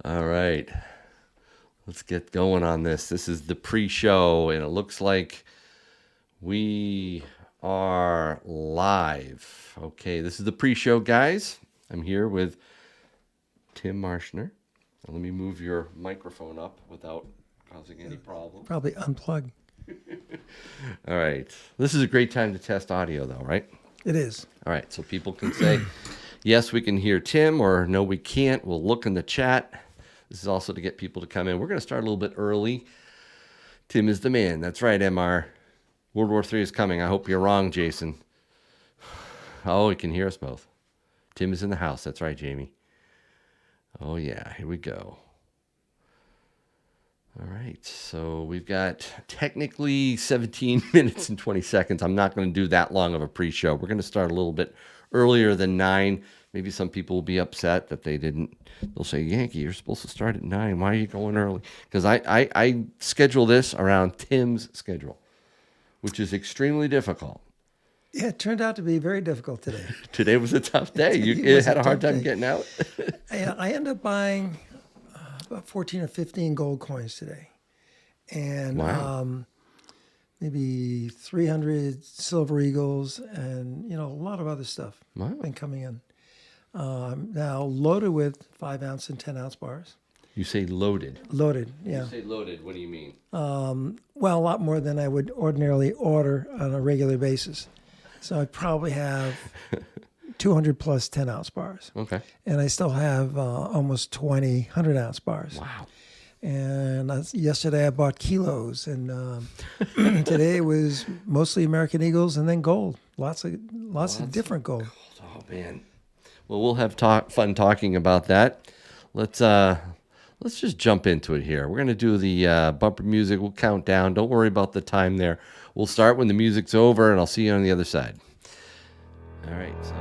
All right. Let's get going on this. This is the pre-show, and it looks like we are live. Okay, this is the pre-show, guys. I'm here with Tim Marshner. Let me move your microphone up without causing any problems. Probably unplug. All right. This is a great time to test audio, though, right? It is. All right, so people can say, yes, we can hear Tim, or no, we can't. We'll look in the chat. This is also to get people to come in. We're going to start a little bit early. Tim is the man. That's right, MR. World War III is coming. I hope you're wrong, Jason. Oh, he can hear us both. Tim is in the house. That's right, Jamie. Oh, yeah. Here we go. All right. So we've got technically 17 minutes and 20 seconds. I'm not going to do that long of a pre-show. We're going to start a little bit earlier than 9. Maybe some people will be upset that they didn't. They'll say, Yankee, you're supposed to start at 9. Why are you going early? Because I schedule this around Tim's schedule, which is extremely difficult. Yeah, it turned out to be very difficult today. Today was a tough day. You had a hard time getting out? I ended up buying about 14 or 15 gold coins today. And wow. Maybe 300 silver eagles and, a lot of other stuff Wow. been coming in. Now loaded with 5-ounce and 10-ounce bars. You say loaded. Loaded, yeah. You say loaded. What do you mean? Well, a lot more than I would ordinarily order on a regular basis. So I probably have 200 plus 10-ounce bars. Okay. And I still have almost 20 100-ounce bars. Wow. And yesterday I bought kilos, and today was mostly American Eagles and then gold. Lots of different gold. Oh man. Well, we'll have fun talking about that. Let's just jump into it here. We're gonna do the bumper music. We'll count down. Don't worry about the time there. We'll start when the music's over, and I'll see you on the other side. All right. So.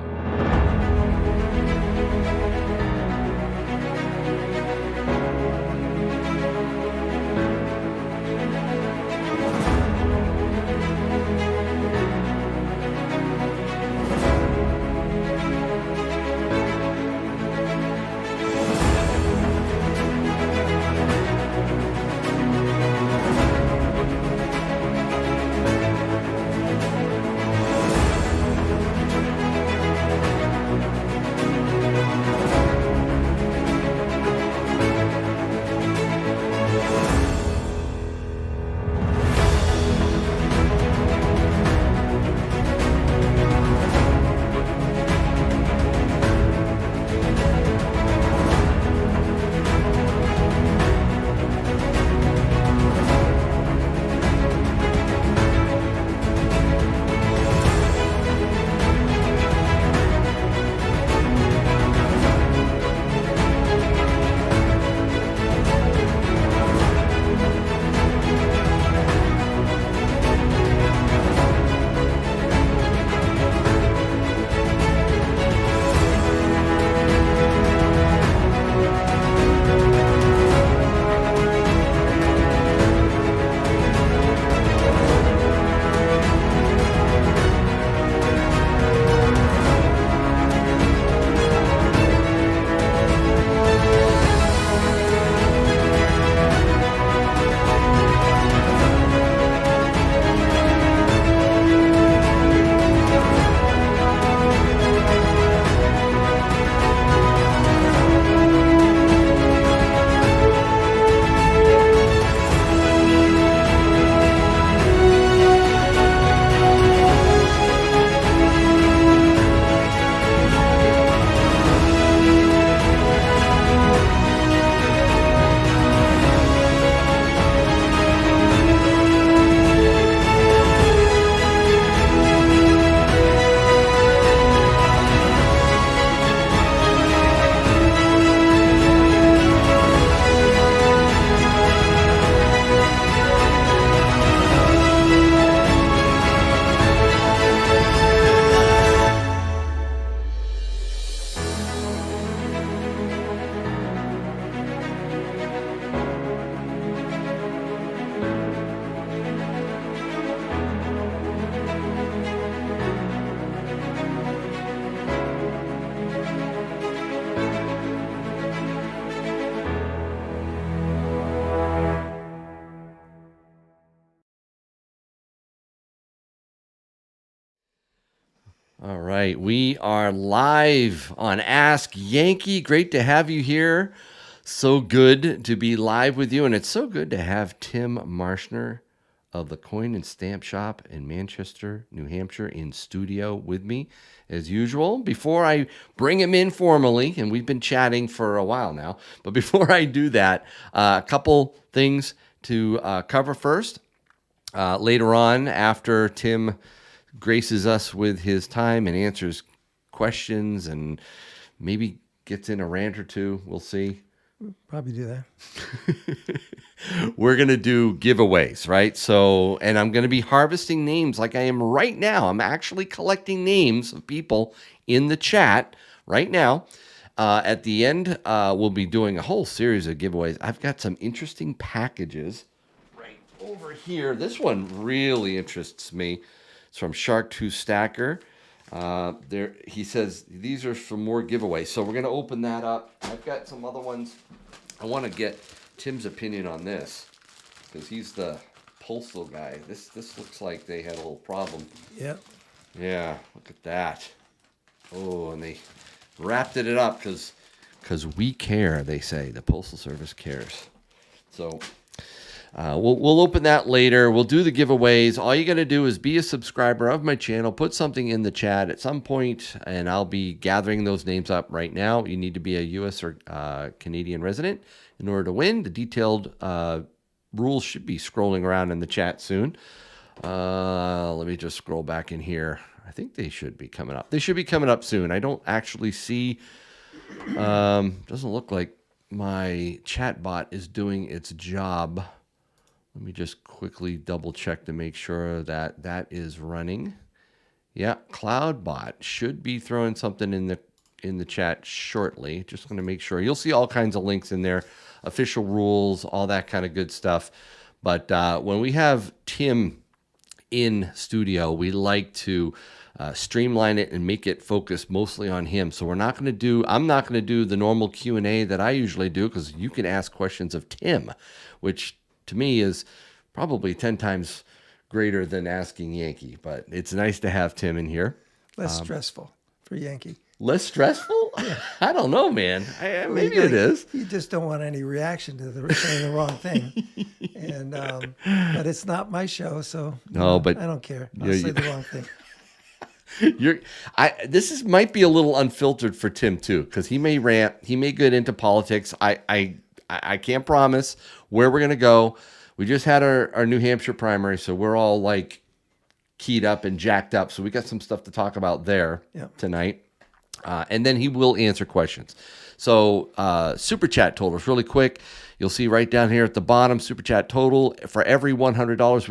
All right, we are live on Ask Yankee. Great to have you here. So good to be live with you, and it's so good to have Tim Marshner of the Coin and Stamp Shop in Manchester, New Hampshire, in studio with me as usual. Before I bring him in formally, and we've been chatting for a while now, but before I do that, a couple things to cover first. Later on, after Tim graces us with his time and answers questions and maybe gets in a rant or two, we'll see. Probably do that. We're going to do giveaways, right? So, and I'm going to be harvesting names like I am right now. I'm actually collecting names of people in the chat right now. At the end, we'll be doing a whole series of giveaways. I've got some interesting packages right over here. This one really interests me. It's from Shark 2 Stacker. There, he says these are for more giveaways. So we're going to open that up. I've got some other ones. I want to get Tim's opinion on this because he's the postal guy. This looks like they had a little problem. Yep. Yeah, look at that. Oh, and they wrapped it up because we care, they say. The Postal Service cares. So we'll open that later. We'll do the giveaways. All you got to do is be a subscriber of my channel. Put something in the chat at some point, and I'll be gathering those names up right now. You need to be a U.S. or Canadian resident in order to win. The detailed rules should be scrolling around in the chat soon. Let me just scroll back in here. I think they should be coming up. They should be coming up soon. I don't actually see. Doesn't look like my chat bot is doing its job. Let me just quickly double check to make sure that that is running. Yeah, CloudBot should be throwing something in the chat shortly. Just going to make sure. You'll see all kinds of links in there, official rules, all that kind of good stuff. But when we have Tim in studio, we like to streamline it and make it focus mostly on him. So I'm not going to do the normal Q&A that I usually do because you can ask questions of Tim, which to me is probably 10 times greater than asking Yankee, but it's nice to have Tim in here. Less stressful for Yankee. Less stressful? Yeah. I don't know, man. Maybe it is. You just don't want any reaction to saying the wrong thing. And but it's not my show, so but I don't care. I'll say the wrong thing. This might be a little unfiltered for Tim too, because he may rant, he may get into politics. I can't promise where we're gonna go. We just had our New Hampshire primary, so we're all like keyed up and jacked up. So we got some stuff to talk about there tonight. And then he will answer questions. So Super Chat totals, really quick. You'll see right down here at the bottom, Super Chat total. For every $100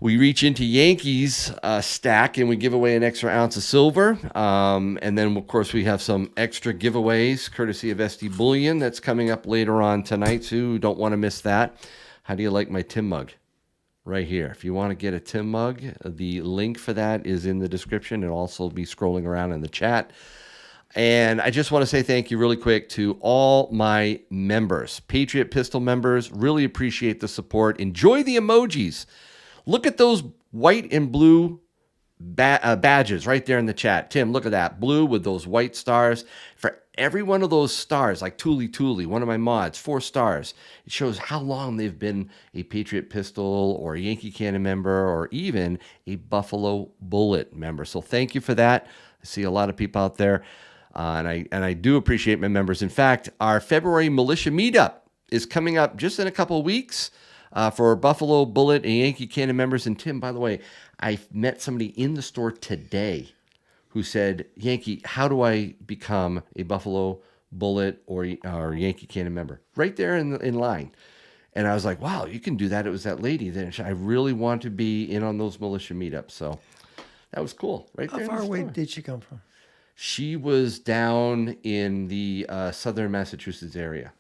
we reach into Yankee's stack and we give away an extra ounce of silver. And then, of course, we have some extra giveaways courtesy of SD Bullion that's coming up later on tonight, too. Don't want to miss that. How do you like my Tim mug? Right here. If you want to get a Tim mug, the link for that is in the description. It'll also be scrolling around in the chat. And I just want to say thank you really quick to all my members, Patriot Pistol members. Really appreciate the support. Enjoy the emojis. Look at those white and blue badges right there in the chat. Tim, look at that. Blue with those white stars. For every one of those stars, like Thule, one of my mods, 4 stars. It shows how long they've been a Patriot Pistol or a Yankee Cannon member or even a Buffalo Bullet member. So thank you for that. I see a lot of people out there, and I do appreciate my members. In fact, our February Militia Meetup is coming up just in a couple of weeks. For Buffalo Bullet and Yankee Cannon members. And Tim, by the way, I met somebody in the store today who said, Yankee, how do I become a Buffalo Bullet or Yankee Cannon member? Right there in line. And I was like, wow, you can do that. It was that lady. Then I really want to be in on those militia meetups. So that was cool. Right there. How far away did she come from? She was down in the southern Massachusetts area.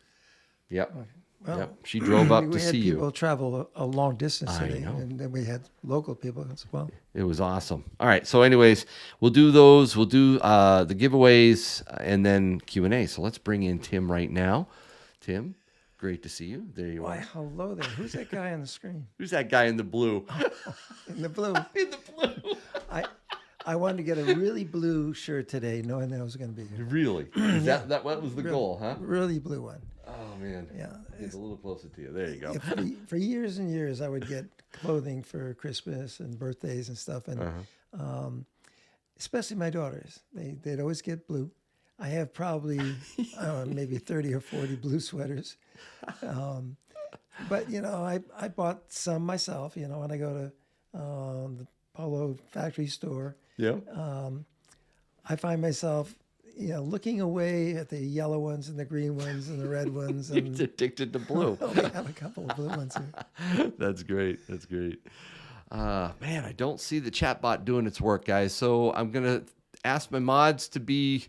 Yep. Okay. Well, yep. She drove up to see you. We had people travel a long distance today, know. And then we had local people as well. It was awesome. All right, so anyways, we'll do those. We'll do the giveaways and then Q&A. So let's bring in Tim right now. Tim, great to see you. There you are. Why, hello there. Who's that guy on the screen? Who's that guy in the blue? In the blue. In the blue. I wanted to get a really blue shirt today, knowing that I was going to be here. Really? Is that what was the goal, huh? Really blue one. Oh man. Yeah. Get a little closer to you. There you go. For years and years, I would get clothing for Christmas and birthdays and stuff, and especially my daughters, they'd always get blue. I have probably maybe 30 or 40 blue sweaters, but I bought some myself. When I go to the Polo factory store, Yeah. I find myself looking away at the yellow ones and the green ones and the red ones. And It's addicted to blue. I only have a couple of blue ones here. That's great. That's great. Man, I don't see the chatbot doing its work, guys. So I'm going to ask my mods to be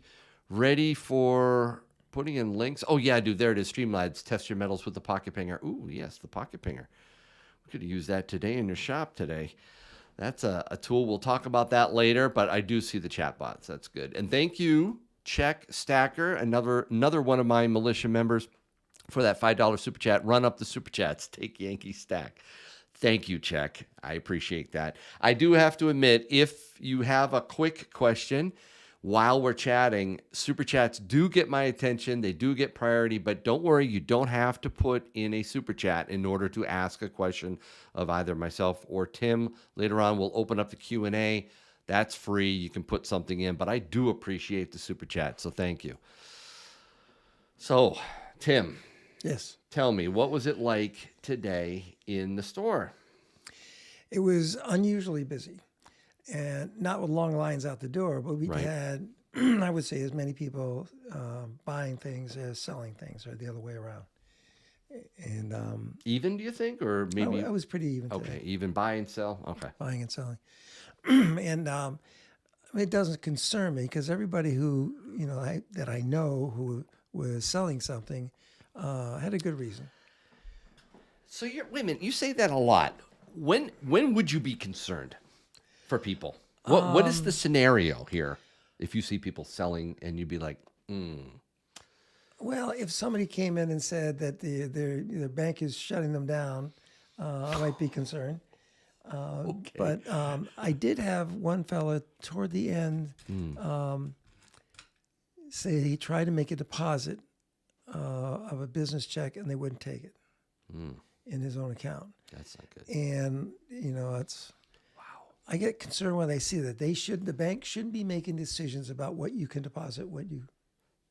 ready for putting in links. Oh, yeah, dude. There it is. Streamlabs. Test your metals with the pocket pinger. Ooh, yes, the pocket pinger. We could use that today in your shop today. That's a tool. We'll talk about that later, but I do see the chatbots. That's good. And thank you, Check Stacker, another one of my militia members, for that $5 super chat. Run up the super chats. Take Yankee stack. Thank you, Check. I appreciate that. I do have to admit, if you have a quick question while we're chatting, super chats do get my attention. They do get priority, but don't worry, you don't have to put in a super chat in order to ask a question of either myself or Tim. Later on, we'll open up the Q&A. That's free. You can put something in, but I do appreciate the super chat, so thank you. So, Tim. Yes. Tell me, what was it like today in the store? It was unusually busy, and not with long lines out the door, but we had, I would say, as many people buying things as selling things, or the other way around. And even, do you think, or maybe? I was pretty even today. Okay, even buy and sell. Okay, buying and selling, and it doesn't concern me because everybody who that I know who was selling something had a good reason. So wait a minute, you say that a lot. When would you be concerned for people? What is the scenario here? If you see people selling and you'd be like, Well, if somebody came in and said that their bank is shutting them down, I might be concerned. Okay. But I did have one fella toward the end say he tried to make a deposit of a business check and they wouldn't take it in his own account. That's not good. And it's wow. I get concerned when I see that the bank shouldn't be making decisions about what you can deposit, what you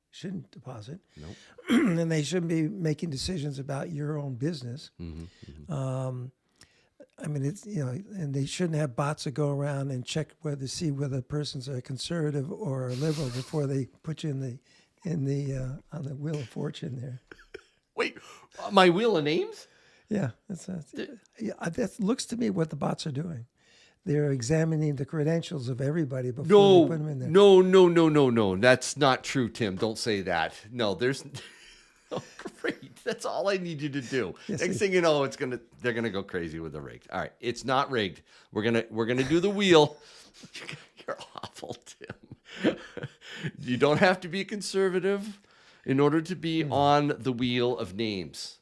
shouldn't deposit. Nope. And they shouldn't be making decisions about your own business. I mean, it's and they shouldn't have bots that go around and check see whether persons are conservative or a liberal before they put you on the wheel of fortune there. Wait, my wheel of names? Yeah, that looks to me what the bots are doing. They're examining the credentials of everybody before they put them in there. No. That's not true, Tim. Don't say that. No, there's. Oh, great. That's all I need you to do. Yes, Next thing you know, they're gonna go crazy with the rigged. All right, it's not rigged. We're gonna do the wheel. You're awful, Tim. You don't have to be conservative in order to be on the wheel of names,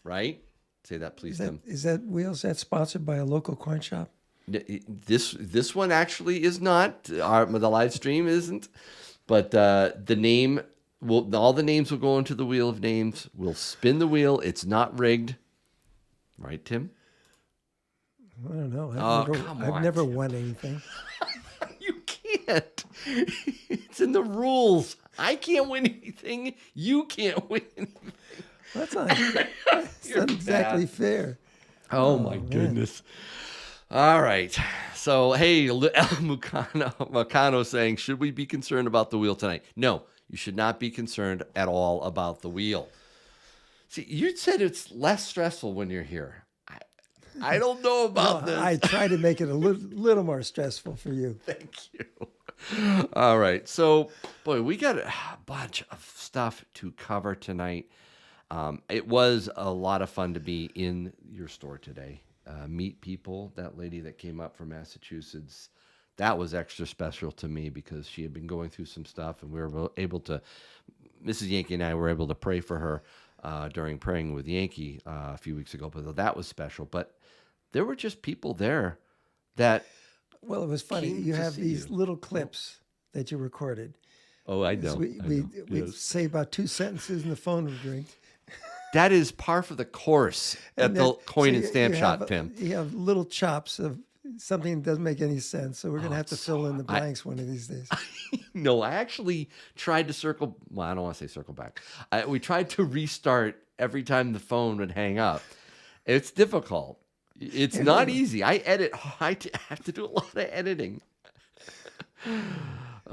right? Say that, please, Tim. Is that wheel? Is that sponsored by a local coin shop? This one actually is not. The live stream isn't, but the name. All the names will go into the wheel of names. We'll spin the wheel. It's not rigged. Right, Tim? I don't know. I've never won anything. You can't. It's in the rules. I can't win anything. You can't win anything. That's not exactly fair. Oh my goodness. All right. So, hey, Mukano saying, should we be concerned about the wheel tonight? No. You should not be concerned at all about the wheel. See, you said it's less stressful when you're here. I don't know about this. I try to make it a little more stressful for you. Thank you. All right. So, boy, we got a bunch of stuff to cover tonight. It was a lot of fun to be in your store today. Meet people. That lady that came up from Massachusetts. That was extra special to me because she had been going through some stuff, and we were able to, Mrs. Yankee and I were able to pray for her during praying with Yankee a few weeks ago. But that was special. But there were just people there that Well, it was funny. Keen You to have see these you. little clips that you recorded. Oh, I So know. we'd Yes. say about 2 sentences and the phone would ring. That is par for the course at And the then, coin and stamp shop, have, Tim. you have little chops of something that doesn't make any sense. So we're going to have to fill in the blanks one of these days. No, I actually tried to circle. Well, I don't want to say circle back. We tried to restart every time the phone would hang up. It's difficult. It's not easy. I have to do a lot of editing.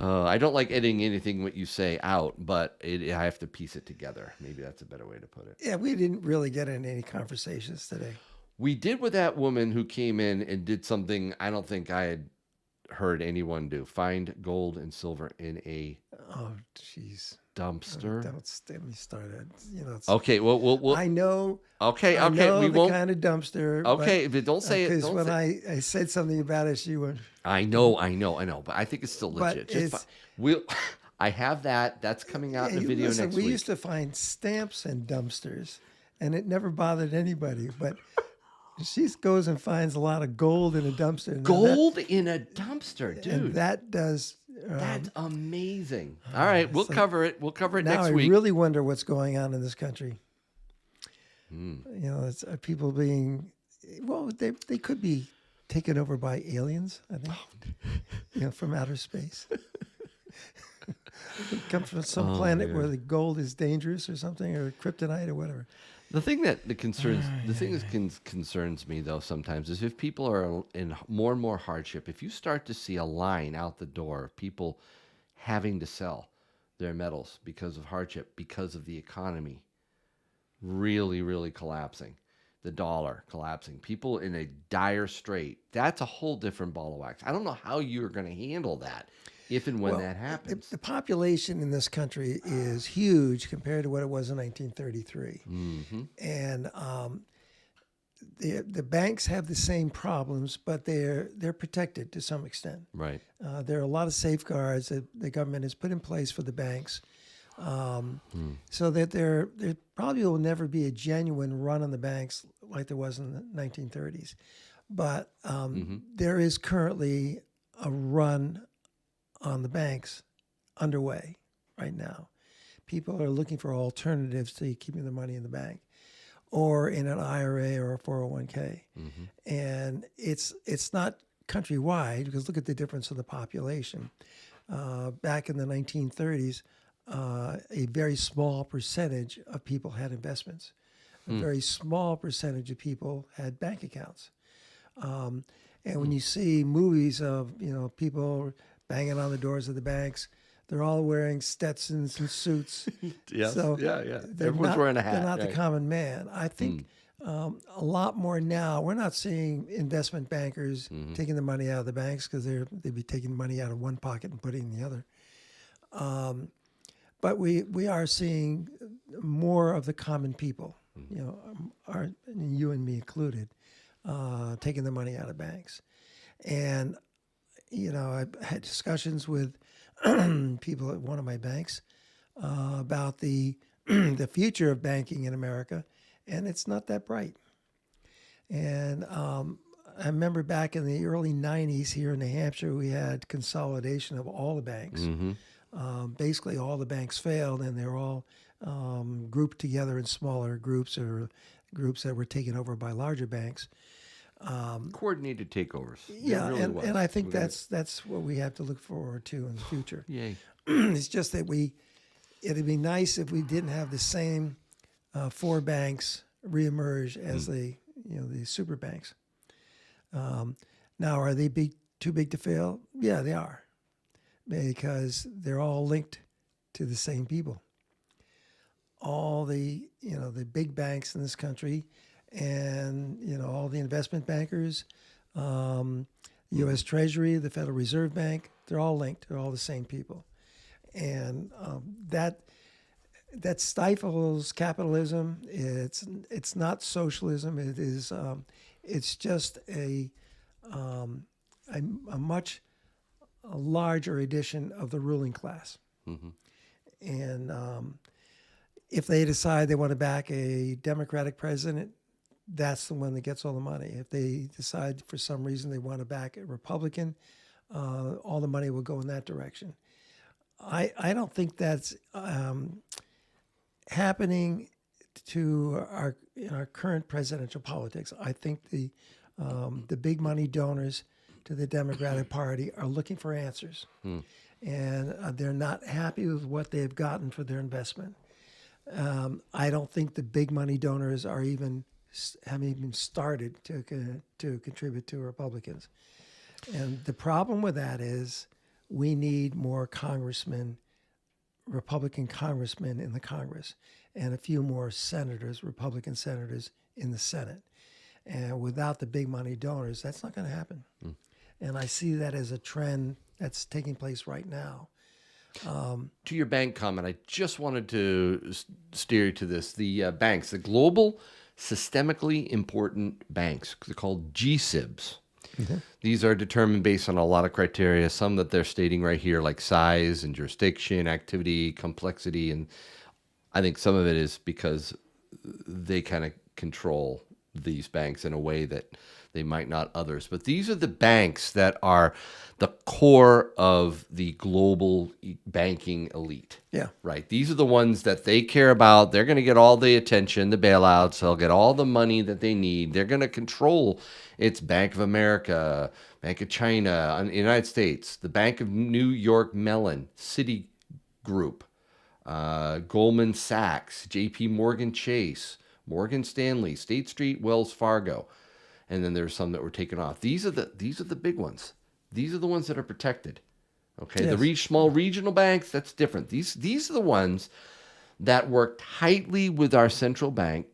I don't like editing anything what you say out, but I have to piece it together. Maybe that's a better way to put it. Yeah, we didn't really get into any conversations today. We did with that woman who came in and did something I don't think I had heard anyone do. Find gold and silver in a Oh, jeez. dumpster. Don't get me started. You know, it's, Okay, well, I know. okay, I know we the won't. kind of dumpster. Okay, but don't say it. Because Don't when say. I said something about it, she went. I know, but I think it's still But legit. it's- We'll. I have that. That's coming out in the video Listen, next we week. used to find stamps in dumpsters, and it never bothered anybody. But she goes and finds a lot of gold in a dumpster. And Gold in a dumpster, and dude. that does. That's amazing. All right, we'll cover it. We'll cover it Now next I week. really wonder what's going on in this country. Hmm. You know, are people being, well, they could be taken over by aliens, I think, you know, from outer space. Come from some planet where the gold is dangerous or something, or kryptonite or whatever. The thing that concerns me though sometimes is if people are in more and more hardship. If you start to see a line out the door of people having to sell their metals because of hardship, because of the economy really, really collapsing, the dollar collapsing, people in a dire strait, that's a whole different ball of wax. I don't know how you're going to handle that if and when that happens. The population in this country is huge compared to what it was in 1933. Mm-hmm. And the banks have the same problems, but they're protected to some extent. Right. There are a lot of safeguards that the government has put in place for the banks, so that there probably will never be a genuine run on the banks like there was in the 1930s. But there is currently a run on the banks underway right now. People are looking for alternatives to keeping the money in the bank or in an IRA or a 401k. And it's not countrywide, because look at the difference in the population. Back in the 1930s, a very small percentage of people had investments. A very small percentage of people had bank accounts. And when you see movies of, you know, people banging on the doors of the banks, they're all wearing Stetsons and suits. Yes. So yeah. they're Everyone's not, wearing a hat. They're not the right. common man. I think a lot more now. We're not seeing investment bankers taking the money out of the banks, because they'd be taking money out of one pocket and putting it in the other. But we are seeing more of the common people, you know, you and me included, taking the money out of banks. And, you know, I've had discussions with people at one of my banks about the future of banking in America, and it's not that bright. And I remember back in the early 90s here in New Hampshire, we had consolidation of all the banks. Basically, all the banks failed, and they're all grouped together in smaller groups, or groups that were taken over by larger banks. Coordinated takeovers. Yeah, It really was. and I think that's what we have to look forward to in the future. Yay. It's just that it'd be nice if we didn't have the same four banks reemerge as the super banks. Now, are they too big to fail? Yeah, they are, because they're all linked to the same people. All the big banks in this country, and all the investment bankers, U.S. Treasury, the Federal Reserve Bank, they're all linked. They're all the same people, and that stifles capitalism. It's not socialism. It is. It's just a much larger edition of the ruling class. And if they decide they want to back a Democratic president, that's the one that gets all the money. If they decide for some reason they want to back a Republican, all the money will go in that direction. I don't think that's happening to our in our current presidential politics. I think the big money donors to the Democratic Party are looking for answers, and they're not happy with what they've gotten for their investment. I don't think the big money donors are haven't even started to contribute to Republicans. And the problem with that is we need more congressmen, Republican congressmen in the Congress, and a few more senators, Republican senators in the Senate. And without the big money donors, that's not going to happen. And I see that as a trend that's taking place right now. To your bank comment, I just wanted to steer you to this. The banks, the global systemically important banks, they're called GSIBs. These are determined based on a lot of criteria, some that they're stating right here, like size and jurisdiction, activity, complexity. And I think some of it is because they kind of control these banks in a way that they might not others. But these are the banks that are the core of the global banking elite. Yeah. Right. These are the ones that they care about. They're going to get all the attention, the bailouts. They'll get all the money that they need. They're going to control its Bank of America, Bank of China, in the United States, the Bank of New York Mellon, Citigroup, Goldman Sachs, JP Morgan Chase, Morgan Stanley, State Street, Wells Fargo. And then there's some that were taken off. These are the big ones. These are the ones that are protected. Okay, Yes. the small regional banks, that's different. These are the ones that work tightly with our central bank.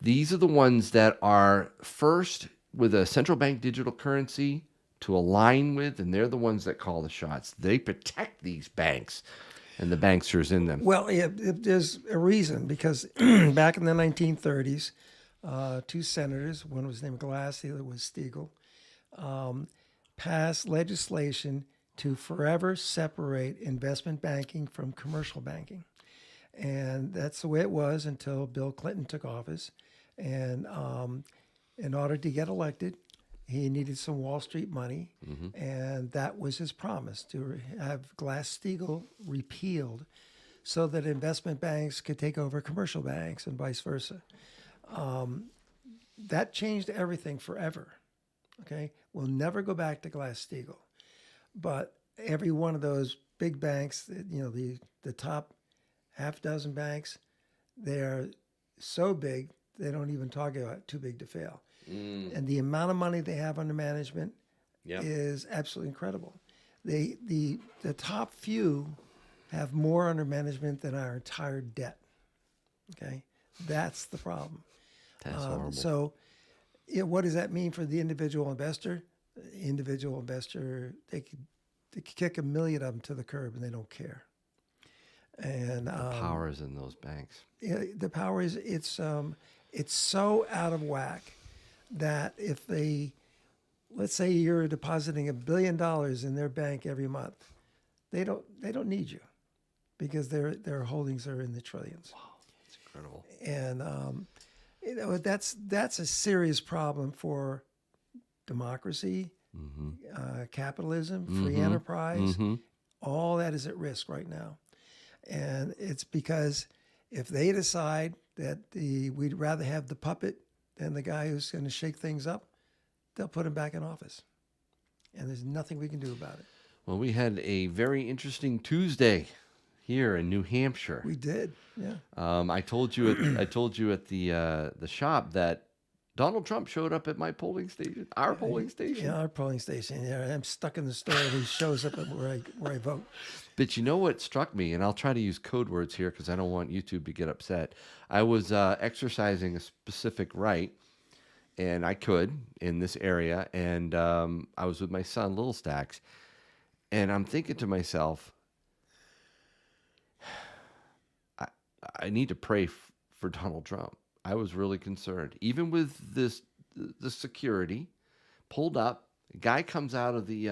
These are the ones that are first with a central bank digital currency to align with, and they're the ones that call the shots. They protect these banks and the banksters in them. Well, there's a reason, because back in the 1930s, two senators, one was named Glass, the other was Stegall, passed legislation to forever separate investment banking from commercial banking. And that's the way it was until Bill Clinton took office. And in order to get elected, he needed some Wall Street money. And that was his promise, to have Glass-Steagall repealed so that investment banks could take over commercial banks and vice versa. That changed everything forever. Okay, we'll never go back to Glass-Steagall, but every one of those big banks, the top half dozen banks, they're so big they don't even talk about too big to fail. And the amount of money they have under management is absolutely incredible. The top few have more under management than our entire debt. Okay, that's the problem. That's horrible. So, what does that mean for the individual investor? The individual investor, they could kick 1 million of them to the curb and they don't care. And the power is in those banks. the power is it's so out of whack that if let's say you're depositing $1 billion in their bank every month, they don't need you because their holdings are in the trillions. Wow, that's incredible. And that's a serious problem for democracy, capitalism, free enterprise. All that is at risk right now. And it's because if they decide that we'd rather have the puppet than the guy who's going to shake things up, they'll put him back in office. And there's nothing we can do about it. Well, we had a very interesting Tuesday here in New Hampshire. We did, yeah. I told you at the shop that Donald Trump showed up at my polling station, our polling station. Yeah, our polling station. Yeah, I'm stuck in the store and he shows up at where I vote. But you know what struck me, and I'll try to use code words here because I don't want YouTube to get upset. I was exercising a specific right, and I could in this area, and I was with my son, Little Stacks, and I'm thinking to myself, I need to pray for Donald Trump. I was really concerned. Even with the security pulled up, a guy comes out of the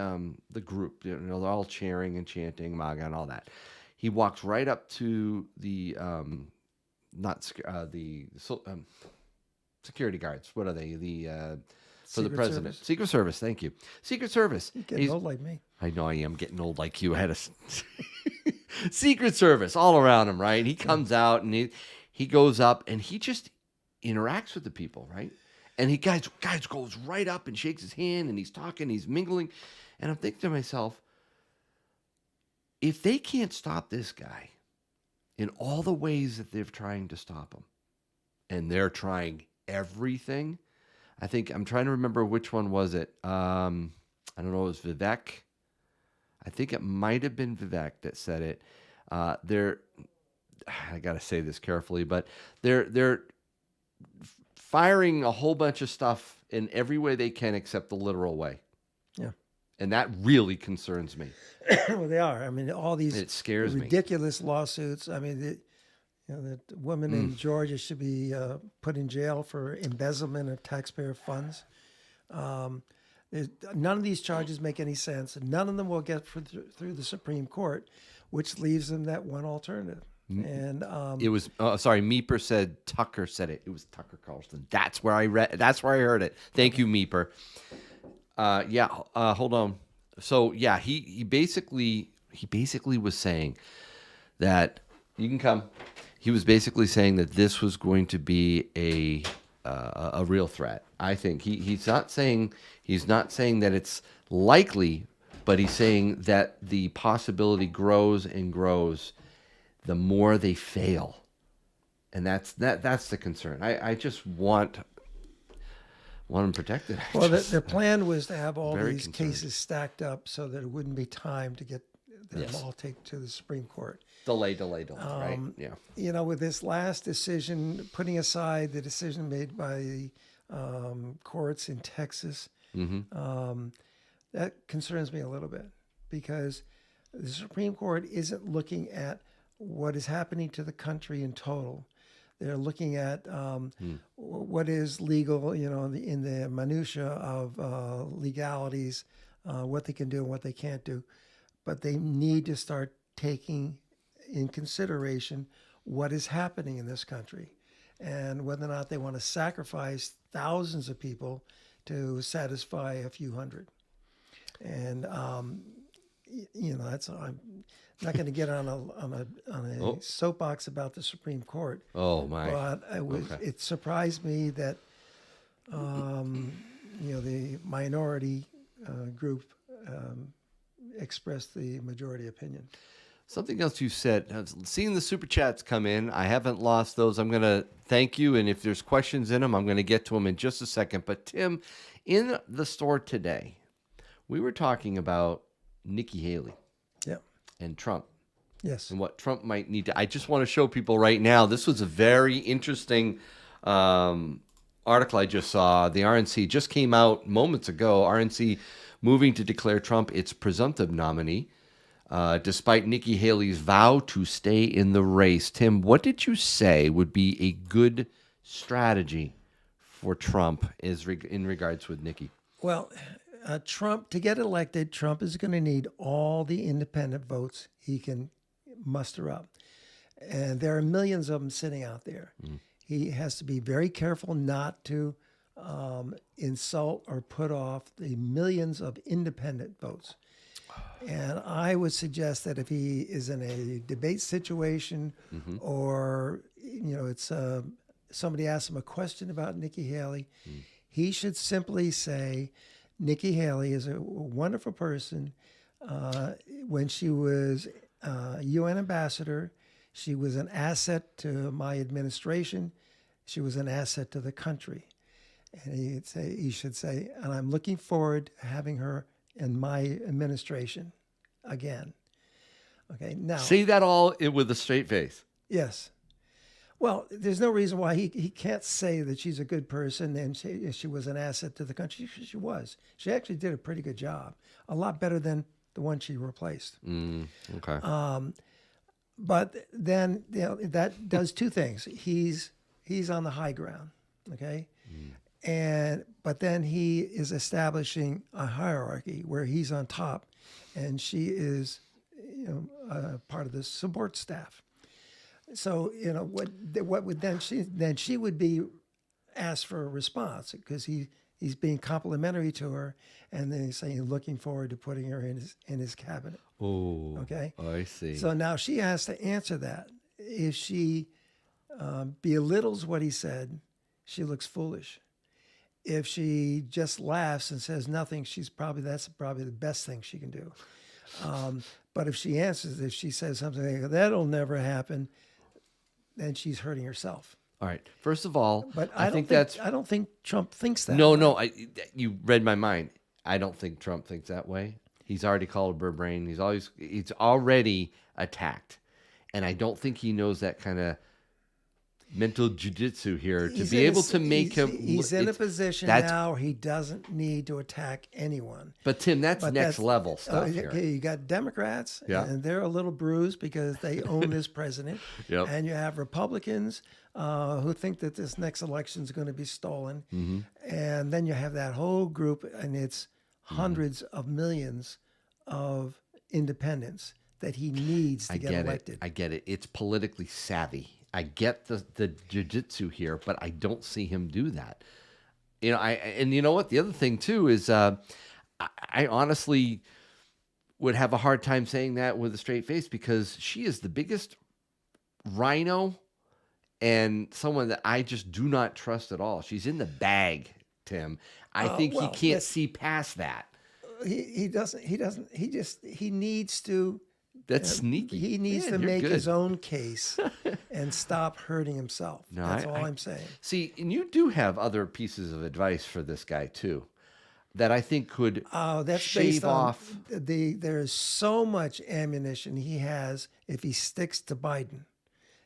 group. They're all cheering and chanting MAGA and all that. He walks right up to the security guards. What are they? The for the Secret president. Service. Secret Service. Thank you. Secret Service. You're getting old like me. I know I am getting old like you. I had a Secret Service all around him, right? He comes out and he goes up and he just interacts with the people, right? And he guys goes right up and shakes his hand and he's talking, he's mingling. And I'm thinking to myself, if they can't stop this guy in all the ways that they're trying to stop him, and they're trying everything, I think I'm trying to remember which one was it. I don't know, it was Vivek. I think it might have been Vivek that said it. I got to say this carefully, but they're firing a whole bunch of stuff in every way they can except the literal way. Yeah. And that really concerns me. Well, they are. I mean, all these It scares me. ridiculous lawsuits. I mean, that woman in Georgia should be put in jail for embezzlement of taxpayer funds. None of these charges make any sense. None of them will get through the Supreme Court, which leaves them that one alternative. And it was Meeper said Tucker said it. It was Tucker Carlson. That's where I heard it. Thank you, Meeper. Hold on. So yeah, he basically was saying that you can come. He was basically saying that this was going to be a real threat. I think he's not saying that it's likely, but he's saying that the possibility grows and grows the more they fail, and that's the concern. I just want them protected. Well, their plan was to have all these concerned. cases stacked up so that it wouldn't be time to get them all taken to the Supreme Court. Delay, right? Yeah. You know, with this last decision, putting aside the decision made by the courts in Texas, that concerns me a little bit because the Supreme Court isn't looking at what is happening to the country in total. They're looking at what is legal, you know, in the minutia of legalities, what they can do and what they can't do. But they need to start taking in consideration what is happening in this country and whether or not they want to sacrifice thousands of people to satisfy a few hundred. And, you know, I'm not going to get on a soapbox about the Supreme Court. Oh my! But it surprised me that you know, the minority group expressed the majority opinion. Something else you said, I've seen the super chats come in. I haven't lost those. I'm going to thank you. And if there's questions in them, I'm going to get to them in just a second. But Tim, in the store today, we were talking about Nikki Haley and Trump. Yes. And what Trump might need to. I just want to show people right now. This was a very interesting article I just saw. The RNC just came out moments ago. RNC moving to declare Trump its presumptive nominee, despite Nikki Haley's vow to stay in the race. Tim, what did you say would be a good strategy for Trump in regards with Nikki? Well, Trump, to get elected, Trump is going to need all the independent votes he can muster up. And there are millions of them sitting out there. He has to be very careful not to insult or put off the millions of independent votes. And I would suggest that if he is in a debate situation or, you know, it's somebody asks him a question about Nikki Haley, he should simply say, Nikki Haley is a wonderful person. When she was UN ambassador, she was an asset to my administration. She was an asset to the country. And he should say, and I'm looking forward to having her in my administration again. Okay, now Say that all with a straight face. yes. Well, there's no reason why he can't say that she's a good person and she was an asset to the country. She was. She actually did a pretty good job, a lot better than the one she replaced. Okay. But then, you know, that does two things. He's on the high ground, okay, but then he is establishing a hierarchy where he's on top, and she is, you know, part of the support staff. So, you know, what would then she would be ask for a response because he's being complimentary to her, and then he's saying looking forward to putting her in his cabinet. Oh, Okay, I see. so now she has to answer that. If she belittles what he said, she looks foolish. If she just laughs and says nothing, that's probably the best thing she can do. But if she answers, if she says something like, that'll never happen, then she's hurting herself. All right. First of all, But I think that's I don't think Trump thinks that. no, way. no. You read my mind. I don't think Trump thinks that way. He's already called her brain. He's already attacked, and I don't think he knows that kind of mental jujitsu here to be able to make him. He's in a position now where he doesn't need to attack anyone. But Tim, that's next level stuff here. Okay, you got Democrats, Yeah. and they're a little bruised because they own this president. Yep. And you have Republicans who think that this next election is going to be stolen. Mm-hmm. And then you have that whole group, and it's hundreds of millions of independents that he needs to get elected. I get it. It's politically savvy. I get the jiu-jitsu here, but I don't see him do that. And you know what? The other thing too is I honestly would have a hard time saying that with a straight face because she is the biggest rhino and someone that I just do not trust at all. She's in the bag, Tim. I think he can't see past that. He doesn't. He needs to. That's sneaky. He needs to make his own case and stop hurting himself. No, That's all I'm saying. See, and you do have other pieces of advice for this guy too, that I think could That's shave based on off. There is so much ammunition he has if he sticks to Biden.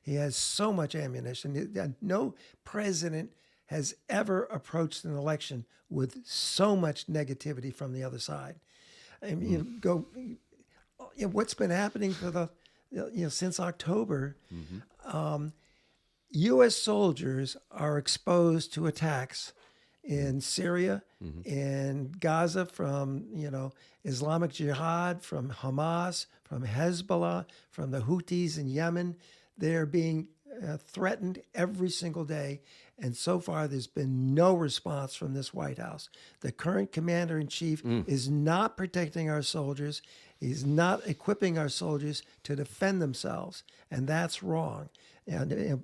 He has so much ammunition. No president has ever approached an election with so much negativity from the other side. I mean, what's been happening for since October, U.S. soldiers are exposed to attacks in Syria, in Gaza from Islamic Jihad, from Hamas, from Hezbollah, from the Houthis in Yemen. They're being threatened every single day. And so far, there's been no response from this White House. The current commander-in-chief is not protecting our soldiers. He's not equipping our soldiers to defend themselves. And that's wrong. And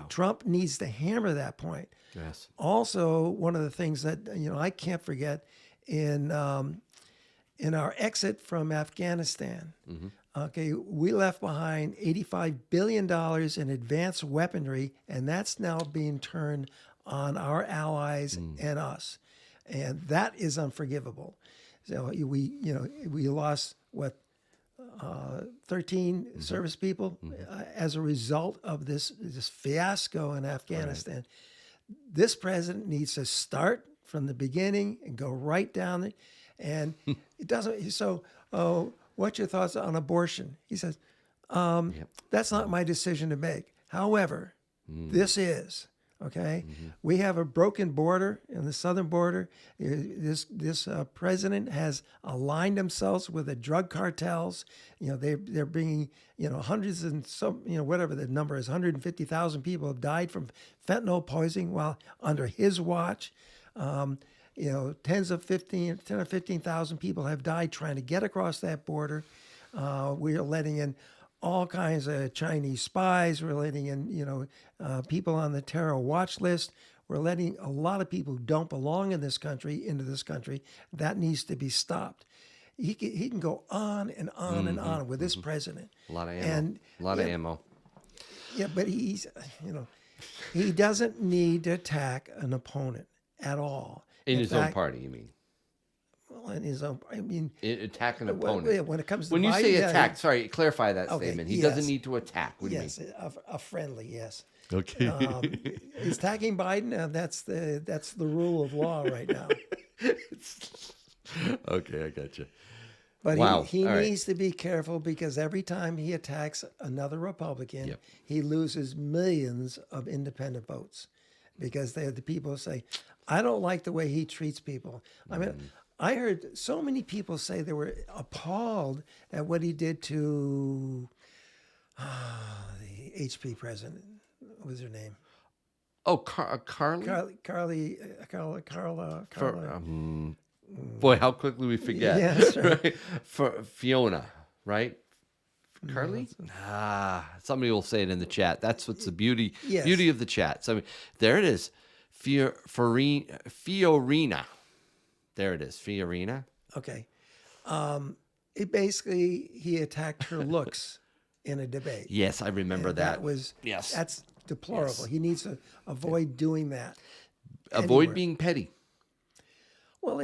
Trump needs to hammer that point. Yes. Also, one of the things that I can't forget in our exit from Afghanistan, okay, we left behind $85 billion in advanced weaponry, and that's now being turned on our allies and us, and that is unforgivable. So we lost 13 service people as a result of this fiasco in Afghanistan. Right. This president needs to start from the beginning and go right down it. And it doesn't. So, what's your thoughts on abortion? He says, that's not my decision to make. However, this is. Okay, we have a broken border in the southern border. This president has aligned themselves with the drug cartels. They're bringing hundreds and whatever the number is, 150,000 people have died from fentanyl poisoning while under his watch. 10 or 15,000 people have died trying to get across that border. We are letting in all kinds of Chinese spies. We're letting in, people on the terror watch list. We're letting a lot of people who don't belong in this country into this country. That needs to be stopped. He can go on and on and on with this president. A lot of ammo. A lot of ammo. Yeah, but he doesn't need to attack an opponent at all. In his own party, you mean? Well, in his own, attack an opponent. When it comes to when Biden, you say attack, sorry, clarify that okay, statement. He doesn't need to attack. What do you mean? Yes, a friendly, yes. Okay. He's attacking Biden. That's the rule of law right now. Okay, I got you. But wow. he needs to be careful because every time he attacks another Republican, he loses millions of independent votes because they're the people who say, I don't like the way he treats people. I mean, I heard so many people say they were appalled at what he did to the HP president. What was her name? Oh, Carly? Carla. Boy, how quickly we forget. Yeah, that's right. Right? For Fiona, right? Carly? Somebody will say it in the chat. That's what's the beauty Yes. of the chat. So there it is. Fiorina. There it is. Fiorina. Okay. He attacked her looks in a debate. Yes, I remember And that. that's deplorable. Yes. He needs to avoid doing that. Avoid anywhere. being petty. Well,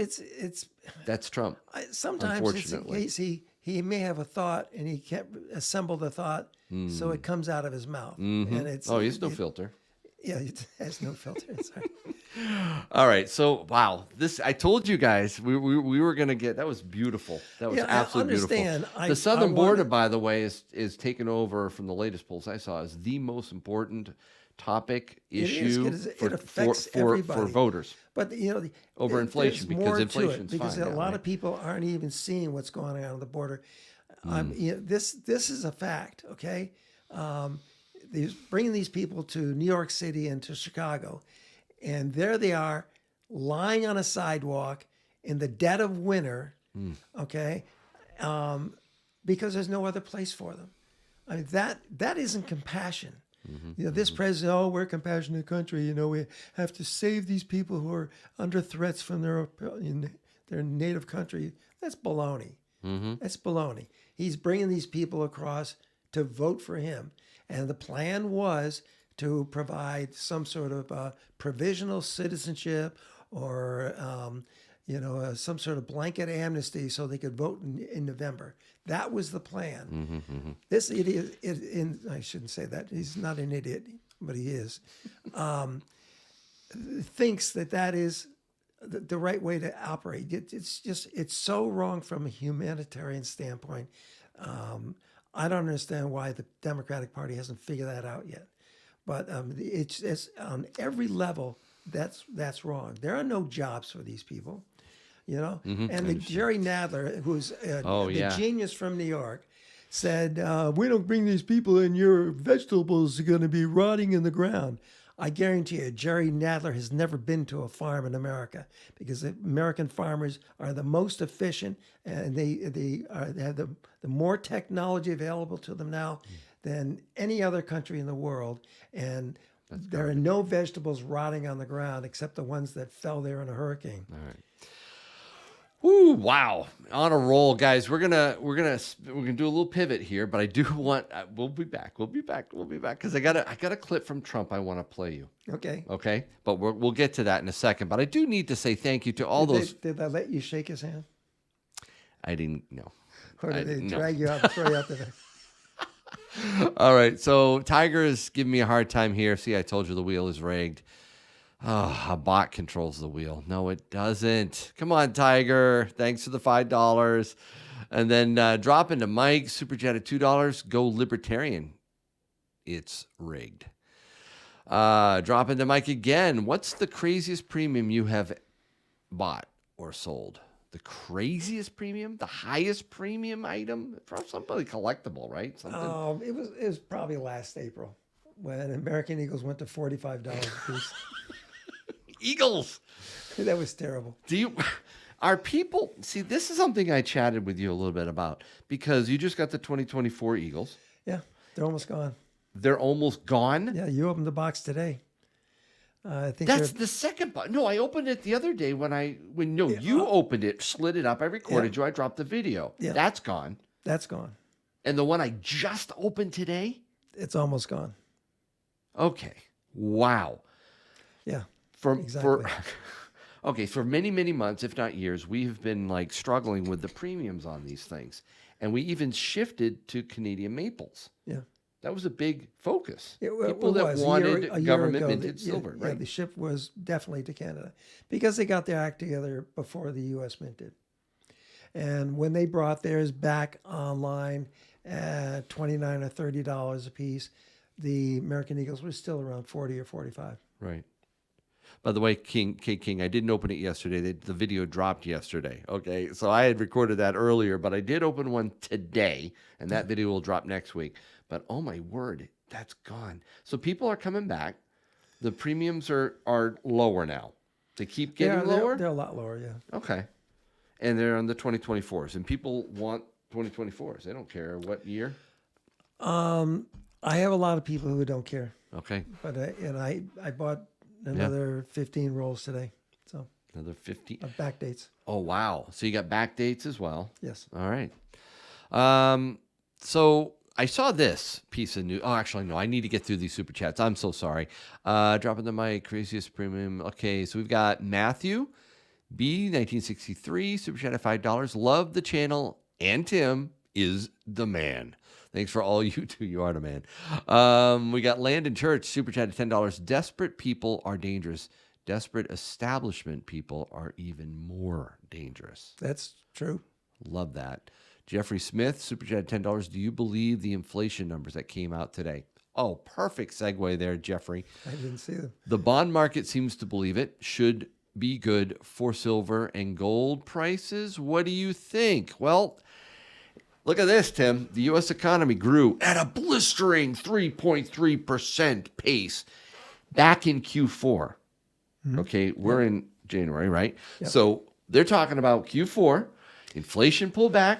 That's Trump. sometimes it's in Unfortunately. case he may have a thought and he can't assemble the thought, so it comes out of his mouth. And it's He's no filter. Yeah, it has no filter. Sorry. All right. So, wow. I told you guys we were going to get, that was beautiful. That was Yeah, I absolutely understand. beautiful. I The southern wanna- border, by the way, is taken over from the latest polls I saw as the most important topic is, issue 'cause it affects for everybody. voters. But Over inflation, there's because more to it, inflation's because fine a now, lot right? of people aren't even seeing what's going on the border. This is a fact. Okay, bringing these people to New York City and to Chicago, and there they are lying on a sidewalk in the dead of winter. Okay, because there's no other place for them. I mean, that isn't compassion. This president, we're a compassionate country. We have to save these people who are under threats from their native country. That's baloney. That's baloney. He's bringing these people across to vote for him. And the plan was to provide some sort of provisional citizenship or, some sort of blanket amnesty so they could vote in November. That was the plan. This idiot, I shouldn't say that. He's not an idiot, but he is. Thinks that is the right way to operate. It's so wrong from a humanitarian standpoint. I don't understand why the Democratic Party hasn't figured that out yet. But it's on every level that's wrong. There are no jobs for these people. And the Jerry Nadler, who's the genius from New York, said, we don't bring these people in, your vegetables are going to be rotting in the ground. I guarantee you, Jerry Nadler has never been to a farm in America because the American farmers are the most efficient and they have the more technology available to them now than any other country in the world. And there are no vegetables rotting on the ground except the ones that fell there in a hurricane. All right. Woo, wow. On a roll, guys. We're gonna do a little pivot here, but I do want we'll be back because I got a clip from Trump I want to play you. Okay, but we'll get to that in a second. But I do need to say thank you to all those. Did I let you shake his hand? I didn't know. Or did they drag you out and throw you out there? All right, so Tiger is giving me a hard time here. See, I told you the wheel is rigged. Oh, a bot controls the wheel. No, it doesn't. Come on, Tiger. Thanks for the $5. And then drop into Mike, Super Chat at $2. Go Libertarian. It's rigged. Drop into Mike again. What's the craziest premium you have bought or sold? The craziest premium? The highest premium item? Probably something collectible, right? Something. It was probably last April when American Eagles went to $45 a piece. Eagles. That was terrible. Are people, see, this is something I chatted with you a little bit about because you just got the 2024 Eagles. Yeah, they're almost gone. They're almost gone? Yeah, you opened the box today. I think that's the second box. No, I opened it the other day you opened it, slid it up. I recorded you. I dropped the video. Yeah. That's gone. That's gone. And the one I just opened today? It's almost gone. Okay. Wow. Yeah. For many, many months, if not years, we have been struggling with the premiums on these things. And we even shifted to Canadian maples. Yeah. That was a big focus. People that wanted a year government ago, minted silver, right? Yeah, the shift was definitely to Canada because they got their act together before the U.S. Mint did. And when they brought theirs back online at $29 or $30 a piece, the American Eagles were still around 40 or 45. Right. By the way, King, I didn't open it yesterday. The video dropped yesterday. Okay, so I had recorded that earlier, but I did open one today, and that video will drop next week. But oh my word, that's gone. So people are coming back. The premiums are lower now. They keep They getting are, lower? they're a lot lower, yeah. Okay. And they're on the 2024s. And people want 2024s. They don't care what year. I have a lot of people who don't care, Okay. but I bought another 15 rolls today, so Another 50. of back dates. Oh, wow. So you got back dates as well. Yes. All right. So I saw this piece of news. Oh, actually, no. I need to get through these super chats. I'm so sorry. Dropping the mic. Craziest premium. Okay. So we've got Matthew B, 1963. Super chat at $5. Love the channel. And Tim is the man. Thanks for all you do. You are the man. We got Landon Church. Super chat at $10. Desperate people are dangerous. Desperate establishment people are even more dangerous. That's true. Love that. Jeffrey Smith, super chat $10. Do you believe the inflation numbers that came out today? Oh, perfect segue there, Jeffrey. I didn't see them. The bond market seems to believe it. Should be good for silver and gold prices. What do you think? Well, look at this, Tim. The U.S. economy grew at a blistering 3.3% pace back in Q4. Okay, we're in January, right? Yep. So they're talking about Q4, inflation pullback.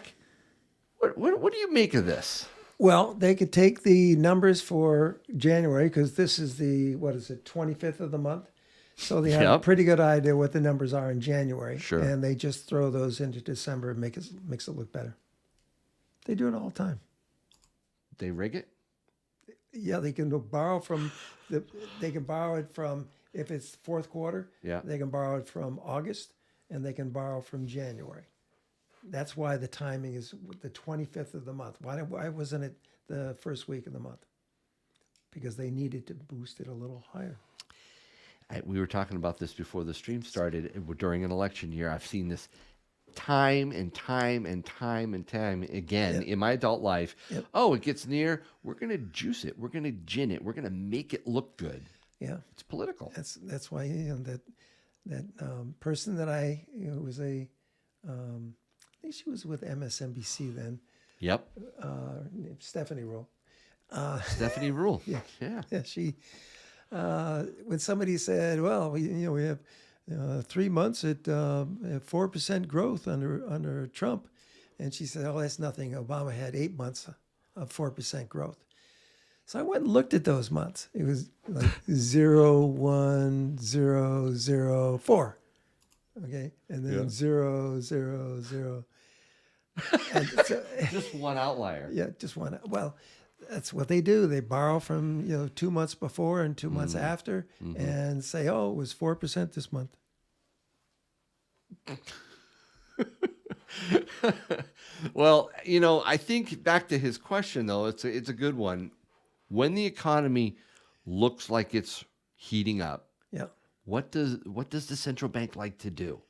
What do you make of this? Well, they could take the numbers for January because this is the, 25th of the month. So they have a Yep. pretty good idea what the numbers are in January. Sure. And they just throw those into December and makes it look better. They do it all the time. They rig it? Yeah, they can borrow from they can borrow it from, if it's fourth quarter, Yeah. they can borrow it from August, and they can borrow from January. That's why the timing is the 25th of the month. Why wasn't it the first week of the month? Because they needed to boost it a little higher. We were talking about this before the stream started. During an election year, I've seen this time and time and time and time again Yep. in my adult life. Yep. Oh, it gets near. We're going to juice it. We're going to gin it. We're going to make it look good. Yeah, It's political. that's why that person that was a I think she was with MSNBC then, Yep. Stephanie Rule. Stephanie Rule. Yeah. Yeah. She when somebody said, "Well, we have 3 months at 4% growth under Trump," and she said, "Oh, that's nothing. Obama had 8 months of 4% growth." So I went and looked at those months. It was like 0, 1, 0, 0, 4. Okay, and then Yeah. 0, 0, 0. And so, Just one outlier. yeah, just one. Well, that's what they do. They borrow from 2 months before and 2 months after, and say, "Oh, it was 4% this month." Well, I think back to his question though, it's a good one. When the economy looks like it's heating up, Yeah. what does the central bank like to do?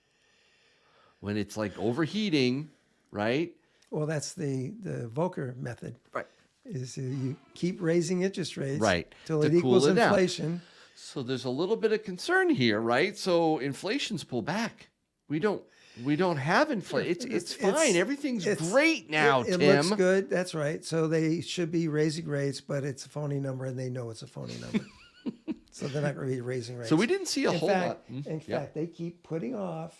When it's like overheating, right? Well, that's the Volcker method. Right. Is you keep raising interest rates Right, till to it cool equals it down. inflation. So there's a little bit of concern here, right? So inflation's pulled back. We don't have inflation. It's fine. Everything's great now, it Tim. looks good. That's right. So they should be raising rates, but it's a phony number, and they know it's a phony number. So they're not going to be raising rates. So we didn't see a in whole fact, lot. In fact, they keep putting off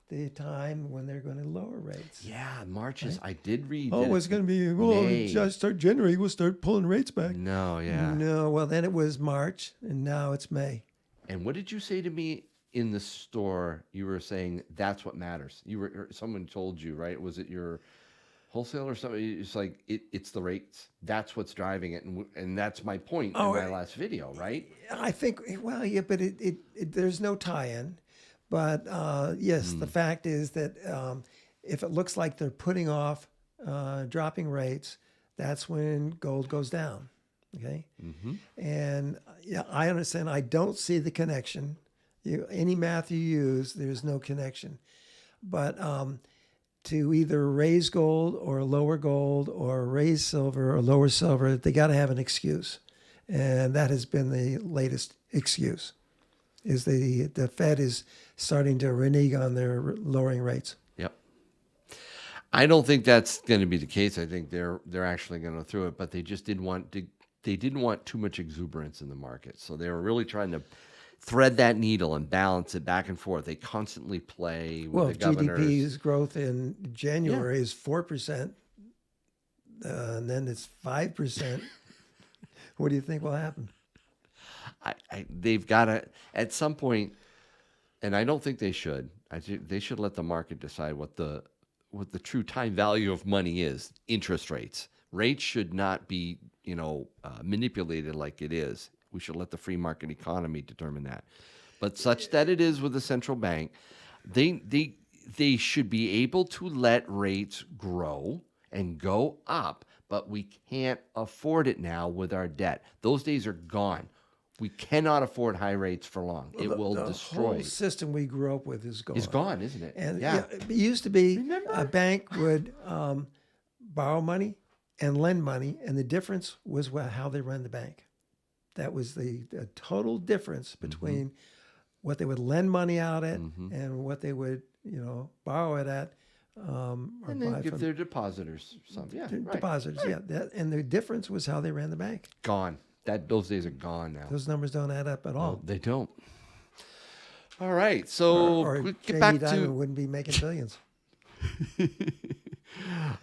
the time when they're going to lower rates. Yeah, March is. I did read. Oh, that it's going to be, well, May. just start January, we'll start pulling rates back. No, yeah. No, well, then it was March, and now it's May. And what did you say to me in the store? You were saying that's what matters. Someone told you, right? Was it your wholesale or something? It's like it's the rates. That's what's driving it, and that's my point in my last video, right? I think, well, yeah, but there's no tie-in. But yes, the fact is that if it looks like they're putting off dropping rates, that's when gold goes down. Okay, and yeah, I understand. I don't see the connection. Any math you use, there's no connection. But to either raise gold or raise silver or lower silver, they got to have an excuse, and that has been the latest excuse. Is the Fed is starting to renege on their lowering rates. Yep. I don't think that's going to be the case. I think they're actually going to throw it, but they just didn't want to they didn't want too much exuberance in the market. So they were really trying to thread that needle and balance it back and forth. They constantly play with Well, the if governors. GDP's growth in Yeah. January is 4%, and then it's 5%, what do you think will happen? They've got to, at some point, and I don't think they should. They should let the market decide what the true time value of money is. Interest rates. Rates should not be, manipulated like it is. We should let the free market economy determine that. But such that it is with the central bank, they should be able to let rates grow and go up, but we can't afford it now with our debt. Those days are gone. We cannot afford high rates for long. It will The destroy. whole system we grew up with is gone. It's gone, isn't it? And yeah. it used to be Remember? a bank would borrow money and lend money, and the difference was how they ran the bank. That was the total difference between what they would lend money out at and what they would, borrow it at. Or And then buy give from their depositors some. Yeah, right. depositors. Yeah, and the difference was how they ran the bank. Gone. Those days are gone now. Those numbers don't add up at all. No, they don't. All right, so Or we get Jamie back Dimon to. wouldn't be making billions.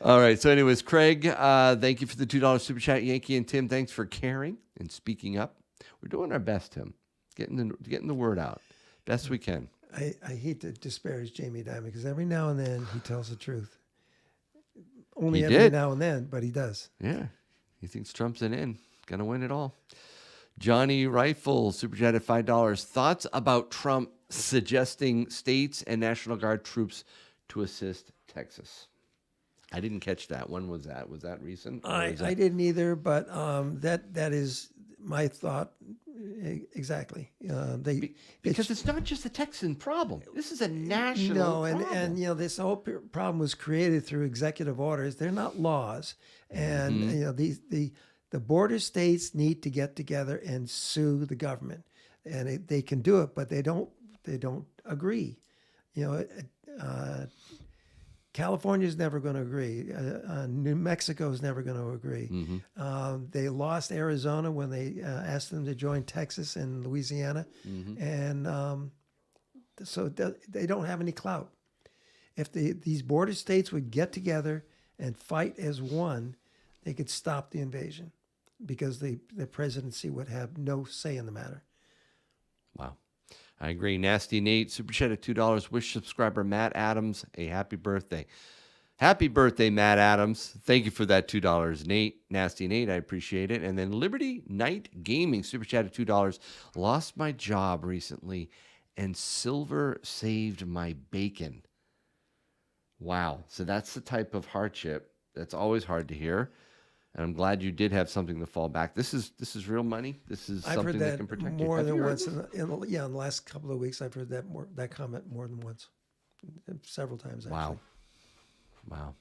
All right, so anyways, Craig, thank you for the $2 super chat. Yankee and Tim, thanks for caring and speaking up. We're doing our best, Tim, getting the word out best we can. I hate to disparage Jamie Dimon because every now and then he tells the truth. Only He every did. now and then, but he does. Yeah, he thinks Trump's an in. Gonna win it all. Johnny Rifle, super chat at $5. Thoughts about Trump suggesting states and National Guard troops to assist Texas? I didn't catch that. When was that? Was that recent? I didn't either, but that is my thought exactly. Because it's not just a Texan problem. This is a national problem. And this whole problem was created through executive orders. They're not laws, and the border states need to get together and sue the government, and they can do it, but they don't agree. California's never going to agree. New Mexico's never going to agree. They lost Arizona when they asked them to join Texas and Louisiana, and so they don't have any clout. If these border states would get together and fight as one, they could stop the invasion, because the presidency would have no say in the matter. Wow. I agree. Nasty Nate, super chat at $2. Wish subscriber Matt Adams a happy birthday. Happy birthday, Matt Adams. Thank you for that $2, Nate. Nasty Nate, I appreciate it. And then Liberty Night Gaming, super chat at $2. Lost my job recently, and silver saved my bacon. Wow. So that's the type of hardship that's always hard to hear. And I'm glad you did have something to fall back. This is real money. This is I've something heard that can protect you. more Have than you heard once. this? In the last couple of weeks, I've heard that comment more than once, several times. Actually. Wow.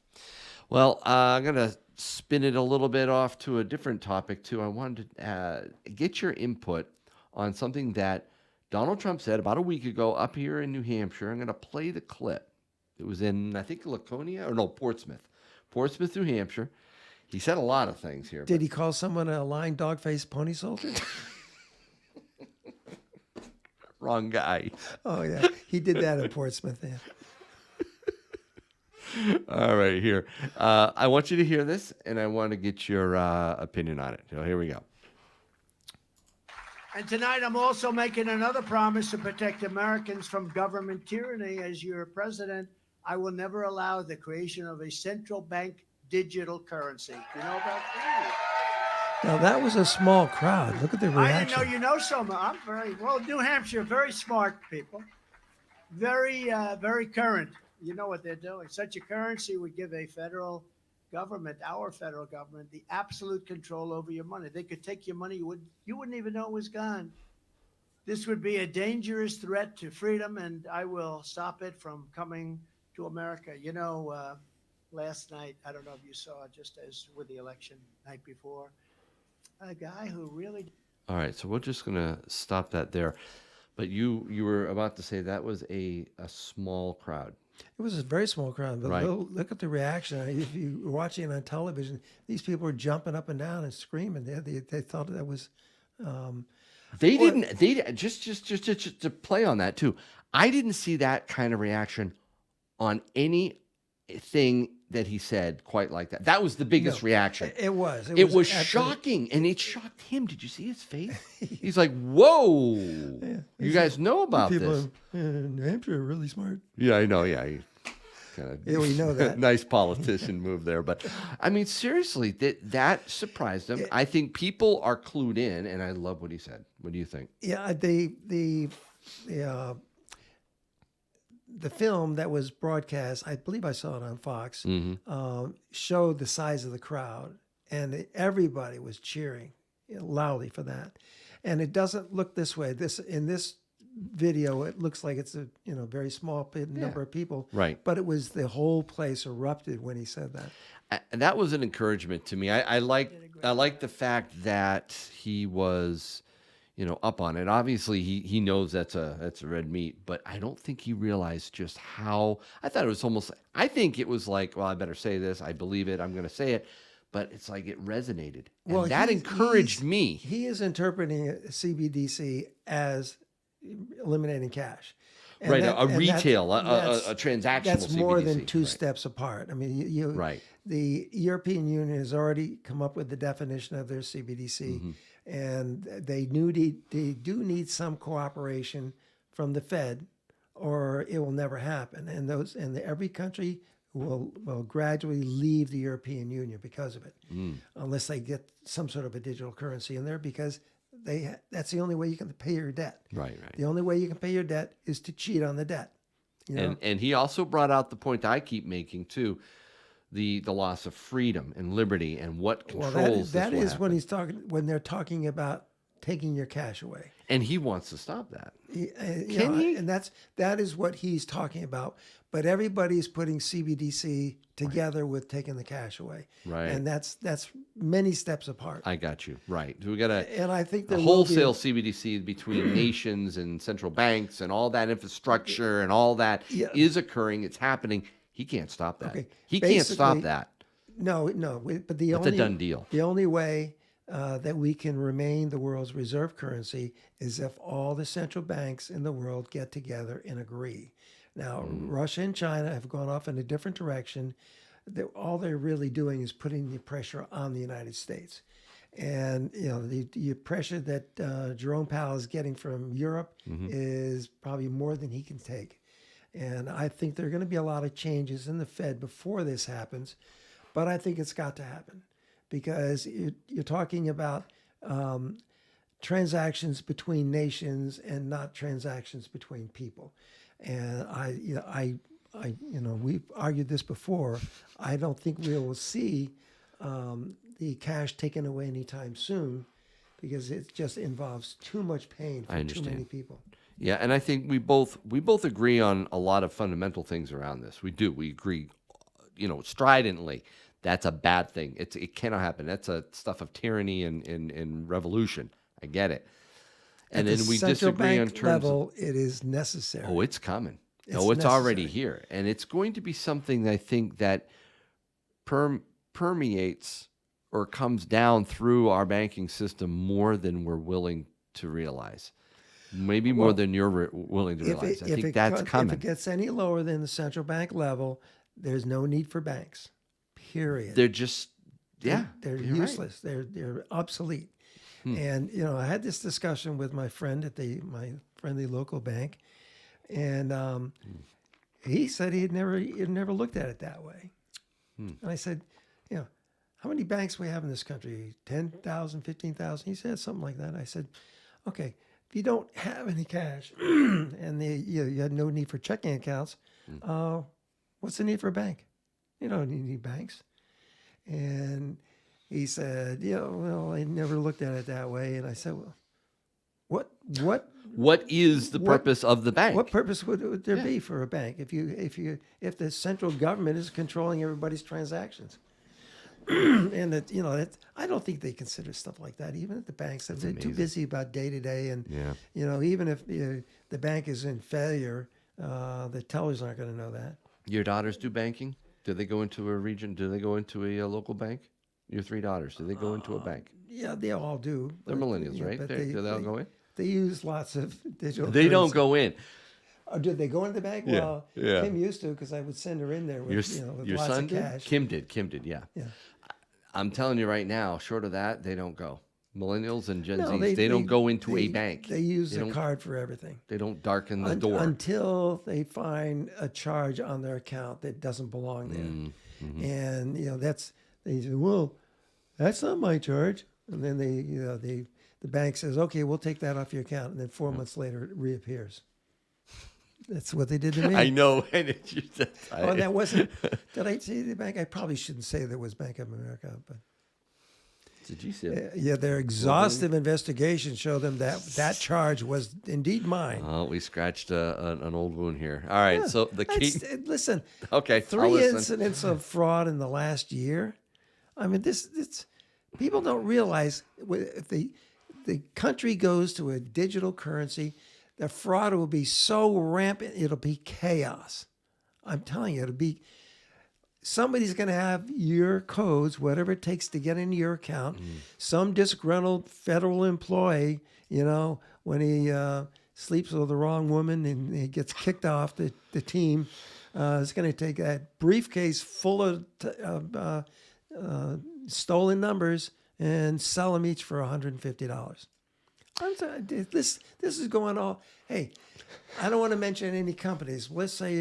Well, I'm going to spin it a little bit off to a different topic, too. I wanted to get your input on something that Donald Trump said about a week ago up here in New Hampshire. I'm going to play the clip. It was in, I think, Portsmouth, New Hampshire. He said a lot of things here. Did he call someone a lying dog-faced pony soldier? Wrong guy. Oh, yeah. He did that in Portsmouth. Yeah. All right, here. I want you to hear this, and I want to get your opinion on it. So here we go. And tonight I'm also making another promise to protect Americans from government tyranny. As your president, I will never allow the creation of a central bank digital currency. You know about that? Now, that was a small crowd. Look at the reaction. I didn't know you know so much. I'm very well. New Hampshire, very smart people, very current. You know what they're doing. Such a currency would give a federal government, our federal government, the absolute control over your money. They could take your money. You wouldn't even know it was gone. This would be a dangerous threat to freedom, and I will stop it from coming to America. Last night, I don't know if you saw, just as with the election night before, a guy who really. All right, so we're just going to stop that there. But you were about to say that was a small crowd. It was a very small crowd, but Right. look at the reaction. If you were watching it on television, these people were jumping up and down and screaming. They thought that was. They Well- didn't. They just to play on that too. I didn't see that kind of reaction on anything that he said quite like that. That was the biggest No, reaction. It was. It was absolutely- shocking, and it shocked him. Did you see his face? He's like, "Whoa, you guys know about this?" In New Hampshire are really smart. Yeah, I know. Yeah, kind of. Yeah, we know that. Nice politician move there, but I mean, seriously, that surprised him. I think people are clued in, and I love what he said. What do you think? Yeah, the film that was broadcast, I believe I saw it on Fox, showed the size of the crowd, and everybody was cheering loudly for that. And it doesn't look this way. In this video, it looks like it's a very small number of people, Right. But it was the whole place erupted when he said that. And that was an encouragement to me. I like the fact that he was, up on it. Obviously, he knows that's a red meat, but I don't think he realized just how. I thought it was almost. I think it was like, well, I better say this. I believe it. I'm going to say it. But it's like it resonated. And Well, that encouraged me. He is interpreting CBDC as eliminating cash. And Right, that- a and retail, that's- a transactional That's more than CBDC, two right. steps apart. I mean, Right. the European Union has already come up with the definition of their CBDC, Mm-hmm. and they do need some cooperation from the Fed, or it will never happen. And every country will gradually leave the European Union because of it, unless they get some sort of a digital currency in there, because that's the only way you can pay your debt. Right. The only way you can pay your debt is to cheat on the debt. And he also brought out the point I keep making too, the loss of freedom and liberty and what controls that this will is when happen. when they're talking about taking your cash away. And he wants to stop that. Can he? And that is what he's talking about. But everybody's putting CBDC together with taking the cash away. Right. And that's many steps apart. I got you. Right. We got And I think a there will be- wholesale CBDC between nations and central banks and all that infrastructure and all that is Yeah. occurring. It's happening. He can't stop that. Okay. He can't stop Basically, that. No. But That's a done deal. The only way that we can remain the world's reserve currency is if all the central banks in the world get together and agree. Now, Russia and China have gone off in a different direction. All they're really doing is putting the pressure on the United States. And, the pressure that Jerome Powell is getting from Europe is probably more than he can take. And I think there are going to be a lot of changes in the Fed before this happens. But I think it's got to happen, because you're talking about transactions between nations and not transactions between people. And we've argued this before. I don't think we will see the cash taken away anytime soon, because it just involves too much pain for too many people. Yeah, and I think we both agree on a lot of fundamental things around this. We do. We agree, stridently. That's a bad thing. It cannot happen. That's a stuff of tyranny and revolution. I get it. And At then the we central disagree on bank terms level, it is necessary. Oh, it's coming. It's It's already necessary. here. And it's going to be something I think that permeates or comes down through our banking system more than we're willing to realize. Maybe more than you're willing to realize. I think that's coming. If it gets any lower than the central bank level, there's no need for banks. Period. They're just, They're you're right. useless. They're obsolete. And I had this discussion with my friend at my friendly local bank, and he said he'd never looked at it that way. And I said, how many banks we have in this country? 10,000, 15,000? He said something like that. I said, okay, if you don't have any cash and you had no need for checking accounts, what's the need for a bank? You don't need banks. And he said, I never looked at it that way. And I said, well, What is the purpose of the bank? what purpose would there be for a bank if the central government is controlling everybody's transactions? And I don't think they consider stuff like that. Even at the banks, they're too busy about day to day. And even if the bank is in failure, the tellers aren't going to know that. Your daughters do banking? Do they go into a region? Do they go into a local bank? Your three daughters, do they go into a bank? Yeah, they all do. They're millennials, yeah, right? But Do they all go in? they use lots of digital. They don't currency. go in. Oh, did they go into the bank? Yeah, Well, yeah. Kim used to because I would send her in there with, with Your lots son of did? cash. Kim did. Kim did, yeah. Yeah. I'm telling you right now, short of that, they don't go. Millennials and Gen No, Zs, they don't go into a bank. They use They the don't- card for everything. They don't darken the door. Until they find a charge on their account that doesn't belong there. Mm-hmm. And, they say, well, that's not my charge. And then the bank says, okay, we'll take that off your account. And then 4 months later, it reappears. That's what they did to me. I know. And it's just, Oh, that wasn't, did I say the bank? I probably shouldn't say that was Bank of America, but. Did you say? Yeah, their exhaustive investigation showed them that charge was indeed mine. Oh, we scratched an old wound here. All right, so the key. Listen, Okay, I'll 3 listen. incidents of fraud in the last year. I mean, it's people don't realize if the country goes to a digital currency, the fraud will be so rampant, it'll be chaos. I'm telling you, it'll be. Somebody's going to have your codes, whatever it takes to get into your account. Some disgruntled federal employee, when he sleeps with the wrong woman and he gets kicked off the team, is going to take that briefcase full of stolen numbers and sell them each for $150. I'm sorry, this is going all. Hey, I don't want to mention any companies. Let's say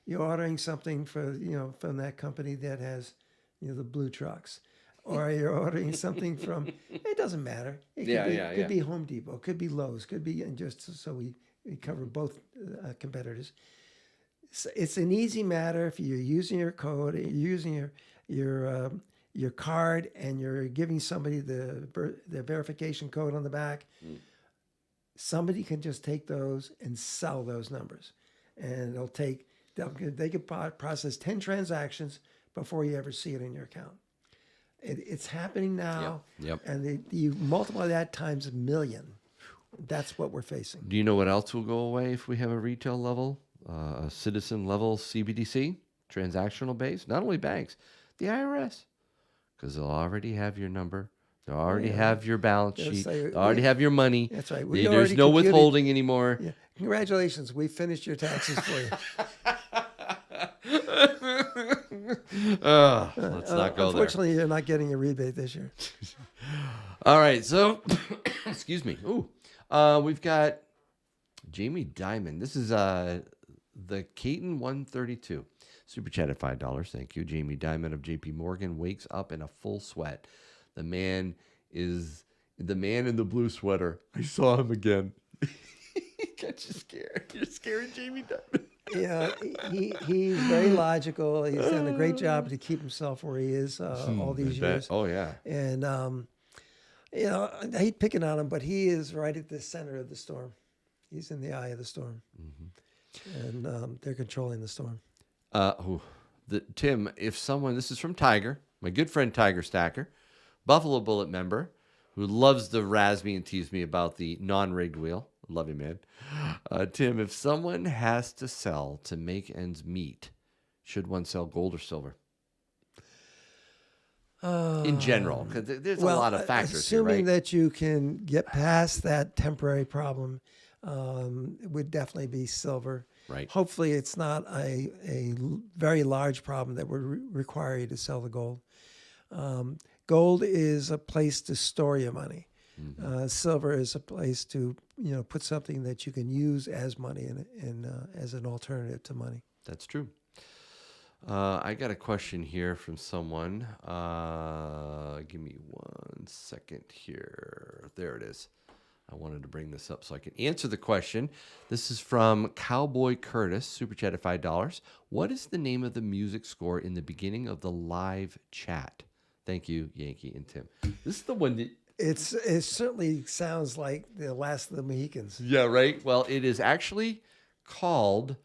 you're ordering something from that company that has the blue trucks, or you're ordering something from. It doesn't matter. It could be Home Depot, could be Lowe's, could be, and just so we cover both competitors. It's an easy matter if you're using your code, you're using your card, and you're giving somebody the verification code on the back. Somebody can just take those and sell those numbers, and they could process 10 transactions before you ever see it in your account. It's happening now, Yep. and you multiply that times 1 million. That's what we're facing. Do you know what else will go away if we have a retail level, a citizen level CBDC, transactional base? Not only banks, the IRS, because they'll already have your number. They'll already have your balance sheet. They'll already have your money. That's right. There's no withholding anymore. Yeah. Congratulations. We finished your taxes for you. Let's not go there. Unfortunately, you're not getting a rebate this year. All right, so excuse me. Ooh, we've got Jamie Dimon. This is the Caton 132 super chat at $5. Thank you, Jamie Dimon of JP Morgan. Wakes up in a full sweat. The man is the man in the blue sweater. I saw him again. Got you scared. You're scaring Jamie Dimon. Yeah, he's very logical. He's done a great job to keep himself where he is all these years. Oh yeah. And I hate picking on him, but he is right at the center of the storm. He's in the eye of the storm, and they're controlling the storm. Tim, if someone, this is from Tiger, my good friend Tiger Stacker, Buffalo Bullet member, who loves to razz me and tease me about the non-rigged wheel. Love you, man. Tim, if someone has to sell to make ends meet, should one sell gold or silver? In general, because there's a lot of factors here, assuming right? that you can get past that temporary problem, it would definitely be silver. Right. Hopefully, it's not a very large problem that would require you to sell the gold. Gold is a place to store your money. Silver is a place to put something that you can use as money and as an alternative to money. That's true. I got a question here from someone. Give me 1 second here. There it is. I wanted to bring this up so I can answer the question. This is from Cowboy Curtis, super chat at $5. What is the name of the music score in the beginning of the live chat? Thank you, Yankee and Tim. This is the one that... It certainly sounds like the Last of the Mohicans. Yeah, right. Well, it is actually called,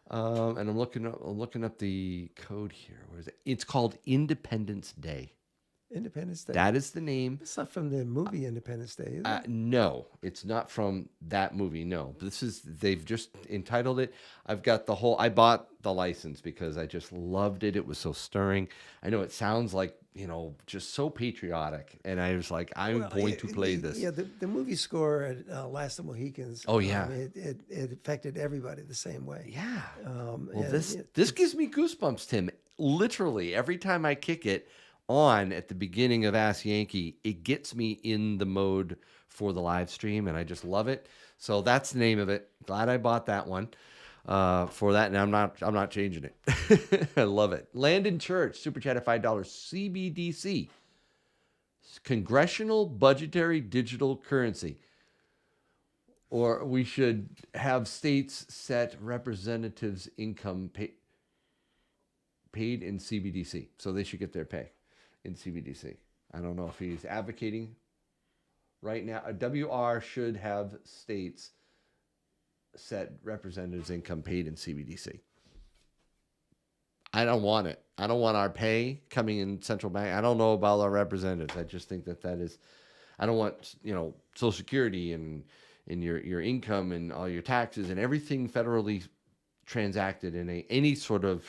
and I'm looking up the code here. Where is it? It's called Independence Day. Independence Day. That is the name. It's not from the movie Independence Day, is it? No, it's not from that movie. No, they've just entitled it. I bought the license because I just loved it. It was so stirring. I know it sounds like, just so patriotic. And I was like, I'm going to play this. Yeah, the movie score at Last of the Mohicans. Oh, yeah. It affected everybody the same way. Yeah. Well, and this gives me goosebumps, Tim. Literally, every time I kick it on at the beginning of Ask Yankee, it gets me in the mode for the live stream, and I just love it. So that's the name of it. Glad I bought that one for that, and I'm not changing it. I love it. Landon Church, super chat at $5. CBDC, Congressional Budgetary Digital Currency. Or we should have states set representatives' income paid in CBDC, so they should get their pay in CBDC. I don't know if he's advocating right now. A WR should have states set representatives' income paid in CBDC. I don't want it. I don't want our pay coming in central bank. I don't know about our representatives. I just think that is. I don't want Social Security and your income and all your taxes and everything federally transacted in any sort of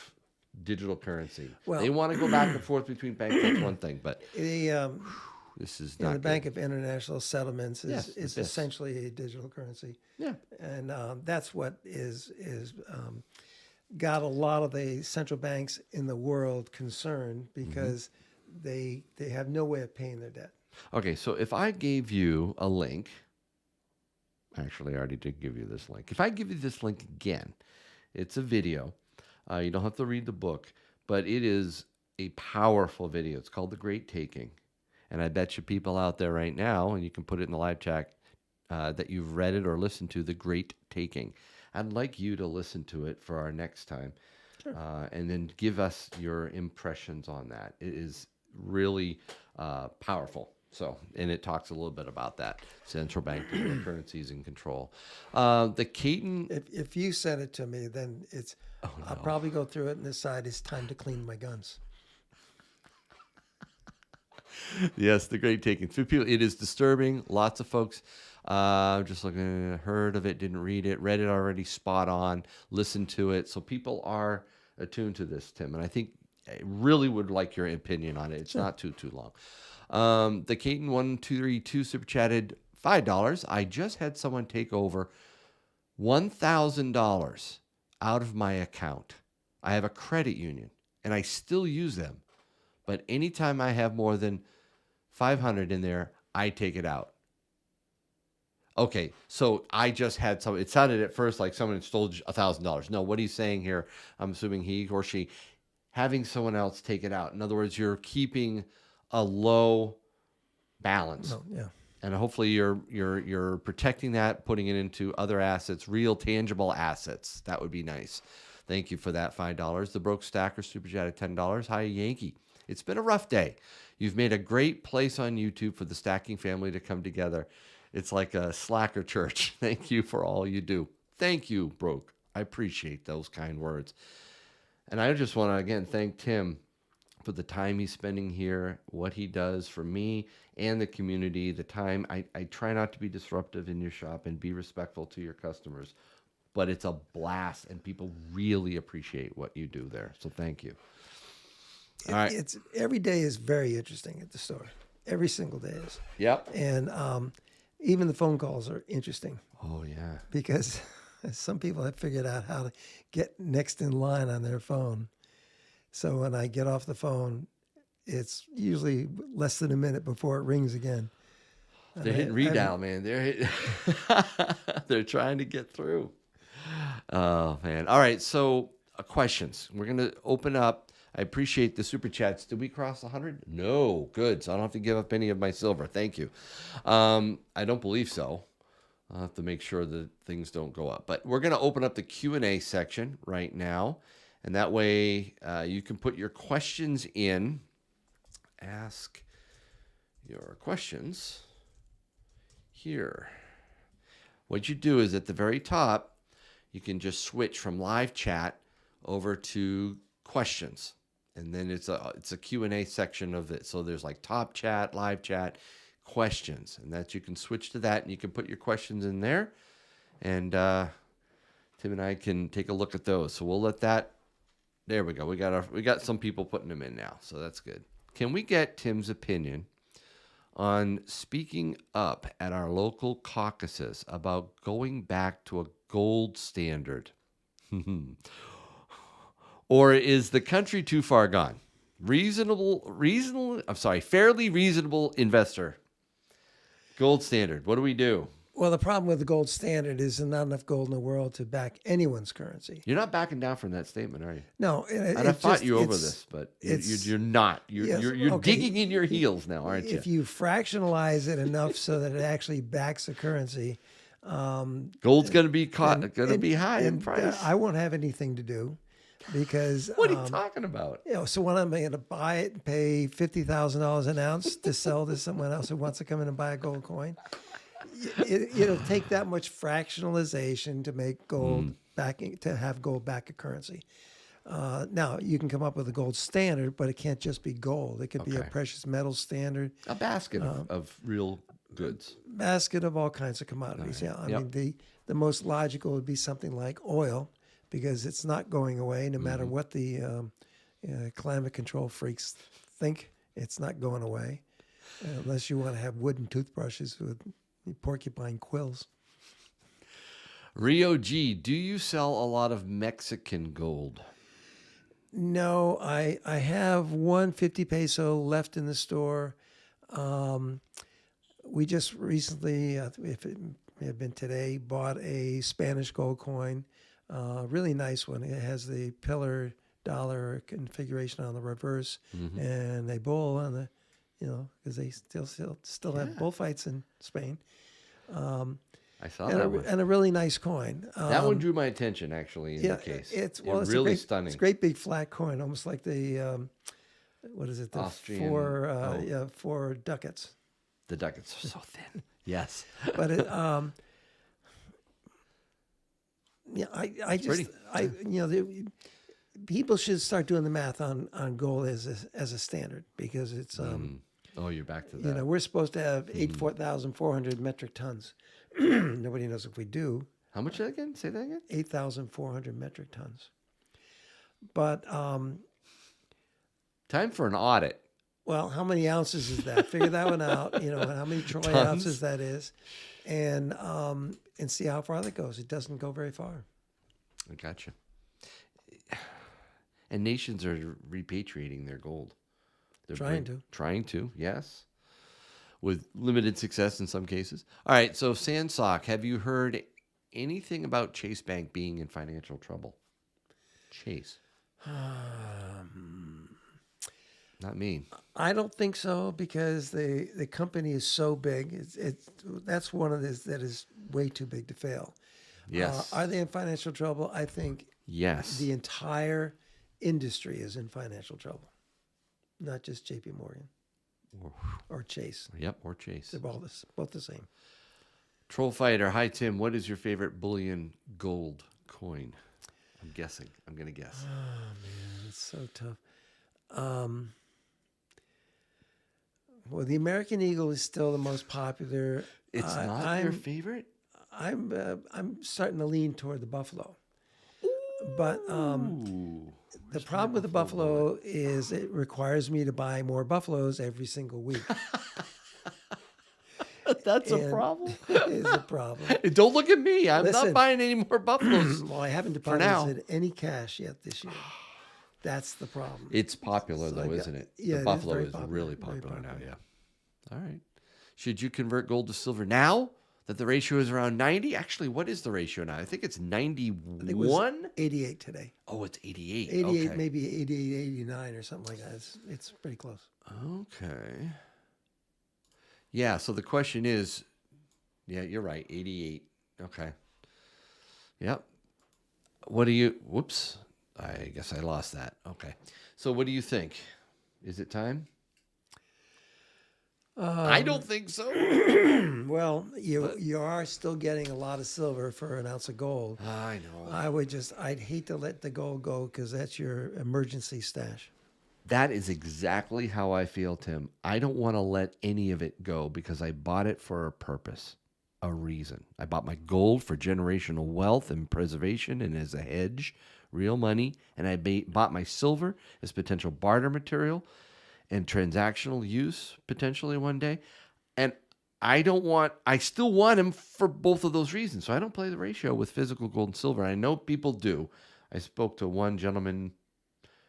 digital currency. Well, they want to go back and forth between banks. That's one thing, but this is not the good. Bank of International Settlements Yes, is essentially a digital currency. Yeah, and that's what is got a lot of the central banks in the world concerned because they have no way of paying their debt. Okay, so if I gave you a link, actually I already did give you this link. If I give you this link again, it's a video. You don't have to read the book, but it is a powerful video. It's called The Great Taking. And I bet you people out there right now, and you can put it in the live chat, that you've read it or listened to The Great Taking. I'd like you to listen to it for our next time. Sure. And then give us your impressions on that. It is really powerful. So, and it talks a little bit about that. Central bank digital currencies in control. The Caton. If you send it to me, then it's. Oh, no. I'll probably go through it and decide it's time to clean my guns. Yes, The Great Taking. For people, it is disturbing. Lots of folks just looking, heard of it, didn't read it, read it already, spot on, listened to it. So people are attuned to this, Tim, and I think I really would like your opinion on it. It's not too long. The Caton 1232 super chatted $5. I just had someone take over $1,000 out of my account. I have a credit union and I still use them. But anytime I have more than 500 in there, I take it out. Okay, so I just had some. It sounded at first like someone had stole $1,000. No, what he's saying here, I'm assuming he or she, having someone else take it out. In other words, you're keeping a low balance. Oh, yeah. And hopefully you're protecting that, putting it into other assets, real tangible assets. That would be nice. Thank you for that $5. The Broke Stacker super chat at $10. Hi, Yankee. It's been a rough day. You've made a great place on YouTube for the stacking family to come together. It's like a slacker church. Thank you for all you do. Thank you, Broke. I appreciate those kind words. And I just want to, again, thank Tim for the time he's spending here, what he does for me and the community, the time. I try not to be disruptive in your shop and be respectful to your customers, but it's a blast, and people really appreciate what you do there. So thank you. All right. It's every day is very interesting at the store. Every single day is. Yep. And even the phone calls are interesting Oh, yeah. because some people have figured out how to get next in line on their phone. So when I get off the phone, it's usually less than a minute before it rings again. They're hitting redial, man. They're trying to get through. Oh, man. All right. So questions. We're going to open up. I appreciate the super chats. Did we cross 100? No. Good. So I don't have to give up any of my silver. Thank you. I don't believe so. I'll have to make sure that things don't go up. But we're going to open up the Q&A section right now. And that way you can put your questions in. Ask your questions here. What you do is at the very top, you can just switch from live chat over to questions. And then it's a Q&A section of it. So there's like top chat, live chat, questions, and that you can switch to that, and you can put your questions in there, and Tim and I can take a look at those. So we'll let that. There we go. We got some people putting them in now, so that's good. Can we get Tim's opinion on speaking up at our local caucuses about going back to a gold standard? Or is the country too far gone? Fairly reasonable investor. Gold standard. What do we do? Well, the problem with the gold standard is there's not enough gold in the world to back anyone's currency. You're not backing down from that statement, are you? No, I'd have fought you over this, but you're not. You're okay. digging in your heels now, aren't you? If you fractionalize it enough so that it actually backs a currency, gold's going to be be high in price. I won't have anything to do because what are you talking about? So when I'm going to buy it and pay $50,000 an ounce to sell to someone else who wants to come in and buy a gold coin, it'll take that much fractionalization to make gold to have gold back a currency. Now you can come up with a gold standard, but it can't just be gold. It could be a precious metal standard, a basket of real goods, basket of all kinds of commodities. Right. Yeah, I mean the most logical would be something like oil, because it's not going away no matter what the climate control freaks think. It's not going away unless you want to have wooden toothbrushes with porcupine quills. Rio G, do you sell a lot of Mexican gold? No, I have 150 peso left in the store. We just recently, if it may have been today, bought a Spanish gold coin. Really nice one. It has the pillar dollar configuration on the reverse and a bull on the, because they still have bullfights in Spain. I saw that one. And a really nice coin. That one drew my attention, actually, in the case. It's really stunning. It's a great big flat coin, almost like the, what is it? The Austrian. 4 ducats. The ducats are so thin. Yes. But it, people should start doing the math on gold as a standard, because it's you're back to that. We're supposed to have 84,400 metric tons. Nobody knows if we do. How much again? Say that again. 8,400 metric tons. But time for an audit. Well, how many ounces is that? Figure that one out. How many troy ounces that is, and see how far that goes. It doesn't go very far. I gotcha. And nations are repatriating their gold. They're trying to, yes, with limited success in some cases. All right, so Sandsock, have you heard anything about Chase Bank being in financial trouble? Chase. Not me. I don't think so, because the company is so big. That's one of this that is way too big to fail. Yes. Are they in financial trouble? I think yes. The entire industry is in financial trouble, not just J.P. Morgan or Chase. Yep, or Chase. They're both the same. Troll Fighter, hi Tim. What is your favorite bullion gold coin? I'm going to guess. Oh man, it's so tough. Well, the American Eagle is still the most popular. It's not your favorite? I'm starting to lean toward the Buffalo. But the problem with the Buffalo is it requires me to buy more Buffaloes every single week. That's a problem? It is a problem. Don't look at me. I'm not buying any more Buffaloes. Well, I haven't deposited any cash yet this year. That's the problem. It's popular, though, isn't it? Yeah, the Buffalo is really popular now, yeah. All right. Should you convert gold to silver now that the ratio is around 90? Actually, what is the ratio now? I think it's 91? I think it was 88 today. Oh, it's 88. 88, okay. Maybe 88, 89 or something like that. It's pretty close. Okay. Yeah, so the question is, yeah, you're right, 88. Okay. Yep. Whoops. I guess I lost that. Okay. So what do you think? Is it time? I don't think so. Well, you are still getting a lot of silver for an ounce of gold. I know. I'd hate to let the gold go, because that's your emergency stash. That is exactly how I feel, Tim. I don't want to let any of it go because I bought it for a purpose, a reason. I bought my gold for generational wealth and preservation and as a hedge, real money. And I bought my silver as potential barter material and transactional use potentially one day. And I still want him for both of those reasons. So I don't play the ratio with physical gold and silver. I know people do. I spoke to one gentleman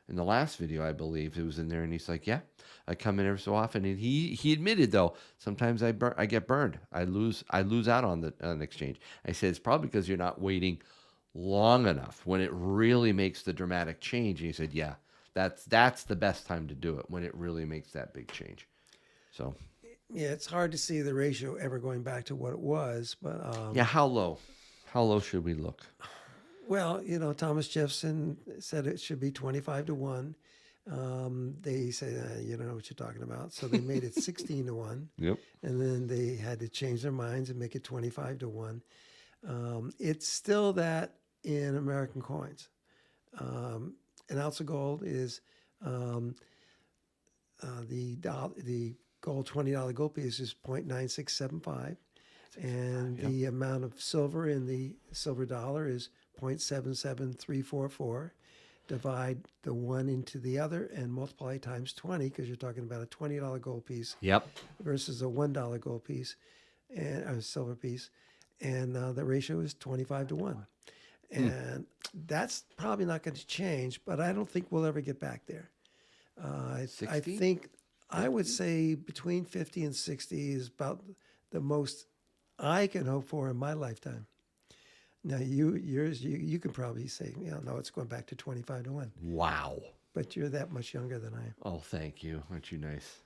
in the last video, I believe, who was in there, and he's like, "Yeah, I come in every so often." And he admitted though, sometimes I get burned. I lose out on the exchange. I said it's probably because you're not waiting long enough when it really makes the dramatic change. And he said, "Yeah, that's the best time to do it when it really makes that big change." So Yeah, it's hard to see the ratio ever going back to what it was, but yeah, how low? How low should we look? well, Thomas Jefferson said it should be 25 to 1. They say, you don't know what you're talking about. So they made it 16 to 1. Yep. And then they had to change their minds and make it 25 to 1. It's still that in American coins. An ounce of gold is the gold $20 gold piece is 0.9675. And the amount of silver in the silver dollar is 0.77344. Divide the one into the other and multiply times 20 because you're talking about a $20 gold piece Yep. versus a $1 gold piece and a silver piece. And the ratio is 25 to 1. And that's probably not going to change, but I don't think we'll ever get back there. I 60? think I would say between 50 and 60 is about the most I can hope for in my lifetime. Now, you can probably say, no, it's going back to 25 to 1. Wow. But you're that much younger than I am. Oh, thank you. Aren't you nice?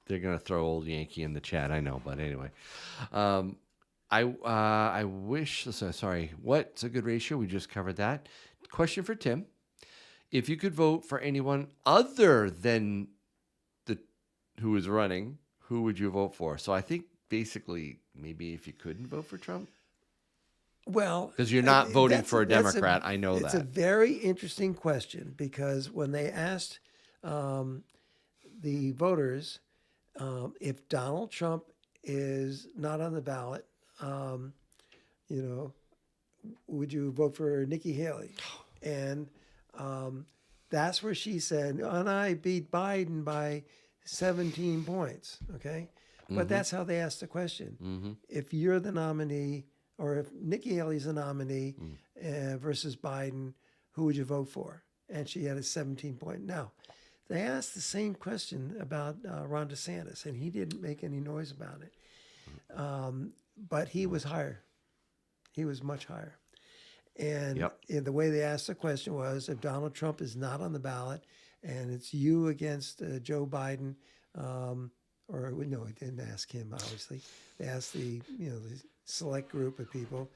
They're gonna throw old Yankee in the chat. I know, but anyway, I wish. Sorry. What's a good ratio? We just covered that. Question for Tim: if you could vote for anyone other than who is running, who would you vote for? So I think basically maybe if you couldn't vote for Trump. Well, Because you're not voting for a Democrat. I know it's that. a very interesting question because when they asked the voters if Donald Trump is not on the ballot, would you vote for Nikki Haley? And that's where she said, and I beat Biden by 17 points. Okay. But that's how they asked the question. If you're the nominee, or if Nikki Haley's the nominee versus Biden, who would you vote for? And she had a 17-point. Now, they asked the same question about Ron DeSantis, and he didn't make any noise about it. But he was higher. He was much higher. And the way they asked the question was, if Donald Trump is not on the ballot and it's you against Joe Biden, or no, they didn't ask him, obviously. They asked the select group of people,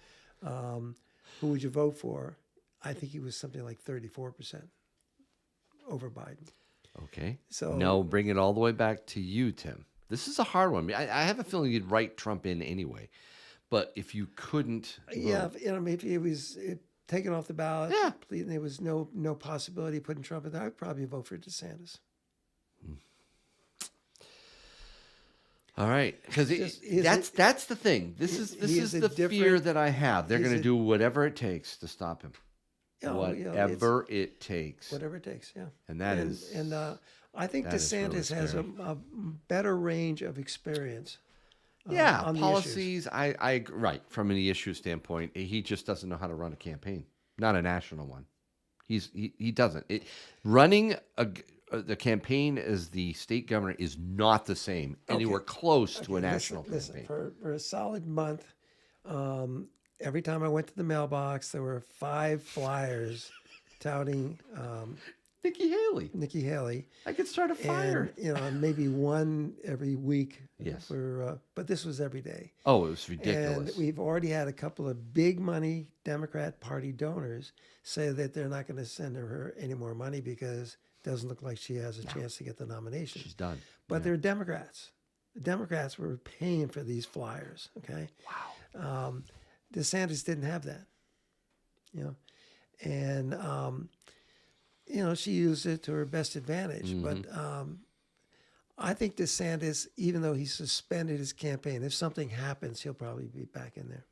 who would you vote for? I think he was something like 34% over Biden. Okay. So now bring it all the way back to you, Tim. This is a hard one. I have a feeling you'd write Trump in anyway. But if you couldn't vote, if he was taken off the ballot, there was no possibility of putting Trump in there, I'd probably vote for DeSantis. All right, because that's the thing. This is the fear that I have. They're going to do whatever it takes to stop him. Whatever it takes. Whatever it takes, yeah. And that is. And I think DeSantis has a better range of experience. On policies. I right from an issue standpoint, he just doesn't know how to run a campaign, not a national one. He doesn't. Running the campaign as the state governor is not the same anywhere close to a national campaign. Listen, for a solid month, every time I went to the mailbox, there were 5 flyers touting Nikki Haley. I could start a fire. And maybe one every week. Yes. But this was every day. Oh, it was ridiculous. And we've already had a couple of big money Democrat Party donors say that they're not going to send her any more money because it doesn't look like she has a chance to get the nomination. She's done. But they're Democrats. The Democrats were paying for these flyers. Okay. Wow. DeSantis didn't have that. And she used it to her best advantage. But I think DeSantis, even though he suspended his campaign, if something happens, he'll probably be back in there.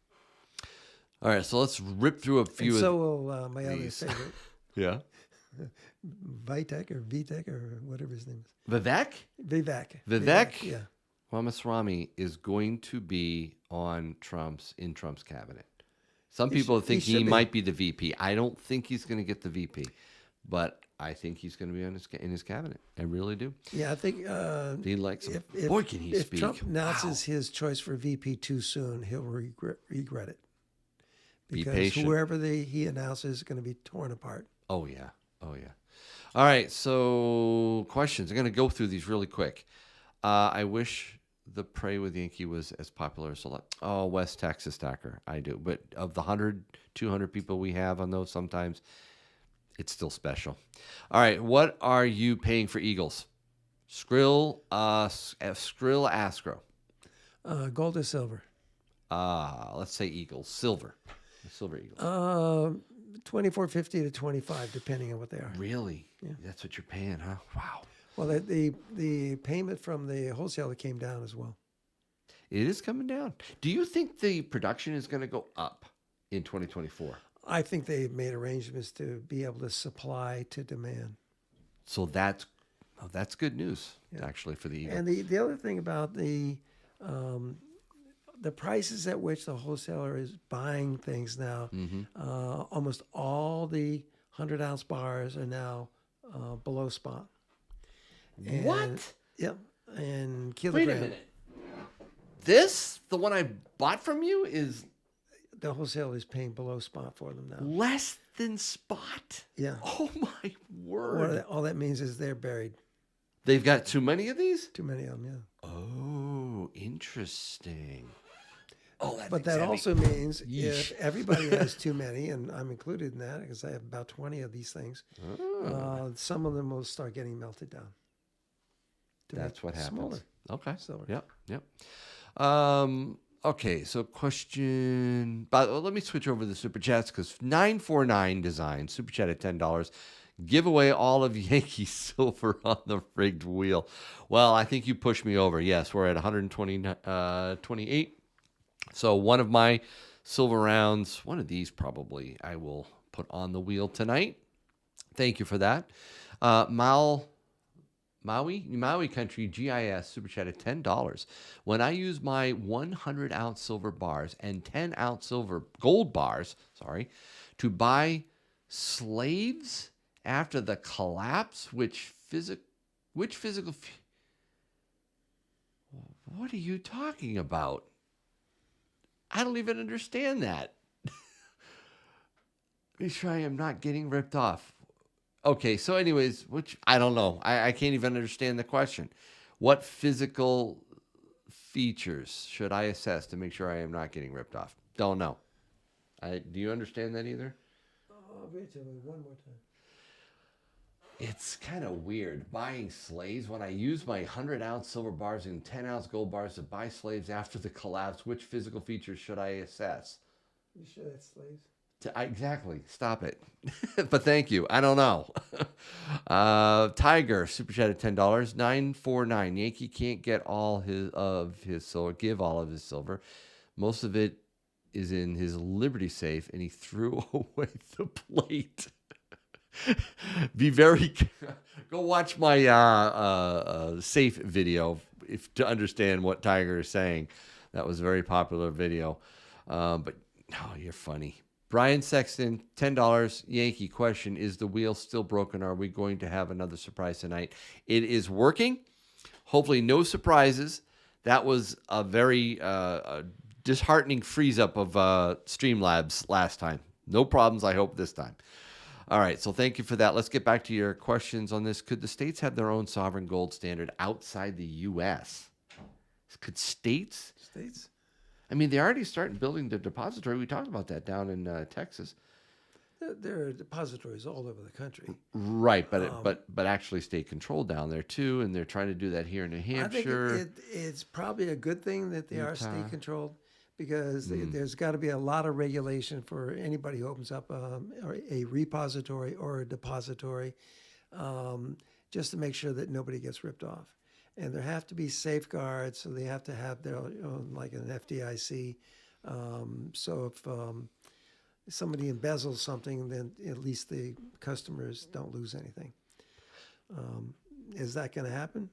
All right, so let's rip through a few. And so will my other these. favorite, Yeah. Vitek or Vitek or whatever his name is. Vivek? Vivek. Yeah. Ramaswamy is going to be in Trump's cabinet. Some people think he might be the VP. I don't think he's going to get the VP, but I think he's going to be in his cabinet. I really do. Yeah, I think he likes him. If, Boy, can he if speak. Trump announces his choice for VP too soon, he'll regret it. Be Because patient. whoever he announces is going to be torn apart. Oh, yeah. All right, so questions. I'm going to go through these really quick. I wish the Pray with Yankee was as popular as West Texas Stacker. I do. But of the 100, 200 people we have on those, sometimes it's still special. All right, what are you paying for Eagles? Skrill Astro. Gold or silver? Let's say Eagles. Silver Eagles. 24.50 to 25, depending on what they are. Really? Yeah. That's what you're paying, huh? Wow. Well, the payment from the wholesaler came down as well. It is coming down. Do you think the production is going to go up in 2024? I think they've made arrangements to be able to supply to demand. So that's good news, actually, for the Eagles. And the other thing about the prices at which the wholesaler is buying things now, almost all the 100-ounce bars are now below spot. And, what? Yep. And kilogram. Wait a minute. The one I bought from you, is The wholesaler is paying below spot for them now. less than spot? Yeah. Oh, my word. All that means is they're buried. They've got too many of these? Too many of them, yeah. Oh, interesting. Oh, that But makes that heavy. also means Yeesh. if everybody has too many, and I'm included in that because I have about 20 of these things, some of them will start getting melted down. That's what happens. Smaller. Okay. Silver. Yep. Okay, so question. But let me switch over to the Super Chats because 949 Design, Super Chat at $10. Give away all of Yankee silver on the rigged wheel. Well, I think you pushed me over. Yes, we're at 128. So one of my silver rounds, one of these probably, I will put on the wheel tonight. Thank you for that. Maui Country GIS Super Chat at $10. When I use my 100-ounce silver bars and 10-ounce silver gold bars, to buy slaves after the collapse, which physical? What are you talking about? I don't even understand that. Make sure I am not getting ripped off. Okay, so anyways, I don't know. I can't even understand the question. What physical features should I assess to make sure I am not getting ripped off? Don't know. Do you understand that either? Wait till one more time. It's kind of weird buying slaves when I use my 100-ounce silver bars and 10-ounce gold bars to buy slaves after the collapse. Which physical features should I assess? You sure that's slaves? Exactly. Stop it. But thank you. I don't know. Tiger, Super Chat at $10. 949. Yankee can't get all of his silver. Give all of his silver. Most of it is in his Liberty safe, and he threw away the plate. Be very. Go watch my safe video to understand what Tiger is saying. That was a very popular video. But you're funny. Brian Sexton, $10. Yankee question, is the wheel still broken? Are we going to have another surprise tonight? It is working. Hopefully no surprises. That was a very disheartening freeze-up of Streamlabs last time. No problems, I hope, this time. All right, so thank you for that. Let's get back to your questions on this. Could the states have their own sovereign gold standard outside the U.S.? Could states? I mean, they already started building the depository. We talked about that down in Texas. There are depositories all over the country. Right, but actually state controlled down there too, and they're trying to do that here in New Hampshire. I think it's probably a good thing that they are state controlled, because there's got to be a lot of regulation for anybody who opens up or a repository or a depository, just to make sure that nobody gets ripped off. And there have to be safeguards, so they have to have their own, like an FDIC. So if somebody embezzles something, then at least the customers don't lose anything. Is that going to happen?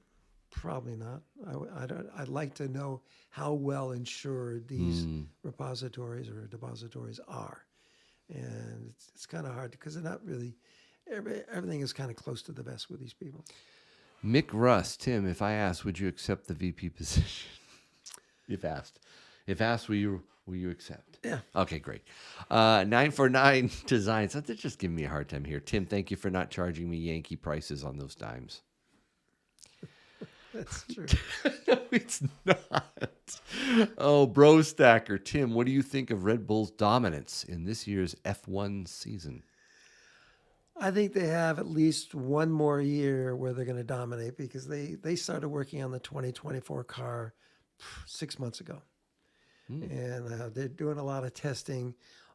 Probably not. I'd like to know how well insured these repositories or depositories are. And it's kind of hard because they're not really, everything is kind of close to the vest with these people. Mick Russ, Tim, if I asked, would you accept the VP position? If asked, will you accept? Yeah. Okay, great. 949 Designs. They're just giving me a hard time here. Tim, thank you for not charging me Yankee prices on those dimes. That's true. No, it's not. Oh, Bro Stacker. Tim, what do you think of Red Bull's dominance in this year's F1 season? I think they have at least one more year where they're going to dominate because they started working on the 2024 car 6 months ago. And they're doing a lot of testing.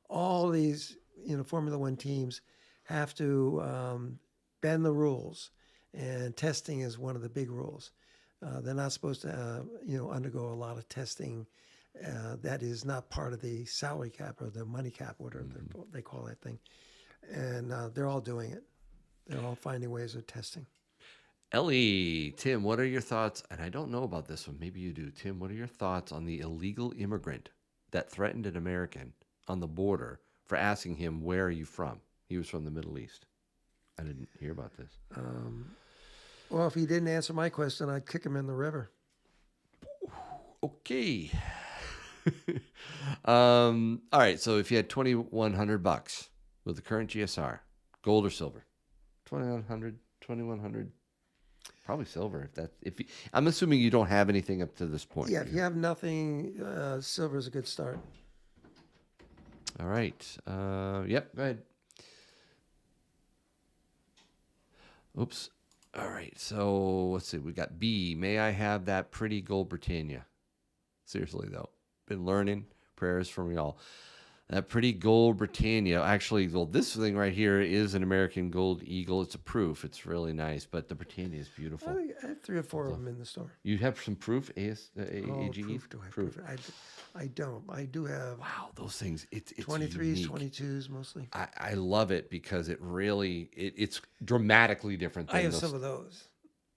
All these, Formula One teams have to bend the rules, and testing is one of the big rules. They're not supposed to, undergo a lot of testing that is not part of the salary cap or the money cap, whatever they call that thing. And they're all doing it. They're all finding ways of testing. Ellie, Tim, what are your thoughts? And I don't know about this one. Maybe you do. Tim, what are your thoughts on the illegal immigrant that threatened an American on the border for asking him, where are you from? He was from the Middle East. I didn't hear about this. Well, if he didn't answer my question, I'd kick him in the river. Okay. All right. So if you had $2,100 with the current GSR, gold or silver? 2,100. Probably silver. I'm assuming you don't have anything up to this point. Yeah, if you have nothing, silver is a good start. All right. Yep. Go ahead. Oops. All right. So let's see. We got B. May I have that pretty gold Britannia? Seriously though, been learning. Prayers from y'all. That pretty gold Britannia. Actually, well, this thing right here is an American Gold Eagle. It's a proof. It's really nice, but the Britannia is beautiful. I have 3 or 4 of them in the store. You have some proof? AGE? Proof. Do I have proof? I don't. I do have. Wow, those things. It's 23s, unique. 22s mostly. I love it because it really it's dramatically different. Than I have some of those.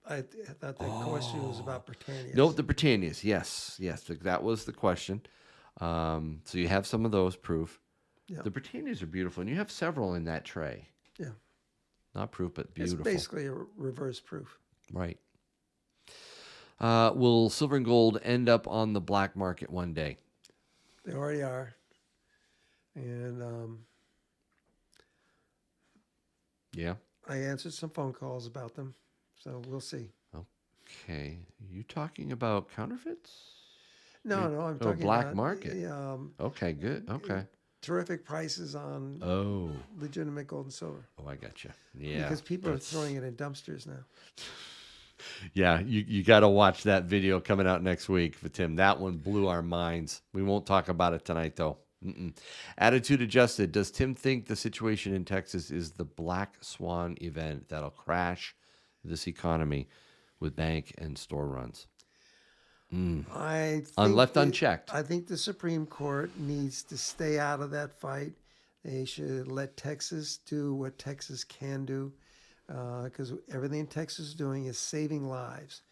I thought the question was about Britannias. No, the Britannias. Yes. That was the question. So you have some of those proof. Yeah. The Britannias are beautiful, and you have several in that tray. Yeah. Not proof, but beautiful. It's basically a reverse proof. Right. Will silver and gold end up on the black market one day? They already are. And yeah. I answered some phone calls about them, so we'll see. Okay. Are you talking about counterfeits? No, I'm talking black about market. Okay, good. Okay. Terrific prices on legitimate gold and silver. Oh, I got you. Yeah. Because people are throwing it in dumpsters now. Yeah, you got to watch that video coming out next week for Tim. That one blew our minds. We won't talk about it tonight, though. Attitude adjusted. Does Tim think the situation in Texas is the black swan event that'll crash this economy with bank and store runs? Left unchecked. I think the Supreme Court needs to stay out of that fight. They should let Texas do what Texas can do, because everything Texas is doing is saving lives.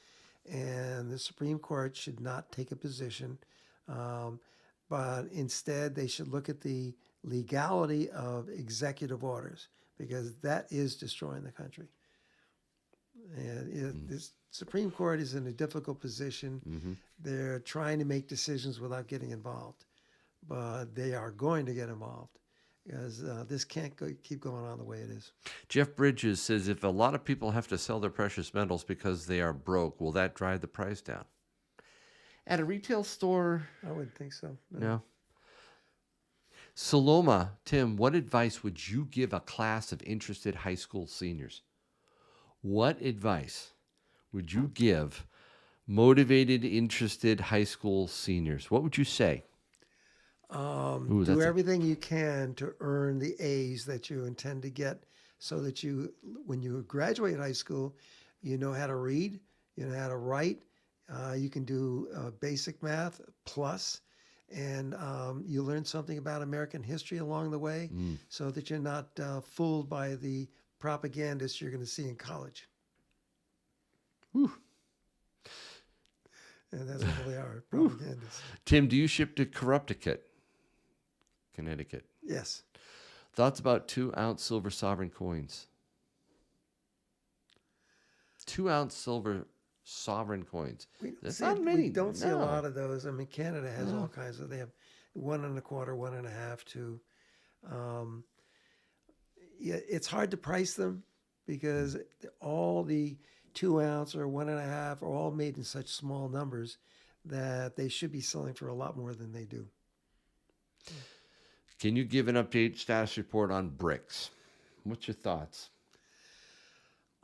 And the Supreme Court should not take a position, but instead they should look at the legality of executive orders, because that is destroying the country. And this Supreme Court is in a difficult position. They're trying to make decisions without getting involved, but they are going to get involved, because this can't keep going on the way it is. Jeff Bridges says, if a lot of people have to sell their precious metals because they are broke, will that drive the price down? At a retail store? I wouldn't think so. No. Saloma, Tim, what advice would you give a class of interested high school seniors? What advice would you give motivated, interested high school seniors? What would you say? Ooh, Do that's everything you can to earn the A's that you intend to get, so that you, when you graduate high school, you know how to read, you know how to write, you can do basic math plus, and you learn something about American history along the way, so that you're not fooled by the propagandists you're going to see in college. Whew. And that's what they are, propagandists. Tim, do you ship to Connecticut? Connecticut. Yes. Thoughts about 2-ounce silver sovereign coins? 2-ounce silver sovereign coins. There's not many. We don't see a No. lot of those. I mean, Canada has all kinds of. They have 1 1/4, 1.5, 2. Yeah, it's hard to price them because all the 2-ounce or 1.5 are all made in such small numbers that they should be selling for a lot more than they do. Can you give an update status report on bricks? What's your thoughts?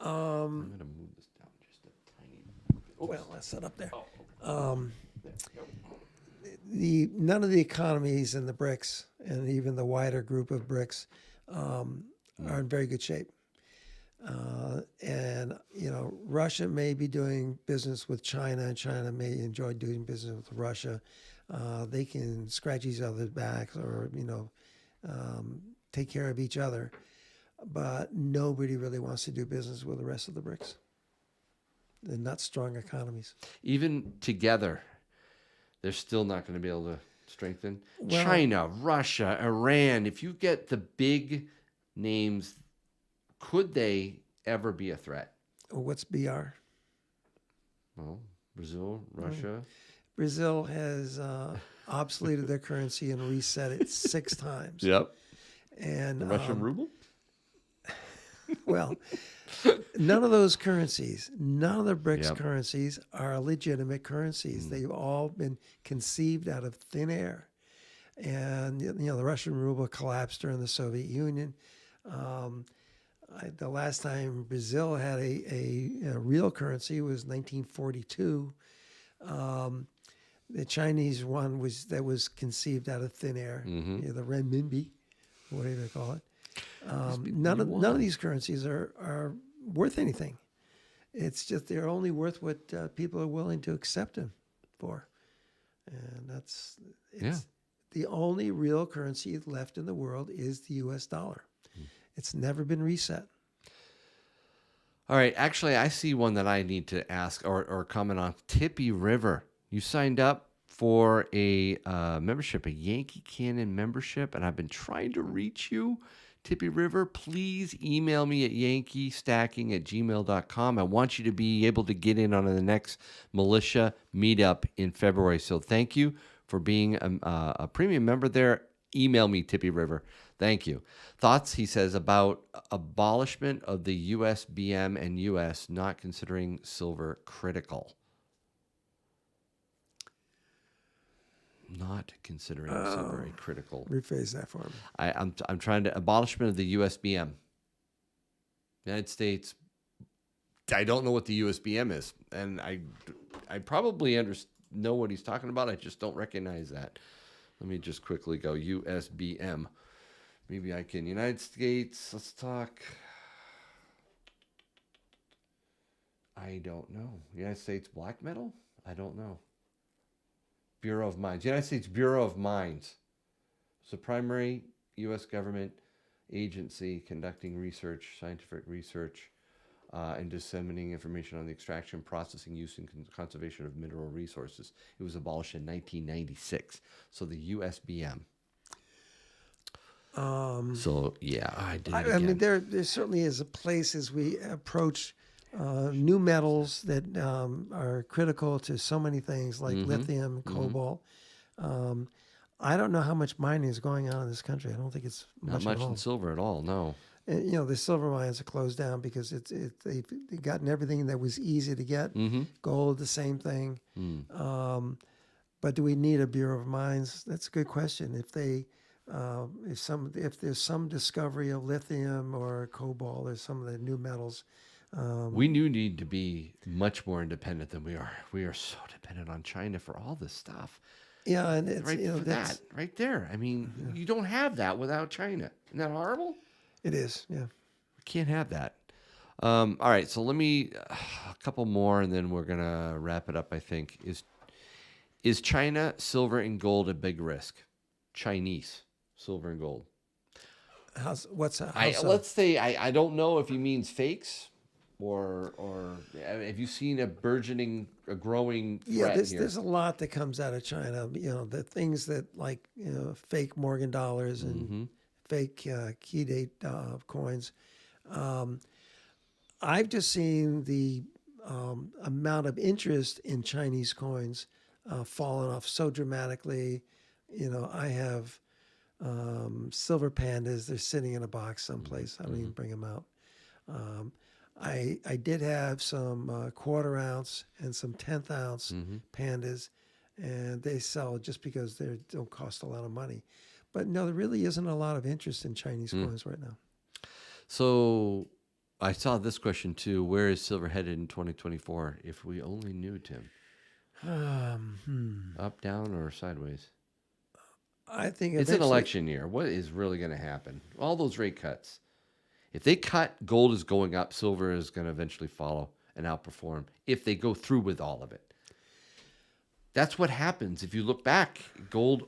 I'm going to move this down just a tiny bit. Well, let's set up there. There we go. None of the economies in the BRICS, and even the wider group of BRICS, are in very good shape. And Russia may be doing business with China, and China may enjoy doing business with Russia. They can scratch each other's backs, or take care of each other. But nobody really wants to do business with the rest of the BRICS. They're not strong economies. Even together, they're still not going to be able to strengthen. Well- China, Russia, Iran, if you get the big names, could they ever be a threat? What's BR? Well, Brazil, Russia. Brazil has obsoleted their currency and reset it 6 times. Yep. And The Russian ruble? well, none of those currencies, none of the BRICS Yep. currencies are legitimate currencies. They've all been conceived out of thin air. And the Russian ruble collapsed during the Soviet Union. The last time Brazil had a real currency was 1942. The Chinese one was conceived out of thin air. The renminbi, whatever they call it. None of these currencies are worth anything. It's just they're only worth what people are willing to accept them for, and it's the only real currency left in the world is the U.S. dollar. It's never been reset. All right. Actually, I see one that I need to ask or comment on. Tippy River. You signed up for a membership, a Yankee Canon membership, and I've been trying to reach you. Tippy River, please email me at yankee.stacking@gmail.com. I want you to be able to get in on the next militia meetup in February. So thank you for being a premium member there. Email me, Tippy River. Thank you. Thoughts, he says, about abolishment of the USBM and US not considering silver critical. Not considering silver a critical. Rephrase that for me. I'm trying to abolishment of the USBM. United States. I don't know what the USBM is, and I probably know what he's talking about. I just don't recognize that. Let me just quickly go USBM. Maybe I can. United States. Let's talk. I don't know. United States black metal. I don't know. Bureau of Mines. United States Bureau of Mines. It's a primary U.S. government agency conducting research, scientific research, and disseminating information on the extraction, processing, use, and conservation of mineral resources. It was abolished in 1996. So the USBM. So, yeah, I did it again. I mean, there certainly is a place as we approach new metals that are critical to so many things like lithium, cobalt. I don't know how much mining is going on in this country. I don't think it's Not much much at all. in silver at all, no. And, the silver mines are closed down because they've gotten everything that was easy to get. Gold, the same thing. But do we need a Bureau of Mines? That's a good question. If there's some discovery of lithium or cobalt or some of the new metals. We do need to be much more independent than we are. We are so dependent on China for all this stuff. Yeah, and it's right for that's that right there. I mean, you don't have that without China. Isn't that horrible? it is. Yeah. We can't have that. All right, so let me a couple more, and then we're gonna wrap it up. I think is China silver and gold a big risk? Chinese silver and gold. What's how I so? let's say I don't know if he means fakes or have you seen a growing Yeah, threat there's here? there's a lot that comes out of China. The things that like fake Morgan dollars and fake key date coins. I've just seen the amount of interest in Chinese coins fallen off so dramatically. I have silver pandas. They're sitting in a box someplace. I don't even bring them out. Um, I did have some quarter ounce and some 10th ounce pandas, and they sell just because they don't cost a lot of money. But no, there really isn't a lot of interest in Chinese coins right now. So I saw this question too. Where is silver headed in 2024? If we only knew, Tim. Up, down, or sideways? I think It's an eventually- election year. What is really going to happen? All those rate cuts. If they cut, gold is going up. Silver is going to eventually follow and outperform if they go through with all of it. That's what happens. If you look back, gold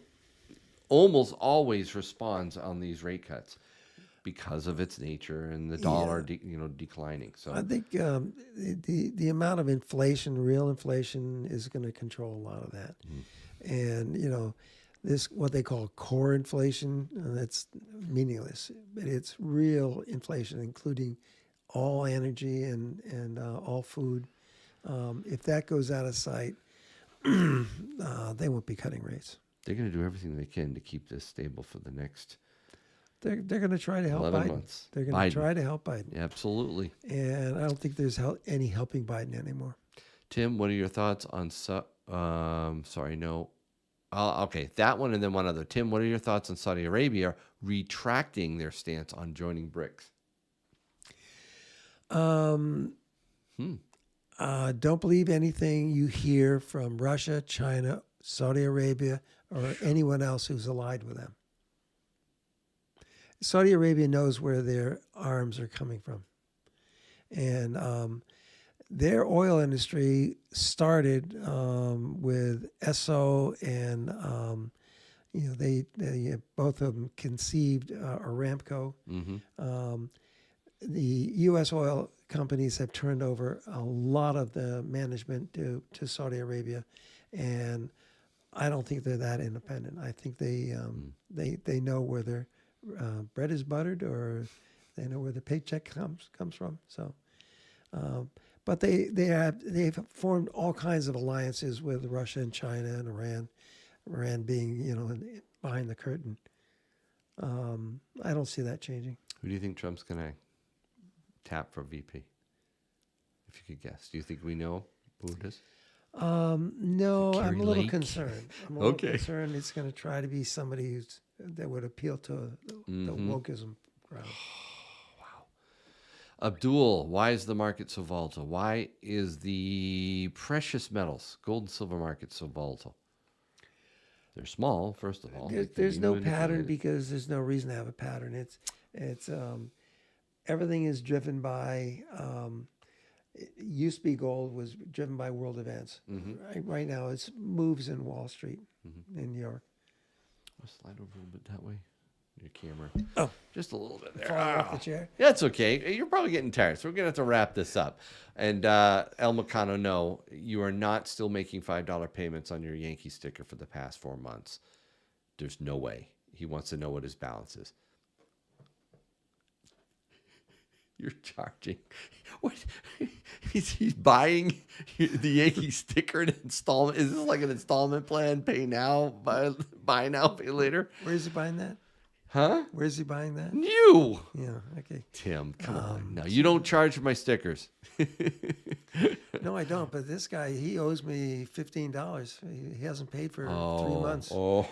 almost always responds on these rate cuts because of its nature and the dollar, declining. So I think the amount of inflation, real inflation, is going to control a lot of that. And this what they call core inflation, that's meaningless, but it's real inflation, including all energy and all food. If that goes out of sight, they won't be cutting rates. they're going to do everything they can to keep this stable for the next They're going to try to help 11 Biden. months. They're going Biden. to try to help Biden. Absolutely. And I don't think there's any helping Biden anymore. Tim, what are your thoughts on okay, that one and then one other. Tim, what are your thoughts on Saudi Arabia retracting their stance on joining BRICS? Don't believe anything you hear from Russia, China, Saudi Arabia, or anyone else who's allied with them. Saudi Arabia knows where their arms are coming from. And their oil industry started with Esso and, they both of them conceived Aramco. The U.S. oil companies have turned over a lot of the management to Saudi Arabia, and I don't think they're that independent. I think they know where their bread is buttered, or they know where the paycheck comes from. So, but they've formed all kinds of alliances with Russia and China and Iran. Iran being behind the curtain. I don't see that changing. Who do you think Trump's going to tap for VP? If you could guess. Do you think we know who it is? No, Carrie I'm a little Lake? concerned. I'm a little Okay. concerned it's going to try to be somebody that would appeal to the wokeism crowd. Abdul, why is the market so volatile? Why is the precious metals, gold and silver market, so volatile? They're small, first of all. They can There's be no pattern manipulated. because there's no reason to have a pattern. It's everything is driven by. It used to be gold was driven by world events. Right now, it's moves in Wall Street in New York. I'll slide over a little bit that way. Your camera. Oh. Just a little bit there. Falling off the chair. That's okay. You're probably getting tired, so we're going to have to wrap this up. And El Meccano, no, you are not still making $5 payments on your Yankee sticker for the past 4 months. There's no way. He wants to know what his balance is. You're charging. What? He's buying the Yankee sticker in installment. Is this like an installment plan? Pay now, buy now, pay later? Where is he buying that? Huh? Where is he buying that? You. Yeah. Okay. Tim, come on. No, you don't charge for my stickers. No, I don't. But this guy, he owes me $15. He hasn't paid for 3 months. Oh,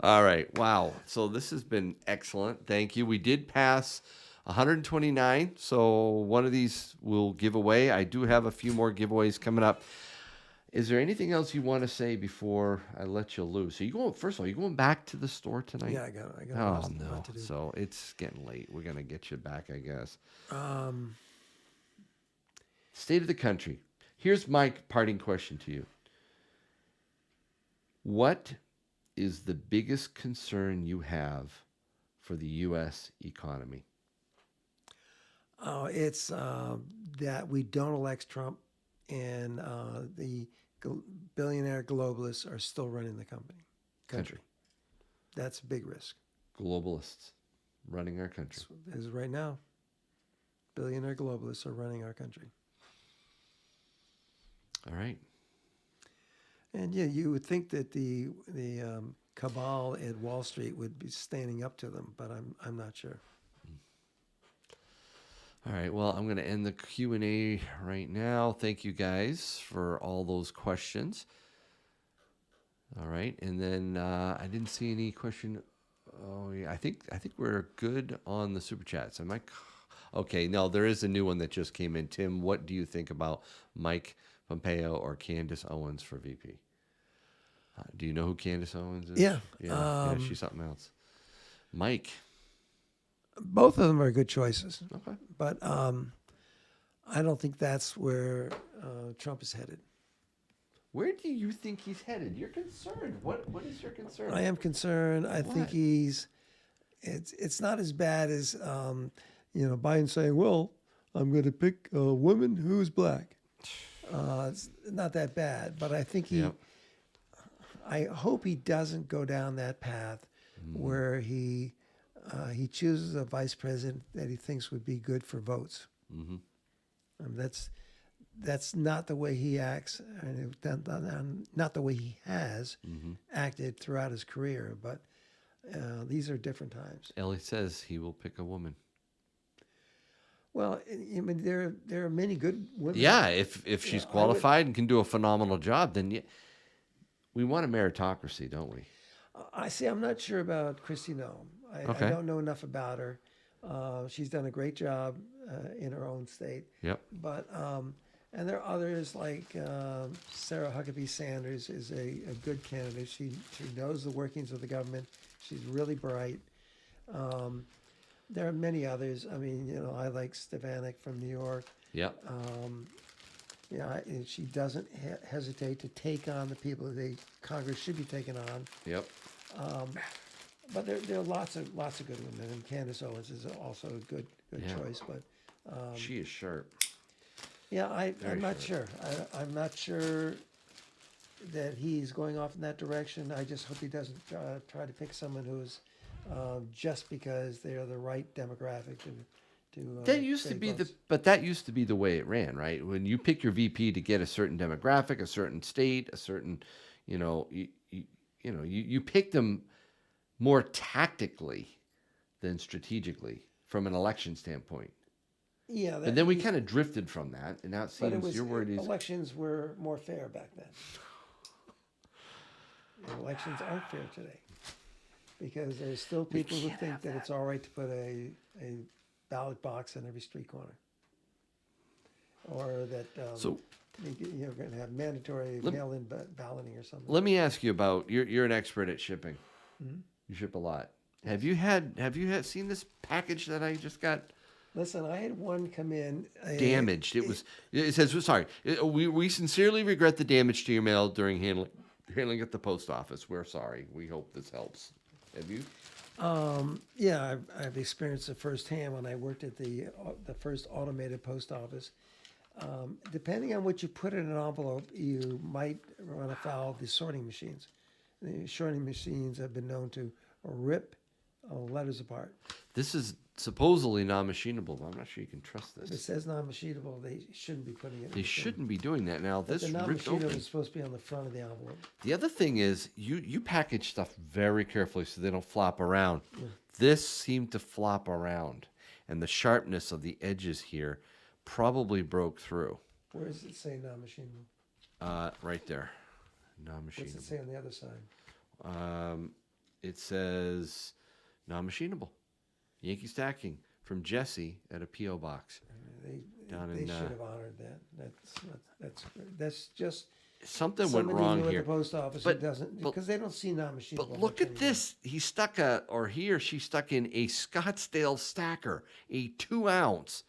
all right. Wow. So this has been excellent. Thank you. We did pass 129. So one of these we'll give away. I do have a few more giveaways coming up. Is there anything else you want to say before I let you loose? Are you going? First of all, you going back to the store tonight? Yeah, I got Oh lots, no! lot to do. So it's getting late. We're gonna get you back, I guess. Um, State of the country. Here's my parting question to you. What is the biggest concern you have for the U.S. economy? it's that we don't elect Trump, and the billionaire globalists are still running the country. That's a big risk. Globalists running our country. As right now, billionaire globalists are running our country. All right. And yeah, you would think that the cabal at Wall Street would be standing up to them, but I'm not sure. All right. Well, I'm going to end the Q&A right now. Thank you guys for all those questions. All right. And then I didn't see any question. Oh, yeah. I think we're good on the super chats. Am I? Okay. No, there is a new one that just came in. Tim, what do you think about Mike Pompeo or Candace Owens for VP? Do you know who Candace Owens is? Yeah. Yeah, she's something else. Mike. Both of them are good choices, Okay. but I don't think that's where Trump is headed. Where do you think he's headed? You're concerned. What is your concern? I am concerned. I think What? it's not as bad as Biden saying, "Well, I'm going to pick a woman who's black." It's not that bad, but I think Yep. I hope he doesn't go down that path where he chooses a vice president that he thinks would be good for votes. Mm-hmm. That's not the way he acts, and not the way he has acted throughout his career. But these are different times. Ellie says he will pick a woman. Well, I mean, there are many good women. Yeah, if she's qualified and can do a phenomenal job, then we want a meritocracy, don't we? I see. I'm not sure about Kristi Noem. Okay. I don't know enough about her. She's done a great job in her own state. Yep. But and there are others like Sarah Huckabee Sanders is a good candidate. She knows the workings of the government. She's really bright. There are many others. I mean, I like Stefanik from New York. Yep. And she doesn't hesitate to take on the people that Congress should be taking on. Yep. But there are lots of good women, and Candace Owens is also a good Yeah. choice. But She is sharp. yeah, Very I'm not sharp. sure. I'm not sure that he's going off in that direction. I just hope he doesn't try to pick someone who's just because they're the right demographic to. That used to save be votes. that used to be the way it ran, right? When you pick your VP to get a certain demographic, a certain state, a certain, you pick them more tactically than strategically from an election standpoint. Yeah, But then we kind of drifted from that, and now it But seems your word is elections were more fair back then. Elections aren't fair today because there's still people who think that it's all right to put a ballot box on every street corner, or that so. you're going to have mandatory mail-in balloting or something. Let me ask you about you're an expert at shipping. Mm-hmm. You ship a lot. Have you seen this package that I just got? Listen, I had one come in Damaged. It says sorry. We sincerely regret the damage to your mail during handling at the post office. We're sorry. We hope this helps. Have you? Yeah, I've experienced it firsthand when I worked at the first automated post office. Depending on what you put in an envelope, you might run afoul of the sorting machines. The sorting machines have been known to rip letters apart. This is supposedly non-machinable, but I'm not sure you can trust If it this. says non-machinable, they shouldn't be putting it in They the thing. shouldn't be doing that now. But This the ripped non-machinable open. is supposed to be on the front of the envelope. The other thing is you package stuff very carefully so they don't flop around. This seemed to flop around, and the sharpness of the edges here probably broke through. Where does it say non-machinable? Right there, What's non-machinable. it say on the other side? It says non-machinable. Yankee stacking from Jesse at a PO box. They Down they in, should have honored that. That's just something went Somebody wrong new here. at the post office But- who doesn't, but- because they don't see non-machinable. But look much at anymore. this. He or she stuck in a Scottsdale stacker, a 2-ounce.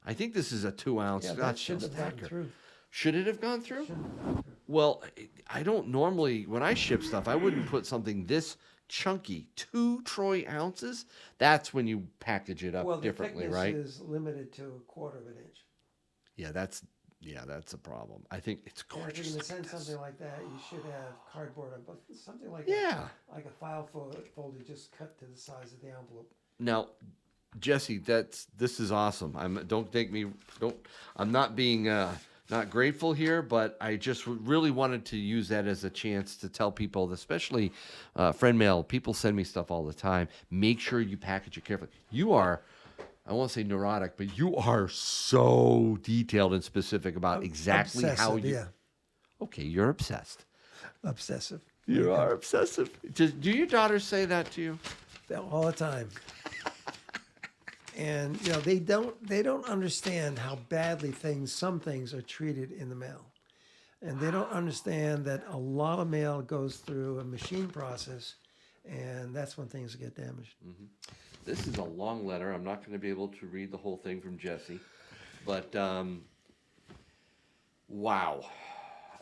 I think this is a 2-ounce Yeah, that Scottsdale shouldn't have gotten stacker. through. Should it have gone through? Shouldn't have gone through. Well, I don't normally, when I ship stuff, I wouldn't put something this chunky, 2 troy ounces. That's when you package it up Well, the differently, thickness right? is limited to 1/4 of an inch. Yeah, that's a problem. I think it's And if you're gorgeous. going to Look send at this. something like that, you should have cardboard on both. Something like Yeah. like a file folder just cut to the size of the envelope. Now, Jesse, this is awesome. I'm not being not grateful here, but I just really wanted to use that as a chance to tell people, especially friend mail. People send me stuff all the time. Make sure you package it carefully. You are, I won't say neurotic, but you are so detailed and specific about exactly how Obsessive, you. yeah, Okay, you're obsessed. obsessive. You are obsessive. Do your daughters say that to you? All the time. And they don't understand how badly some things are treated in the mail, and they don't understand that a lot of mail goes through a machine process, and that's when things get damaged. This is a long letter. I'm not going to be able to read the whole thing from Jesse, but wow,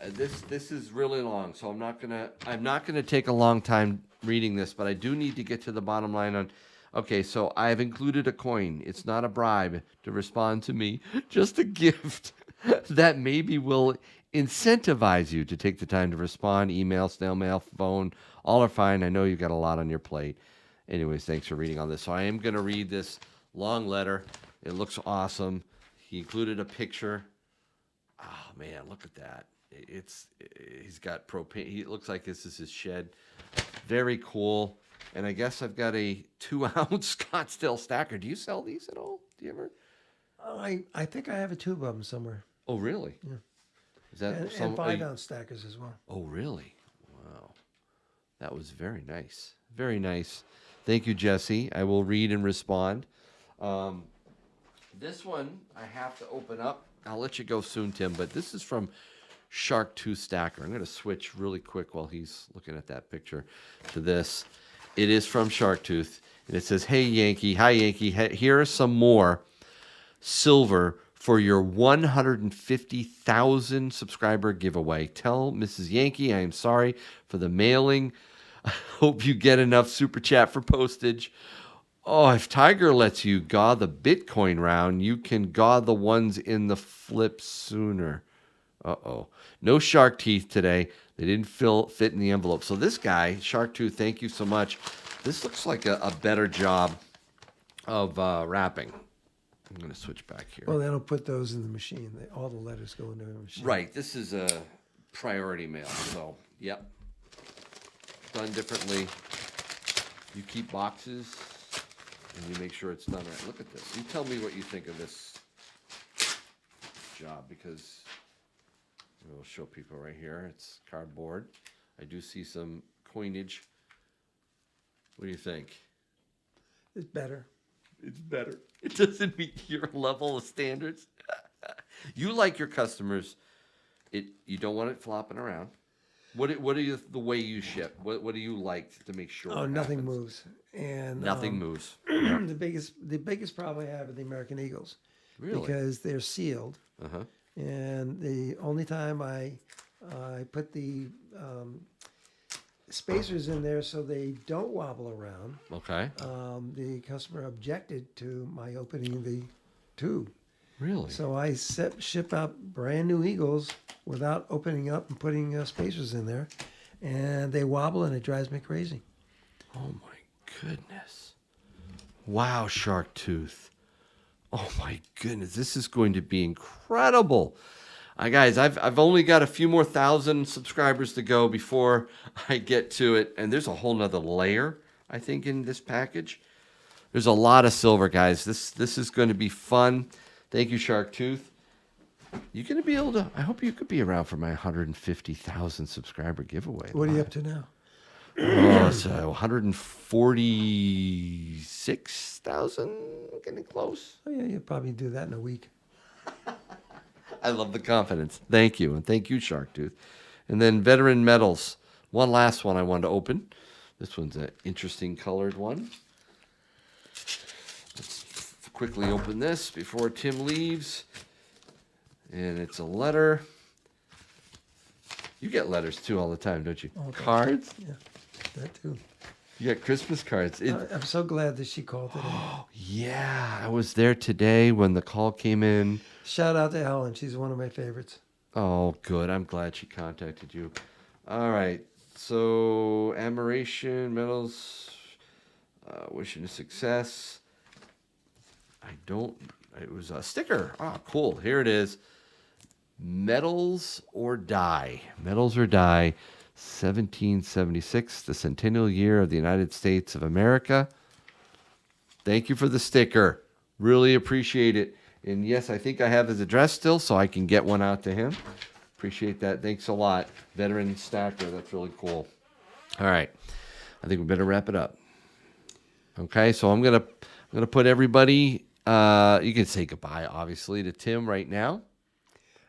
this is really long. So I'm not gonna take a long time reading this, but I do need to get to the bottom line on. Okay, so I've included a coin. It's not a bribe to respond to me, just a gift that maybe will incentivize you to take the time to respond. Email, snail mail, phone, all are fine. I know you've got a lot on your plate. Anyways, thanks for reading on this. So I am going to read this long letter. It looks awesome. He included a picture. Oh, man, look at that. He's got propane. It looks like this is his shed. Very cool. And I guess I've got a 2-ounce Scottsdale stacker. Do you sell these at all? Do you ever? I think I have a tube of them somewhere, Oh, really? Yeah. Is that and some? 5-ounce stackers as well. Oh, really? Wow. That was very nice. Very nice. Thank you, Jesse. I will read and respond. This one I have to open up. I'll let you go soon, Tim, but this is from Shark Tooth Stacker. I'm going to switch really quick while he's looking at that picture to this. It is from Shark Tooth, and it says, "Hey, Yankee. Hi, Yankee. Here are some more silver for your 150,000 subscriber giveaway. Tell Mrs. Yankee I am sorry for the mailing. I hope you get enough super chat for postage. Oh, if Tiger lets you gaw the Bitcoin round, you can gaw the ones in the flip sooner." Uh-oh. No shark teeth today. They didn't fit in the envelope. So this guy, Shark Tooth, thank you so much. This looks like a better job of wrapping. I'm going to switch back here. Well, they don't put those in the machine. All the letters go into the machine. Right. This is a priority mail. So, yep. Done differently. You keep boxes and you make sure it's done right. Look at this. You tell me what you think of this job, because we'll show people right here. It's cardboard. I do see some coinage. What do you think? It's better. It's better. It doesn't meet your level of standards. You like your customers. You don't want it flopping around. What are you, the way you ship? What do you like to make sure? Oh, it nothing happens? moves. And Nothing moves. the biggest problem I have are the American Eagles. Really? Because they're sealed. Uh-huh. And the only time I put the spacers in there so they don't wobble around, Okay. the customer objected to my opening the tube. Really? So I ship out brand new Eagles without opening up and putting spacers in there, and they wobble and it drives me crazy. Oh my goodness. Wow, Shark Tooth. Oh my goodness, this is going to be incredible. Guys, I've only got a few more thousand subscribers to go before I get to it, and there's a whole nother layer, I think, in this package. There's a lot of silver, guys. This is going to be fun. Thank you, Shark Tooth. You're going to be able to, I hope you could be around for my 150,000 subscriber giveaway. What are you up to now? Oh, so 146,000, getting close. Oh yeah, you'll probably do that in a week. I love the confidence. Thank you, and thank you, Shark Tooth. And then veteran medals. One last one I wanted to open. This one's an interesting colored one. Let's quickly open this before Tim leaves. And it's a letter. You get letters too all the time, don't you? Okay. Cards? Yeah, that too. You get Christmas cards. I'm so glad that she called today. Yeah, I was there today when the call came in. Shout out to Helen. She's one of my favorites. Oh, good. I'm glad she contacted you. All right. So, admiration, medals, wishing you success. It was a sticker. Oh, cool. Here it is. Medals or Die. Medals or Die, 1776, the centennial year of the United States of America. Thank you for the sticker. Really appreciate it. And yes, I think I have his address still, so I can get one out to him. Appreciate that. Thanks a lot. Veteran Stacker. That's really cool. All right. I think we better wrap it up. Okay, so I'm gonna put everybody. You can say goodbye, obviously, to Tim right now.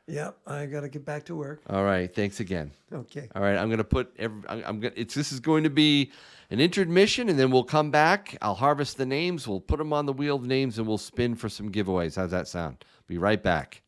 Yep, I got to get back to work. All right. Thanks again. Okay. All right. I'm gonna put. This is going to be an intermission, and then we'll come back. I'll harvest the names. We'll put them on the wheel of names, and we'll spin for some giveaways. How's that sound? Be right back.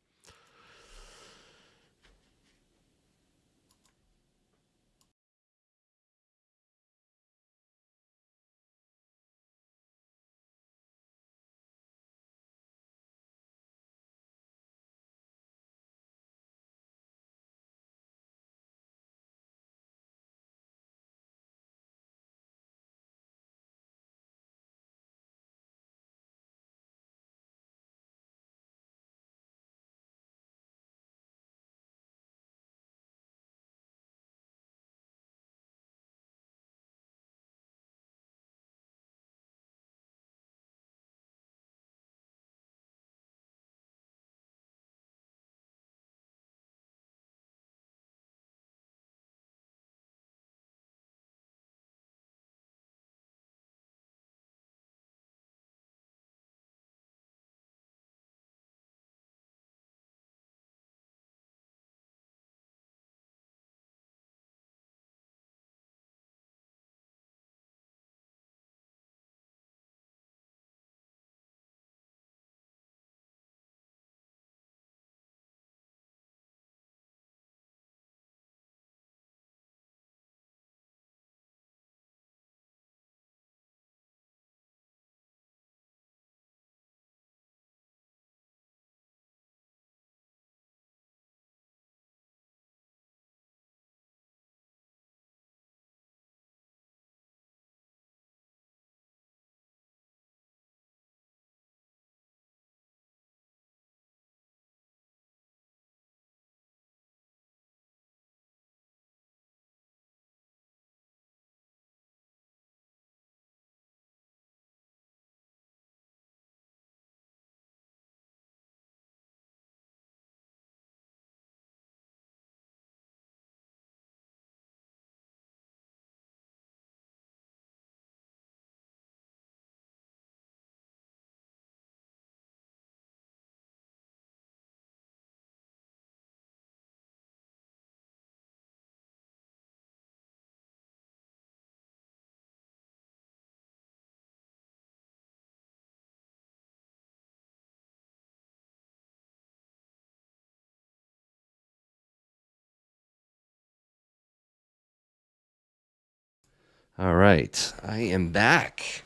All right. I am back.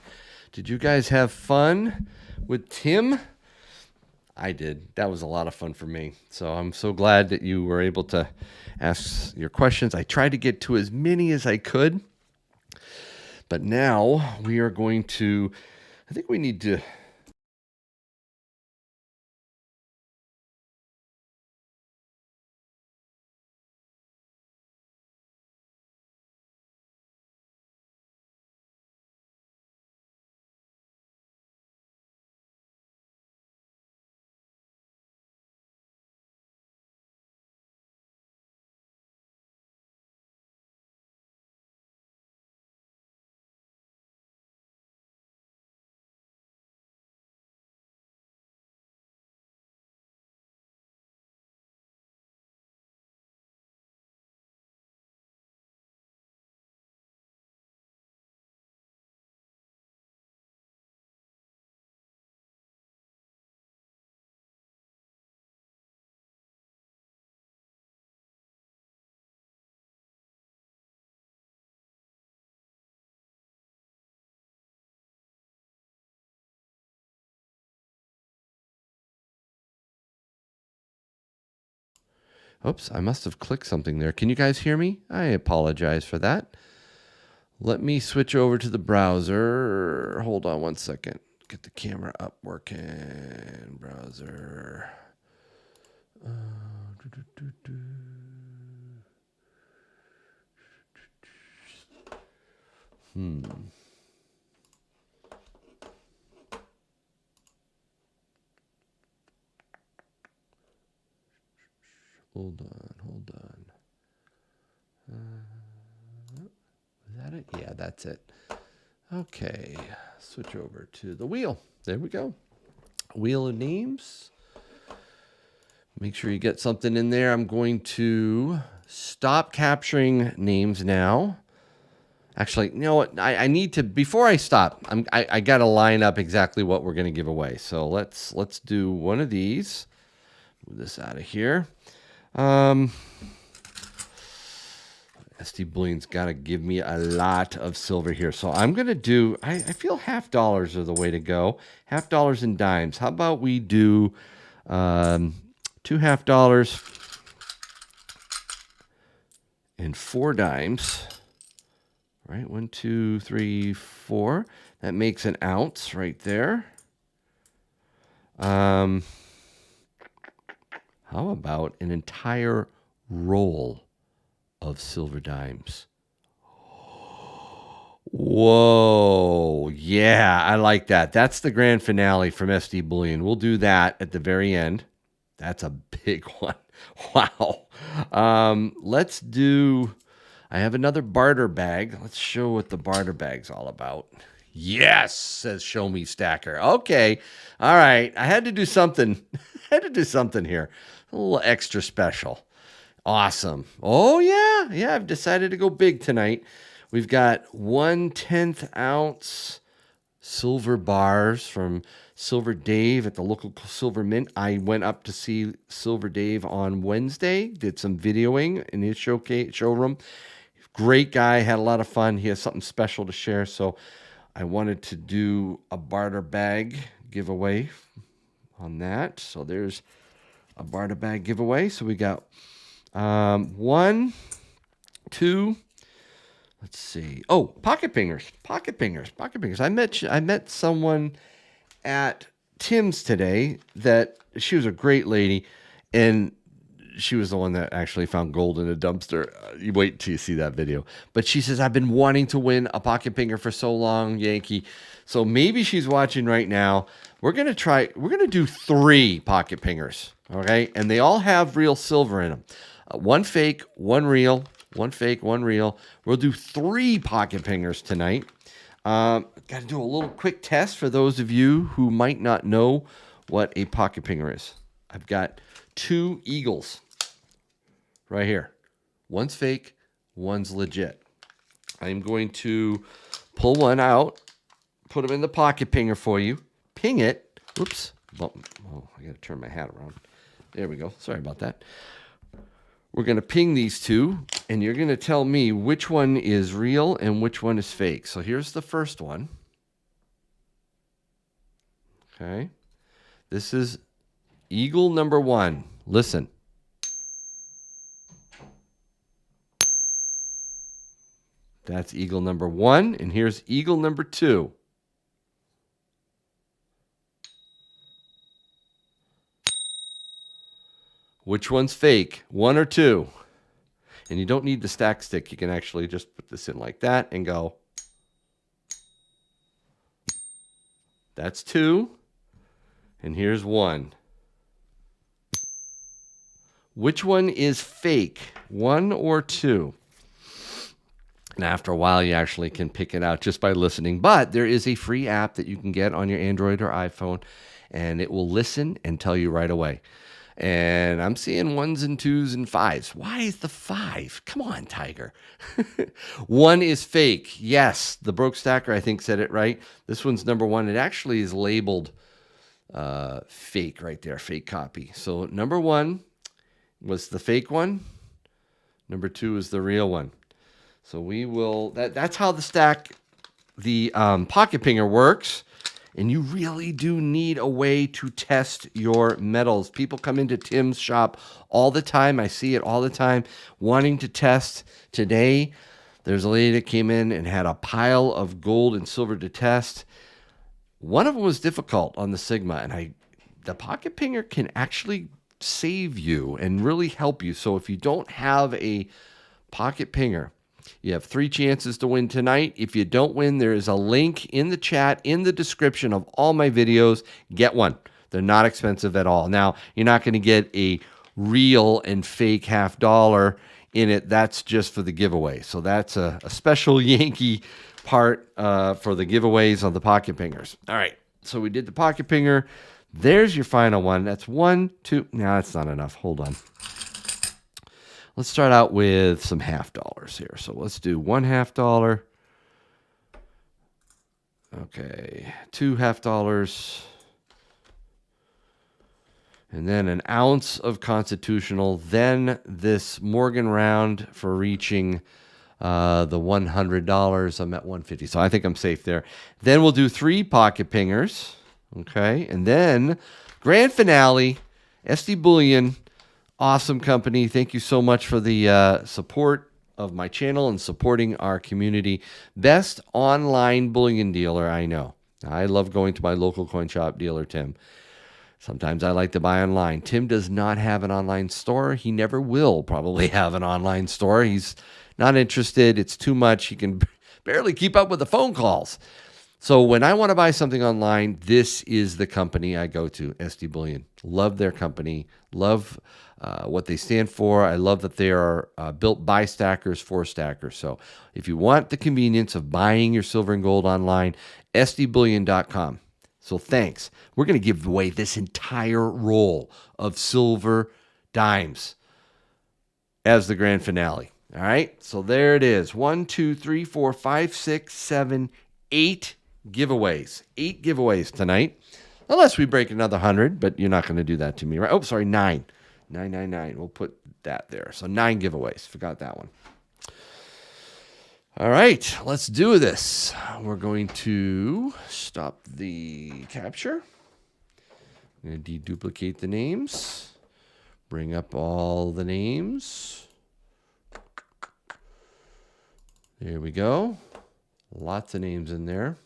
Did you guys have fun with Tim? I did. That was a lot of fun for me. So I'm so glad that you were able to ask your questions. I tried to get to as many as I could. But now we are going to, I think we need to Oops, I must have clicked something there. Can you guys hear me? I apologize for that. Let me switch over to the browser. Hold on one second. Get the camera up working. Browser. Hold on. Is that it? Yeah, that's it. Okay, switch over to the wheel. There we go. Wheel of names. Make sure you get something in there. I'm going to stop capturing names now. Actually, you know what? I need to, before I stop, I got to line up exactly what we're going to give away. So let's do one of these. Move this out of here. SD Bullion's got to give me a lot of silver here. So I'm going to do, I feel $50 are the way to go. $50 and dimes. How about we do two $50 and 4 dimes. Right, 1, 2, 3, 4. That makes an ounce right there. How about an entire roll of silver dimes? Whoa, yeah, I like that. That's the grand finale from SD Bullion. We'll do that at the very end. That's a big one. Wow. Let's do... I have another barter bag. Let's show what the barter bag's all about. Yes, says Show Me Stacker. Okay. All right. I had to do something. Here. A little extra special. Awesome. Oh, yeah. Yeah, I've decided to go big tonight. We've got 1/10 ounce silver bars from Silver Dave at the local Silver Mint. I went up to see Silver Dave on Wednesday, did some videoing in his showroom. Great guy, had a lot of fun. He has something special to share, so I wanted to do a barter bag giveaway on that. So there's a barter bag giveaway. So we got 1, 2. Let's see. Oh, pocket pingers. I met someone at Tim's today that she was a great lady, and she was the one that actually found gold in a dumpster. You wait till you see that video. But she says, I've been wanting to win a pocket pinger for so long, Yankee. So maybe she's watching right now. We're going to do 3 pocket pingers. Okay. And they all have real silver in them. 1 fake, 1 real, 1 fake, 1 real. We'll do 3 pocket pingers tonight. Got to do a little quick test for those of you who might not know what a pocket pinger is. I've got 2 eagles right here. One's fake, one's legit. I'm going to pull one out, put them in the pocket pinger for you, ping it. Whoops. Oh, I got to turn my hat around. There we go. Sorry about that. We're going to ping these 2, and you're going to tell me which one is real and which one is fake. So here's the first one. Okay. This is eagle number 1. Listen. That's eagle number 1, and here's eagle number 2. Which one's fake? 1 or 2? And you don't need the stack stick. You can actually just put this in like that and go. That's 2. And here's 1. Which one is fake? 1 or 2? And after a while, you actually can pick it out just by listening. But there is a free app that you can get on your Android or iPhone, and it will listen and tell you right away. And I'm seeing 1s and 2s and 5s. Why is the 5? Come on, Tiger. 1 is fake. Yes, the Broke Stacker, I think, said it right. This one's number 1. It actually is labeled fake right there, fake copy. So number 1 was the fake one. Number 2 is the real one. So we will, that's how the pocket pinger works. And you really do need a way to test your metals. People come into Tim's shop all the time. I see it all the time, wanting to test. Today, there's a lady that came in and had a pile of gold and silver to test. One of them was difficult on the Sigma, and the pocket pinger can actually save you and really help you. So if you don't have a pocket pinger, you have 3 chances to win tonight. If you don't win, there is a link in the chat, in the description of all my videos. Get one. They're not expensive at all. Now, you're not going to get a real and fake $50 in it. That's just for the giveaway. So that's a special Yankee part for the giveaways on the pocket pingers. All right. So we did the pocket pinger. There's your final one. That's 1, 2. No, that's not enough. Hold on. Let's start out with some $50 here. So let's do $1 $. Okay, $2 $. And then an ounce of constitutional. Then this Morgan round for reaching the $100. I'm at $150. So I think I'm safe there. Then we'll do 3 pocket pingers. Okay, and then grand finale, SD Bullion. Awesome company. Thank you so much for the support of my channel and supporting our community. Best online bullion dealer I know. I love going to my local coin shop dealer, Tim. Sometimes I like to buy online. Tim does not have an online store. He never will probably have an online store. He's not interested. It's too much. He can barely keep up with the phone calls. So when I want to buy something online, this is the company I go to, SD Bullion. Love their company. Love what they stand for. I love that they are built by stackers for stackers. So if you want the convenience of buying your silver and gold online, sdbullion.com. So thanks. We're going to give away this entire roll of silver dimes as the grand finale. All right. So there it is. 1, 2, 3, 4, 5, 6, 7, 8 giveaways. 8 giveaways tonight. Unless we break another 100, but you're not going to do that to me, right? Oh, sorry, 9. 999. We'll put that there. So 9 giveaways. Forgot that one. All right, let's do this. We're going to stop the capture. I'm going to deduplicate the names. Bring up all the names. There we go. Lots of names in there.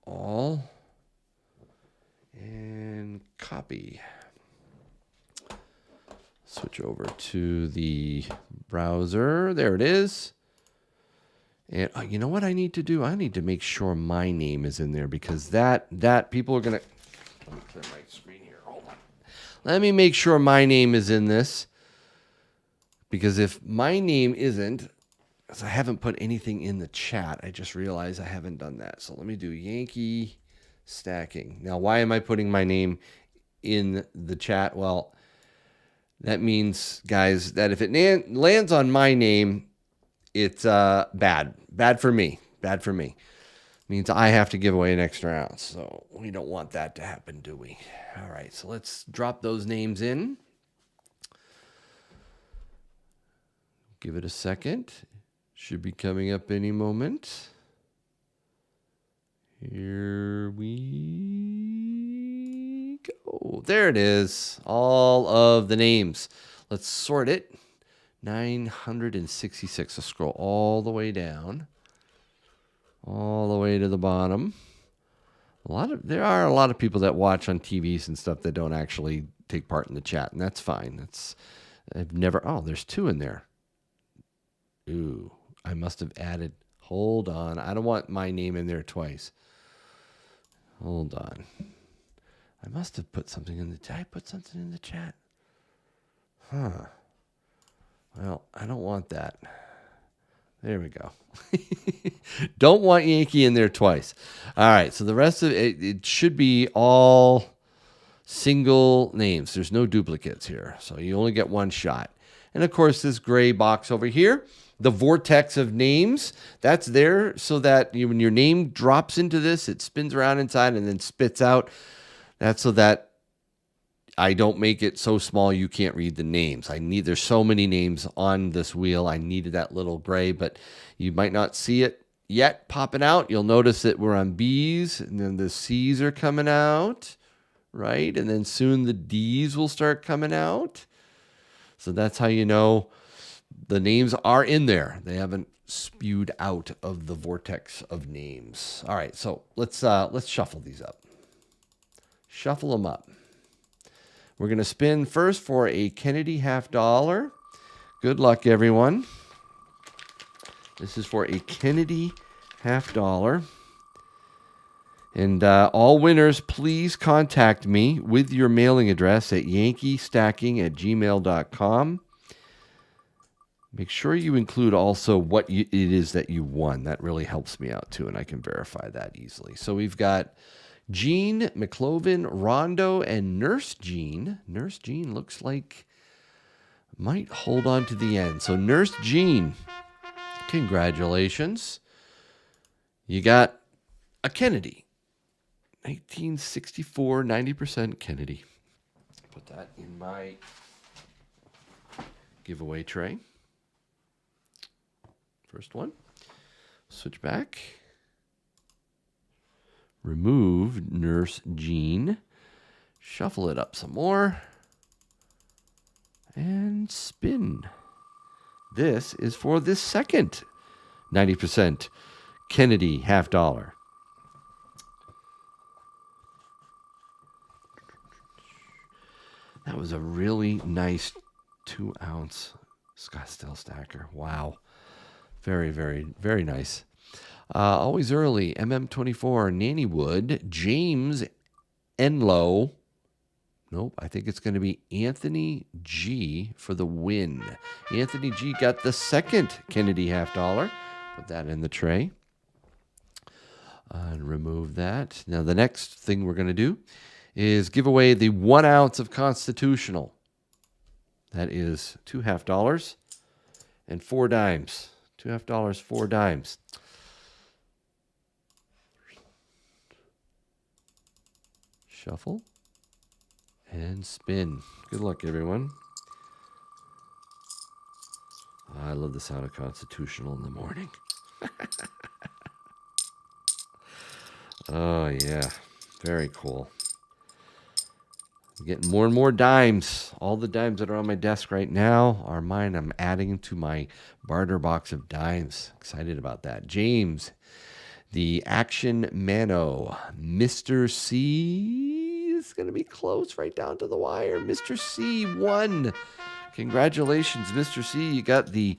All. And copy. Switch over to the browser. There it is. And you know what I need to do? I need to make sure my name is in there because that people are going to... Let me clear my screen here. Hold on. Let me make sure my name is in this. Because if my name isn't, because I haven't put anything in the chat, I just realized I haven't done that. So let me do Yankee stacking. Now, why am I putting my name in the chat? Well, that means, guys, that if it lands on my name, it's bad. Bad for me. Bad for me. Means I have to give away an extra ounce. So we don't want that to happen, do we? All right, so let's drop those names in. Give it a second. Should be coming up any moment. Here we go. There it is. All of the names. Let's sort it. 966. Let's scroll all the way down. All the way to the bottom. There are a lot of people that watch on TVs and stuff that don't actually take part in the chat, and that's fine. There's 2 in there. Ooh, I must have added. Hold on. I don't want my name in there twice. Hold on. I must have put something in the... Did I put something in the chat? Huh. Well, I don't want that. There we go. Don't want Yankee in there twice. All right, so the rest of it should be all single names. There's no duplicates here, so you only get one shot. And, of course, this gray box over here, the vortex of names, that's there so that when your name drops into this, it spins around inside and then spits out. That's so that I don't make it so small you can't read the names. There's so many names on this wheel. I needed that little gray, but you might not see it yet popping out. You'll notice that we're on B's, and then the C's are coming out, right? And then soon the D's will start coming out. So that's how you know the names are in there. They haven't spewed out of the vortex of names. All right, so let's shuffle these up. Shuffle them up. We're going to spin first for a Kennedy $50. Good luck, everyone. This is for a Kennedy $50. And all winners, please contact me with your mailing address at yankeestacking@gmail.com. Make sure you include also what it is that you won. That really helps me out too, and I can verify that easily. So we've got Gene, McCloven, Rondo, and Nurse Gene. Nurse Gene looks like might hold on to the end. So Nurse Gene, congratulations. You got a Kennedy. 1964, 90% Kennedy. Put that in my giveaway tray. First one. Switch back. Remove Nurse Gene. Shuffle it up some more. And spin. This is for this second 90% Kennedy $50. That was a really nice 2-ounce Scottsdale stacker. Wow. Very, very, very nice. Always early, MM24, Nanny Wood, James Enlow. Nope, I think it's going to be Anthony G for the win. Anthony G got the second Kennedy $50. Put that in the tray. And remove that. Now, the next thing we're going to do is give away the 1 ounce of Constitutional. That is $2 $50 and 4 dimes. $2 $50, 4 dimes. Shuffle and spin. Good luck, everyone. I love the sound of Constitutional in the morning. Oh, yeah. Very cool. I'm getting more and more dimes. All the dimes that are on my desk right now are mine. I'm adding to my barter box of dimes. Excited about that. James, the Action Mano, Mr. C is going to be close right down to the wire. Mr. C won. Congratulations, Mr. C. You got the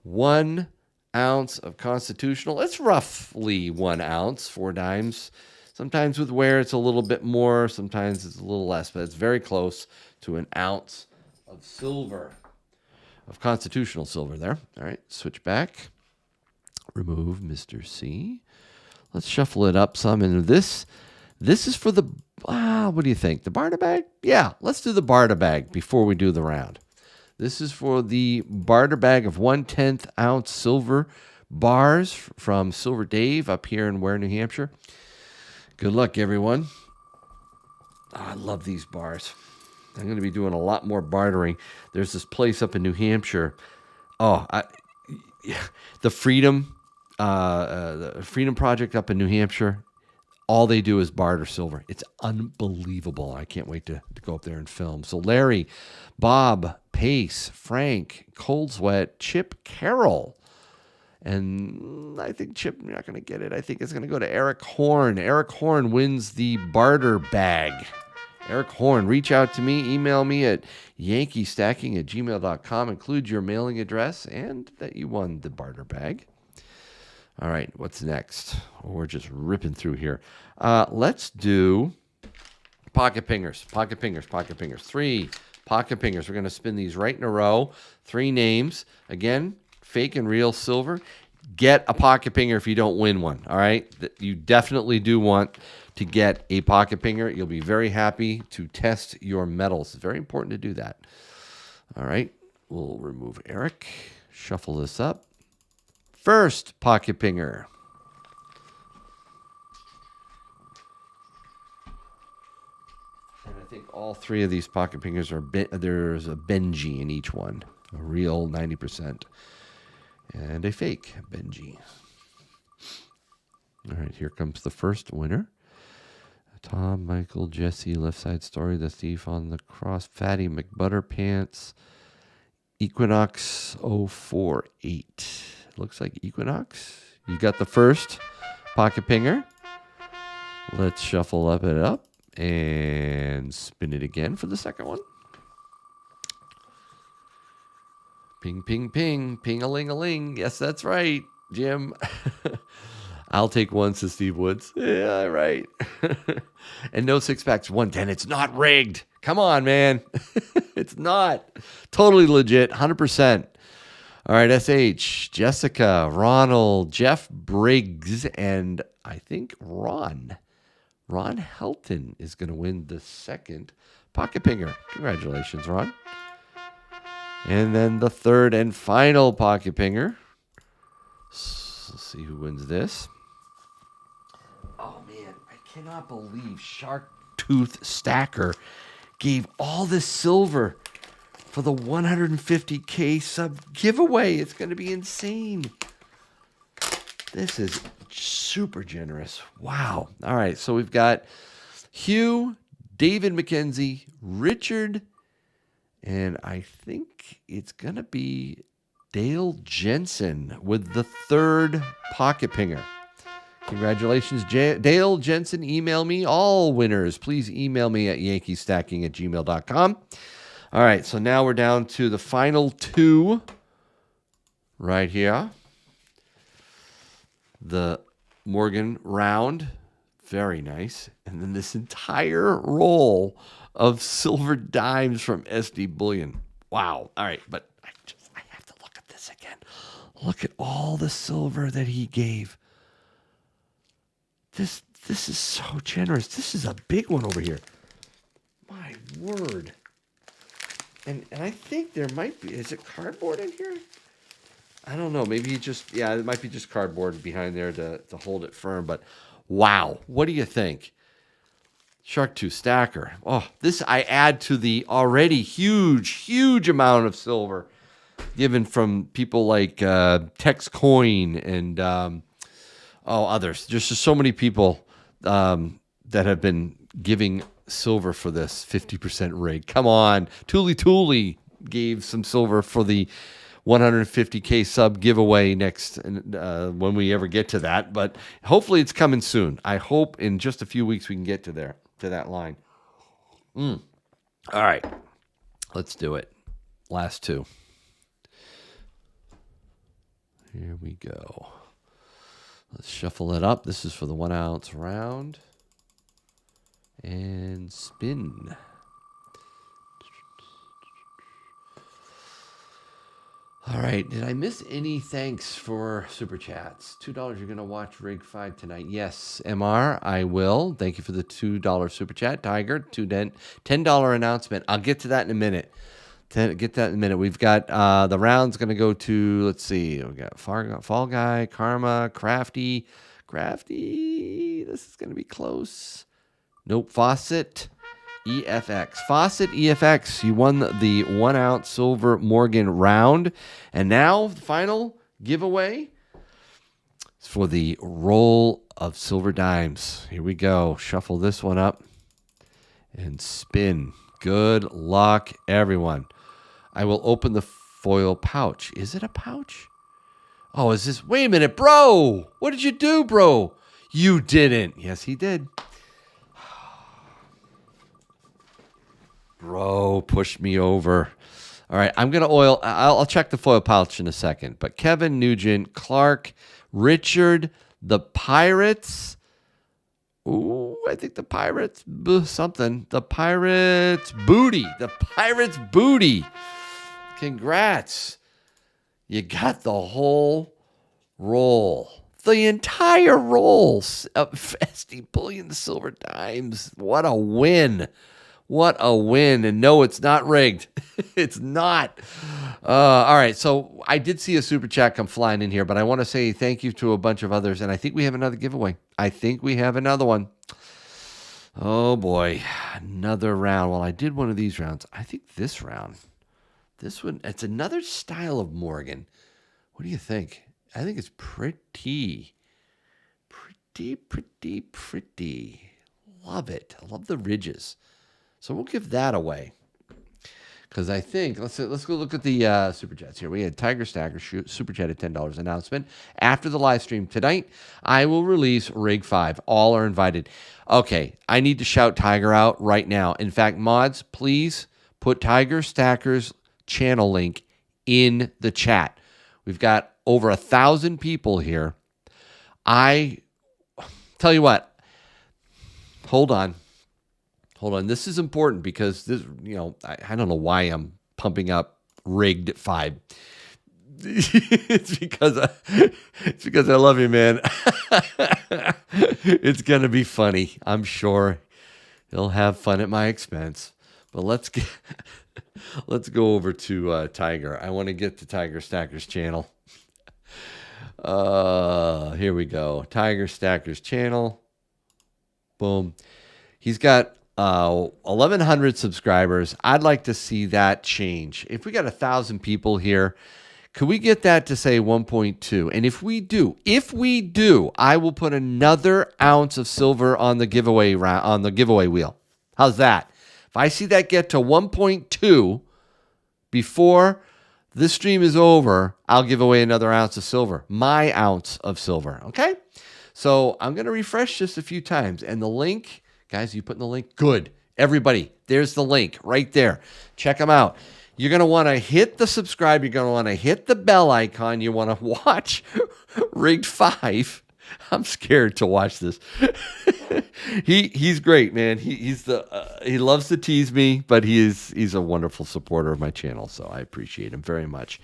1 ounce of Constitutional. It's roughly 1 ounce, 4 dimes. Sometimes with wear, it's a little bit more. Sometimes it's a little less, but it's very close to 1 ounce of silver, of Constitutional silver there. All right, switch back. Remove Mr. C. Let's shuffle it up some. And this is for the, what do you think? The barter bag? Yeah, let's do the barter bag before we do the round. This is for the barter bag of 1/10 ounce silver bars from Silver Dave up here in Ware, New Hampshire. Good luck, everyone. Oh, I love these bars. I'm going to be doing a lot more bartering. There's this place up in New Hampshire. The Freedom Project up in New Hampshire. All they do is barter silver. It's unbelievable. I can't wait to go up there and film. So Larry, Bob, Pace, Frank, Cold Sweat, Chip Carroll. And I think Chip, you're not going to get it. I think it's going to go to Eric Horn. Eric Horn wins the barter bag. Eric Horn, reach out to me. Email me at yankeestacking@gmail.com. Include your mailing address and that you won the barter bag. All right, what's next? We're just ripping through here. Let's do pocket pingers. 3 pocket pingers. We're going to spin these right in a row. 3 names. Again, fake and real silver. Get a pocket pinger if you don't win one, all right? You definitely do want to get a pocket pinger. You'll be very happy to test your metals. It's very important to do that. All right, we'll remove Eric. Shuffle this up. First pocket pinger. And I think all 3 of these pocket pingers are, there's a Benji in each one. A real 90%. And a fake Benji. All right, here comes the first winner. Tom, Michael, Jesse, Left Side Story, The Thief on the Cross, Fatty McButterpants, Equinox 048. Looks like Equinox. You got the first pocket pinger. Let's shuffle it up and spin it again for the second one. Ping, ping, ping, ping-a-ling-a-ling. Yes, that's right, Jim. I'll take one, says Steve Woods. Yeah, right. And no six packs, 110. It's not rigged. Come on, man. It's not. Totally legit, 100%. All right, SH, Jessica, Ronald, Jeff Briggs, and I think Ron. Ron Helton is going to win the second pocket pinger. Congratulations, Ron. And then the third and final pocket pinger. Let's see who wins this. Oh, man, I cannot believe Shark Tooth Stacker gave all this silver for the 150K sub giveaway. It's going to be insane. This is super generous. Wow. All right, so we've got Hugh, David McKenzie, Richard, and I think it's going to be Dale Jensen with the third pocket pinger. Congratulations, Dale Jensen. Email me. All winners, please email me at yankeestacking@gmail.com. All right, so now we're down to the final two right here. The Morgan round. Very nice. And then this entire roll of silver dimes from SD Bullion. Wow. All right, but I have to look at this again. Look at all the silver that he gave. This is so generous. This is a big one over here. My word. And I think there might be, is it cardboard in here? I don't know. Maybe it might be just cardboard behind there to hold it firm. But wow, what do you think? Shark Tooth Stacker. Oh, this I add to the already huge amount of silver given from people like Tex Coin and others. Just so many people that have been giving silver for this 50% rig. Come on. Tooley gave some silver for the 150K sub giveaway next when we ever get to that. But hopefully it's coming soon. I hope in just a few weeks we can get to that line. All right. Let's do it. Last two. Here we go. Let's shuffle it up. This is for the 1 ounce round. And spin. All right. Did I miss any thanks for Super Chats? $2. You're going to watch Rig 5 tonight. Yes, MR, I will. Thank you for the $2 Super Chat. Tiger, $10 announcement. I'll get to that in a minute. We've got the round's going to go to, let's see. We got Fall Guy, Karma, Crafty. This is going to be close. Nope. Faucet EFX. Faucet EFX. You won the 1 ounce silver Morgan round. And now the final giveaway is for the roll of silver dimes. Here we go. Shuffle this one up and spin. Good luck, everyone. I will open the foil pouch. Is it a pouch? Oh, is this? Wait a minute, bro. What did you do, bro? You didn't. Yes, he did. Bro, pushed me over. All right, I'm going to oil. I'll check the foil pouch in a second. But Kevin Nugent, Clark, Richard, the Pirates. Ooh, I think the Pirates something. The Pirates booty. The Pirates booty. Congrats. You got the whole roll. The entire roll of SD Bullion, the silver dimes. What a win. What a win. And no, it's not rigged. It's not. All right. So I did see a super chat come flying in here, but I want to say thank you to a bunch of others. And I think we have another giveaway. I think we have another one. Oh, boy. Another round. Well, I did one of these rounds. I think this round, this one, it's another style of Morgan. What do you think? I think it's pretty pretty, pretty, pretty. Love it. I love the ridges. So we'll give that away. Because I think, let's go look at the Super Chats here. We had Tiger Stacker Super Chat at $10 announcement. After the live stream tonight, I will release Rig 5. All are invited. Okay, I need to shout Tiger out right now. In fact, mods, please put Tiger Stacker's channel link in the chat. We've got over 1,000 people here. I tell you what, hold on. This is important because this, I don't know why I'm pumping up Rigged 5. It's because I love you, man. It's gonna be funny. I'm sure he'll have fun at my expense. But let's go over to Tiger. I want to get to Tiger Stacker's channel. Here we go. Tiger Stacker's channel. Boom. He's got 1,100 subscribers. I'd like to see that change. If we got 1,000 people here, could we get that to say 1.2? And if we do, I will put another ounce of silver on the giveaway wheel. How's that? If I see that get to 1.2 before this stream is over, I'll give away another ounce of silver. My ounce of silver. Okay? So I'm going to refresh this a few times. And the link, guys, you put in the link? Good. Everybody, there's the link right there. Check them out. You're going to want to hit the subscribe. You're going to want to hit the bell icon. You want to watch Rigged 5. I'm scared to watch this. He's great, man. He loves to tease me, but he's a wonderful supporter of my channel, so I appreciate him very much.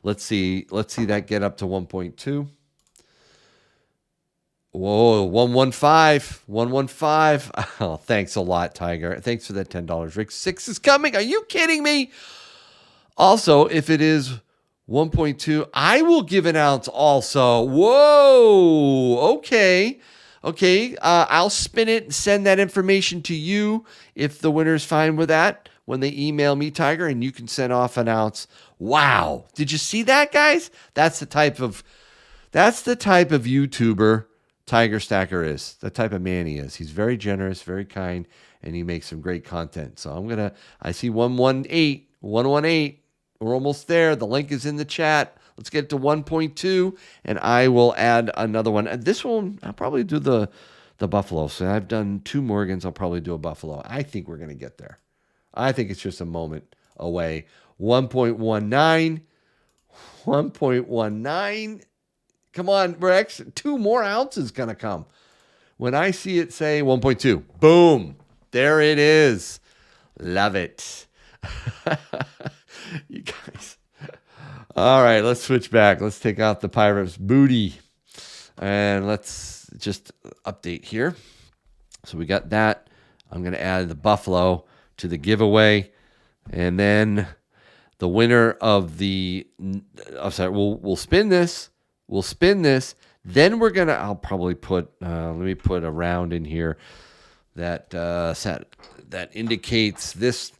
Let's see that get up to 1.2. Whoa, 115. 115. Oh, thanks a lot, Tiger. Thanks for that $10. Rick 6 is coming. Are you kidding me? Also, if it is 1.2, I will give an ounce also. Whoa. Okay. I'll spin it and send that information to you if the winner's fine with that when they email me, Tiger, and you can send off an ounce. Wow. Did you see that, guys? That's the type of YouTuber Tiger Stacker is. The type of man he is. He's very generous, very kind, and he makes some great content. So I see 118. 118. We're almost there. The link is in the chat. Let's get to 1.2, and I will add another one. And this one, I'll probably do the Buffalo. So I've done 2 Morgans. I'll probably do a Buffalo. I think we're going to get there. I think it's just a moment away. 1.19. 1.19. Come on, Rex. 2 more ounces going to come. When I see it say 1.2, boom. There it is. Love it. You guys. All right, let's switch back. Let's take out the Pirates booty. And let's just update here. So we got that. I'm going to add the Buffalo to the giveaway. And then the winner of the... I'm sorry, we'll spin this. We'll spin this. Then we're going to... I'll probably put... let me put a round in here that indicates this...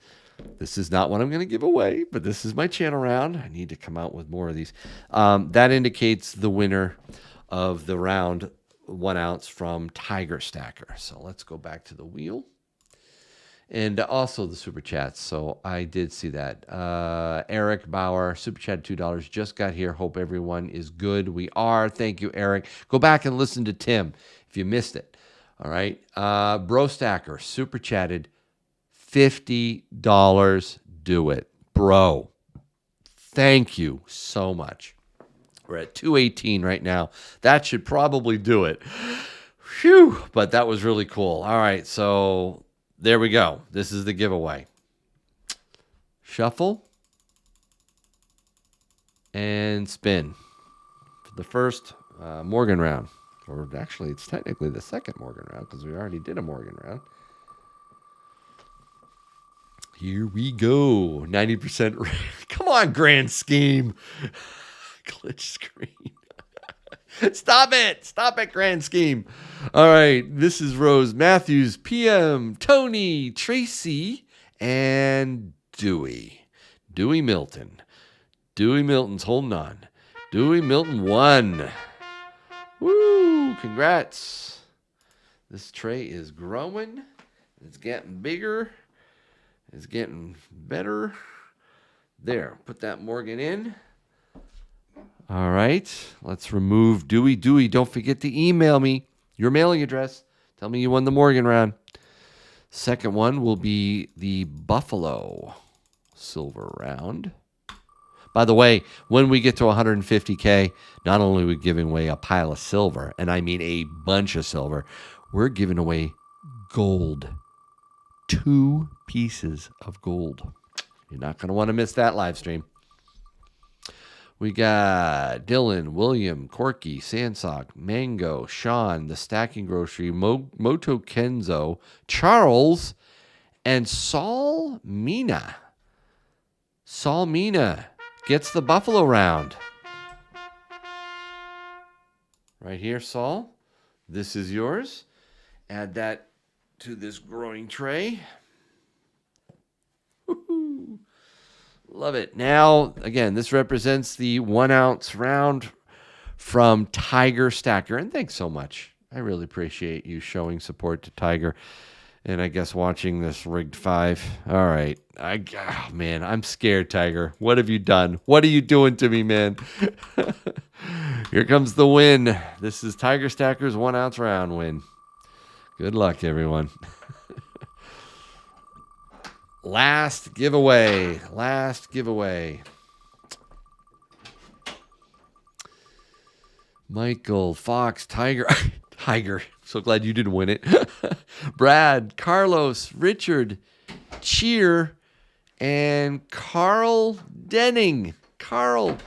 This is not what I'm going to give away, but this is my channel round. I need to come out with more of these. That indicates the winner of the round 1 ounce from Tiger Stacker. So let's go back to the wheel. And also the Super Chats. So I did see that. Eric Bauer, Super Chat $2, just got here. Hope everyone is good. We are. Thank you, Eric. Go back and listen to Tim if you missed it. All right. Bro Stacker, Super Chatted $50. Do it, bro. Thank you so much. We're at 218 right now. That should probably do it. Phew, but that was really cool. All right, so there we go. This is the giveaway. Shuffle and spin for the first Morgan round. Or actually, it's technically the second Morgan round because we already did a Morgan round. Here we go. 90%. Come on, grand scheme. Glitch screen. Stop it, grand scheme. All right. This is Rose Matthews, PM, Tony, Tracy, and Dewey. Dewey Milton. Dewey Milton's holding on. Dewey Milton won. Woo. Congrats. This tray is growing. It's getting bigger. It's getting better. There, put that Morgan in. All right, let's remove Dewey. Dewey, don't forget to email me your mailing address. Tell me you won the Morgan round. Second one will be the Buffalo silver round. By the way, when we get to 150K, not only are we giving away a pile of silver, and I mean a bunch of silver, we're giving away gold. 2 pieces of gold. You're not going to want to miss that live stream. We got Dylan, William, Corky, Sandsock, Mango, Sean, The Stacking Grocery, Moto Kenzo, Charles, and Saul Mina. Saul Mina gets the Buffalo round. Right here, Saul. This is yours. Add that to this growing tray. Woo-hoo. Love it. Now, again, this represents the 1 ounce round from Tiger Stacker. And thanks so much. I really appreciate you showing support to Tiger. And I guess watching this rigged 5. All right. Man, I'm scared, Tiger. What have you done? What are you doing to me, man? Here comes the win. This is Tiger Stacker's 1 ounce round win. Good luck, everyone. Last giveaway. Michael, Fox, Tiger. Tiger. So glad you didn't win it. Brad, Carlos, Richard, Cheer, and Carl Denning. Carl.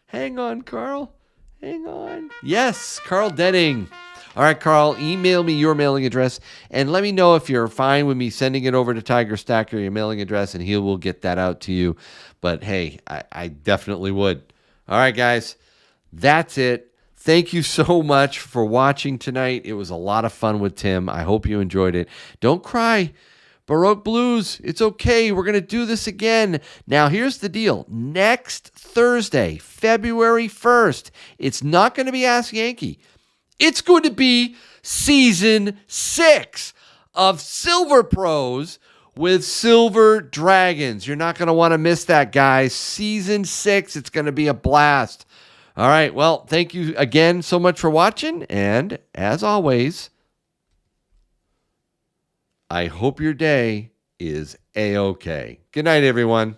Hang on, Carl. Hang on. Yes, Carl Denning. All right, Carl, email me your mailing address and let me know if you're fine with me sending it over to Tiger Stacker, your mailing address, and he will get that out to you. But hey, I definitely would. All right, guys, that's it. Thank you so much for watching tonight. It was a lot of fun with Tim. I hope you enjoyed it. Don't cry. Baroque Blues, it's okay. We're going to do this again. Now, here's the deal. Next Thursday, February 1st, it's not going to be Ask Yankee. It's going to be season 6 of Silver Pros with Silver Dragons. You're not going to want to miss that, guys. Season 6, it's going to be a blast. All right, well, thank you again so much for watching. And as always, I hope your day is A-OK. Good night, everyone.